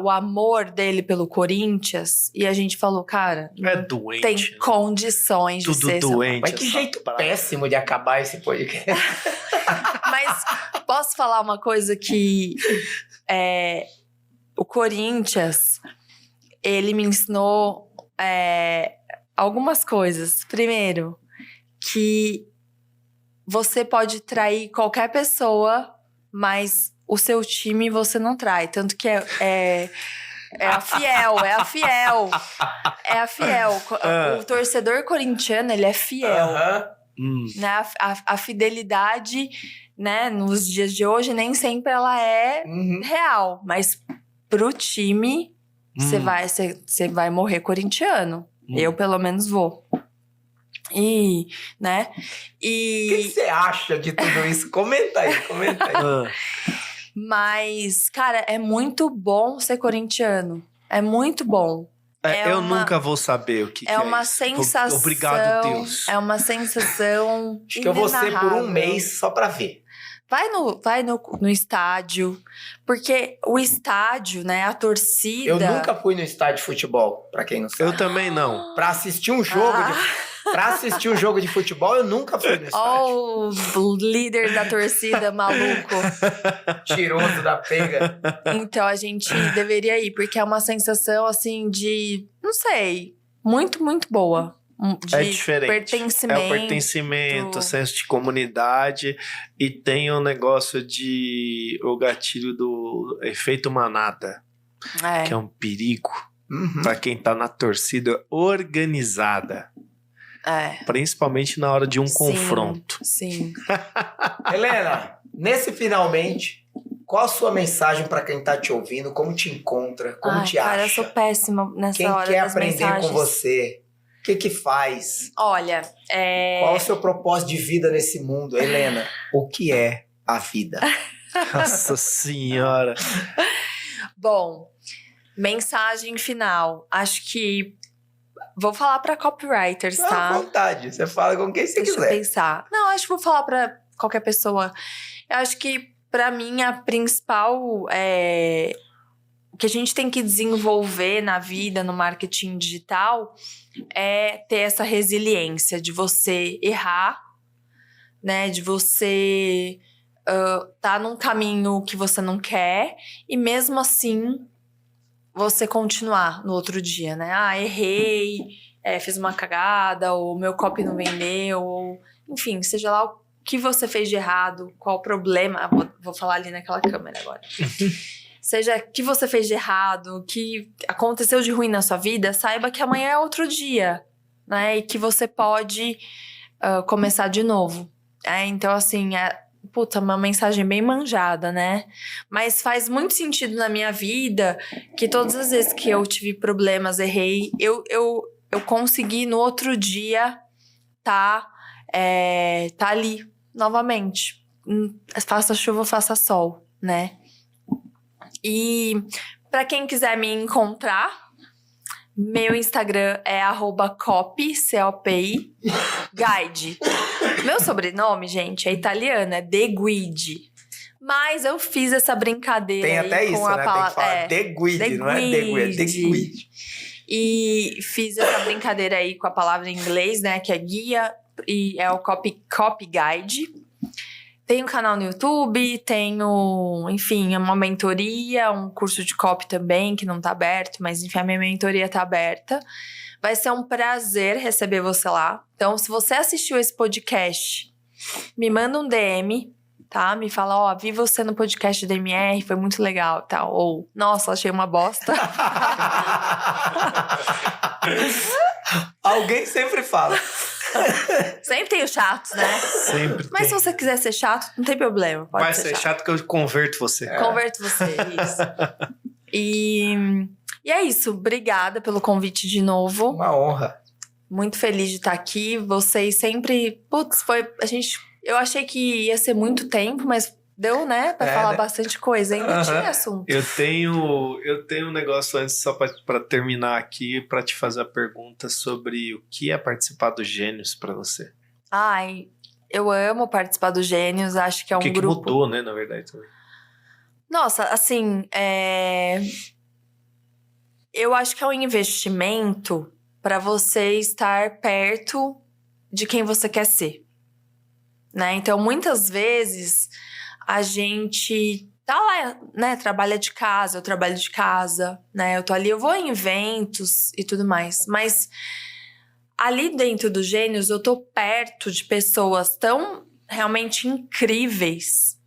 o amor dele pelo Corinthians e a gente falou, cara, doente, tem condições de ser doente. Mas que jeito péssimo de acabar esse podcast. Mas posso falar uma coisa que o Corinthians, ele me ensinou algumas coisas. Primeiro, que você pode trair qualquer pessoa, mas... o seu time você não trai. Tanto que é a fiel. O torcedor corintiano, ele é fiel. Né? A fidelidade, né, nos dias de hoje, nem sempre ela é real. Mas pro time, você vai morrer corintiano. Eu, pelo menos, vou. Né? O que você acha de tudo isso? Comenta aí. Mas, cara, é muito bom ser corintiano. É muito bom. Eu nunca vou saber o que é uma isso. Sensação. Obrigado, Deus. É uma sensação. Acho que eu vou ser por um mês só pra ver. Vai no estádio. Porque o estádio, né? A torcida. Eu nunca fui no estádio de futebol, pra quem não sabe. Eu também não. Pra assistir um jogo Pra assistir um jogo de futebol, eu nunca fui no estádio. O líder da torcida, maluco. Tiroso da pega. Então, a gente deveria ir, porque é uma sensação, assim, de... Não sei. Muito, muito boa. É diferente. Pertencimento. É o pertencimento, senso de comunidade. E tem um negócio o gatilho do efeito manada. Que é um perigo. Pra quem tá na torcida organizada. Principalmente na hora de um confronto. Sim. Helena, nesse finalmente, qual a sua mensagem pra quem tá te ouvindo? Como te encontra? Como te acha? Cara, eu sou péssima nessa hora das mensagens. Quem quer aprender com você? O que faz? Olha, qual é o seu propósito de vida nesse mundo, Helena? O que é a vida? Nossa Senhora! Bom, mensagem final. Acho que vou falar pra copywriters, tá? À vontade, você fala com quem você quiser. Deixa eu pensar. Não, acho que vou falar pra qualquer pessoa. Eu acho que, pra mim, a principal... o que a gente tem que desenvolver na vida, no marketing digital, é ter essa resiliência de você errar, né? De você tá num caminho que você não quer e mesmo assim você continuar no outro dia, né? Errei, fiz uma cagada, ou meu copy não vendeu, ou enfim, seja lá o que você fez de errado, qual o problema. Vou falar ali naquela câmera agora. Seja o que você fez de errado, o que aconteceu de ruim na sua vida, saiba que amanhã é outro dia, né? E que você pode começar de novo. Então, assim, uma mensagem bem manjada, né? Mas faz muito sentido na minha vida que todas as vezes que eu tive problemas, errei, eu consegui no outro dia tá ali novamente. Faça chuva, faça sol, né? E pra quem quiser me encontrar, meu Instagram é @copy, C-O-P-I, guide. Meu sobrenome, gente, é italiano, é De Guidi. Mas eu fiz essa brincadeira tem até com isso, a né? palavra. Tem que falar De Guidi, não é De Guidi, é De Guidi. E fiz essa brincadeira aí com a palavra em inglês, né? Que é guia. e é o Copy Guide. Tenho um canal no YouTube, tenho, enfim, uma mentoria, um curso de copy também, que não tá aberto, mas enfim, a minha mentoria tá aberta. Vai ser um prazer receber você lá. Então, se você assistiu esse podcast, me manda um DM, tá? Me fala, vi você no podcast do DMR, foi muito legal, tal. Ou, nossa, achei uma bosta. Alguém sempre fala. Sempre tem os chatos, né? Sempre Mas se você quiser ser chato, não tem problema. Vai ser chato que eu converto você. Converto você, isso. E é isso. Obrigada pelo convite de novo. Uma honra. Muito feliz de estar aqui. Vocês sempre... Putz, eu achei que ia ser muito tempo, mas deu, né? Pra falar bastante coisa. Ainda tinha assunto. Eu tenho um negócio antes, só pra terminar aqui, pra te fazer a pergunta sobre o que é participar do Gênios pra você. Ai, eu amo participar do Gênios. Acho que é um grupo... O que mudou, né, na verdade, também. Nossa, assim, eu acho que é um investimento pra você estar perto de quem você quer ser, né? Então, muitas vezes, a gente tá lá, né? Trabalha de casa, eu trabalho de casa, né? Eu tô ali, eu vou em eventos e tudo mais. Mas ali dentro do Gênios, eu tô perto de pessoas tão realmente incríveis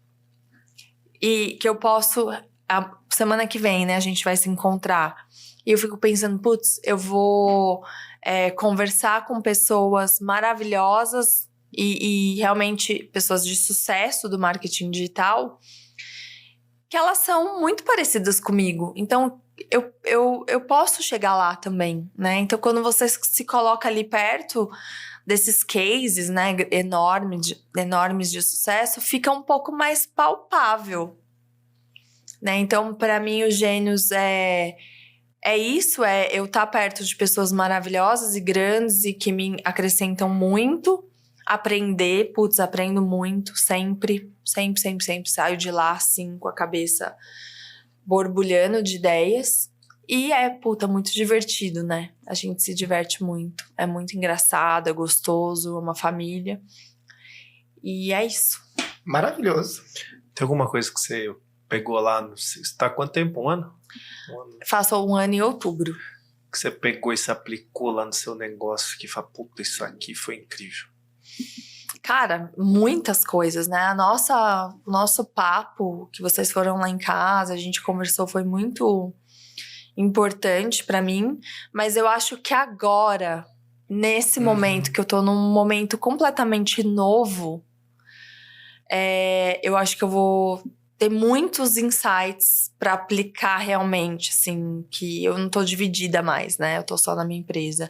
e que eu posso... A semana que vem, né? A gente vai se encontrar. E eu fico pensando, putz, eu vou conversar com pessoas maravilhosas e realmente pessoas de sucesso do marketing digital, que elas são muito parecidas comigo. Então, eu posso chegar lá também, né? Então, quando você se coloca ali perto desses cases, né, enormes de sucesso, fica um pouco mais palpável, né? Então, para mim, o Gênios é isso, eu estar perto de pessoas maravilhosas e grandes e que me acrescentam muito. Aprender, aprendo muito, sempre saio de lá, assim, com a cabeça borbulhando de ideias. E muito divertido, né? A gente se diverte muito, é muito engraçado, é gostoso, é uma família. E é isso. Maravilhoso. Tem alguma coisa que você pegou lá, você está há quanto tempo? Um ano? Faço 1 ano em outubro. Que você pegou e se aplicou lá no seu negócio, que fala, puta, isso aqui foi incrível. Cara, muitas coisas, né? O nosso papo que vocês foram lá em casa, a gente conversou, foi muito importante pra mim. Mas eu acho que agora, nesse momento, que eu tô num momento completamente novo, eu acho que eu vou ter muitos insights pra aplicar realmente, assim, que eu não tô dividida mais, né? Eu tô só na minha empresa.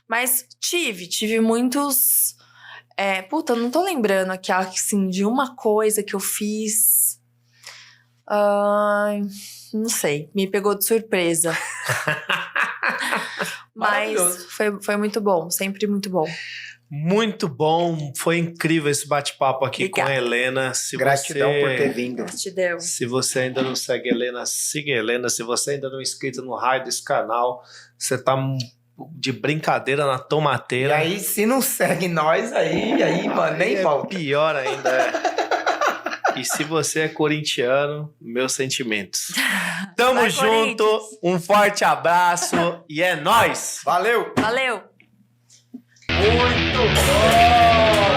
Mas tive muitos... eu não tô lembrando aqui, assim, de uma coisa que eu fiz. Não sei, me pegou de surpresa. Mas foi muito bom, sempre muito bom. Muito bom, foi incrível esse bate-papo aqui com a Helena. Gratidão por ter vindo. Gratidão. Se você ainda não segue a Helena, siga a Helena. Se você ainda não é inscrito no raio desse canal, você tá de brincadeira na tomateira. E aí, se não segue nós, aí mano, nem volta. Pior ainda. E se você é corintiano, meus sentimentos. Tamo junto, um forte abraço e é nóis! Valeu! Valeu! Muito bom!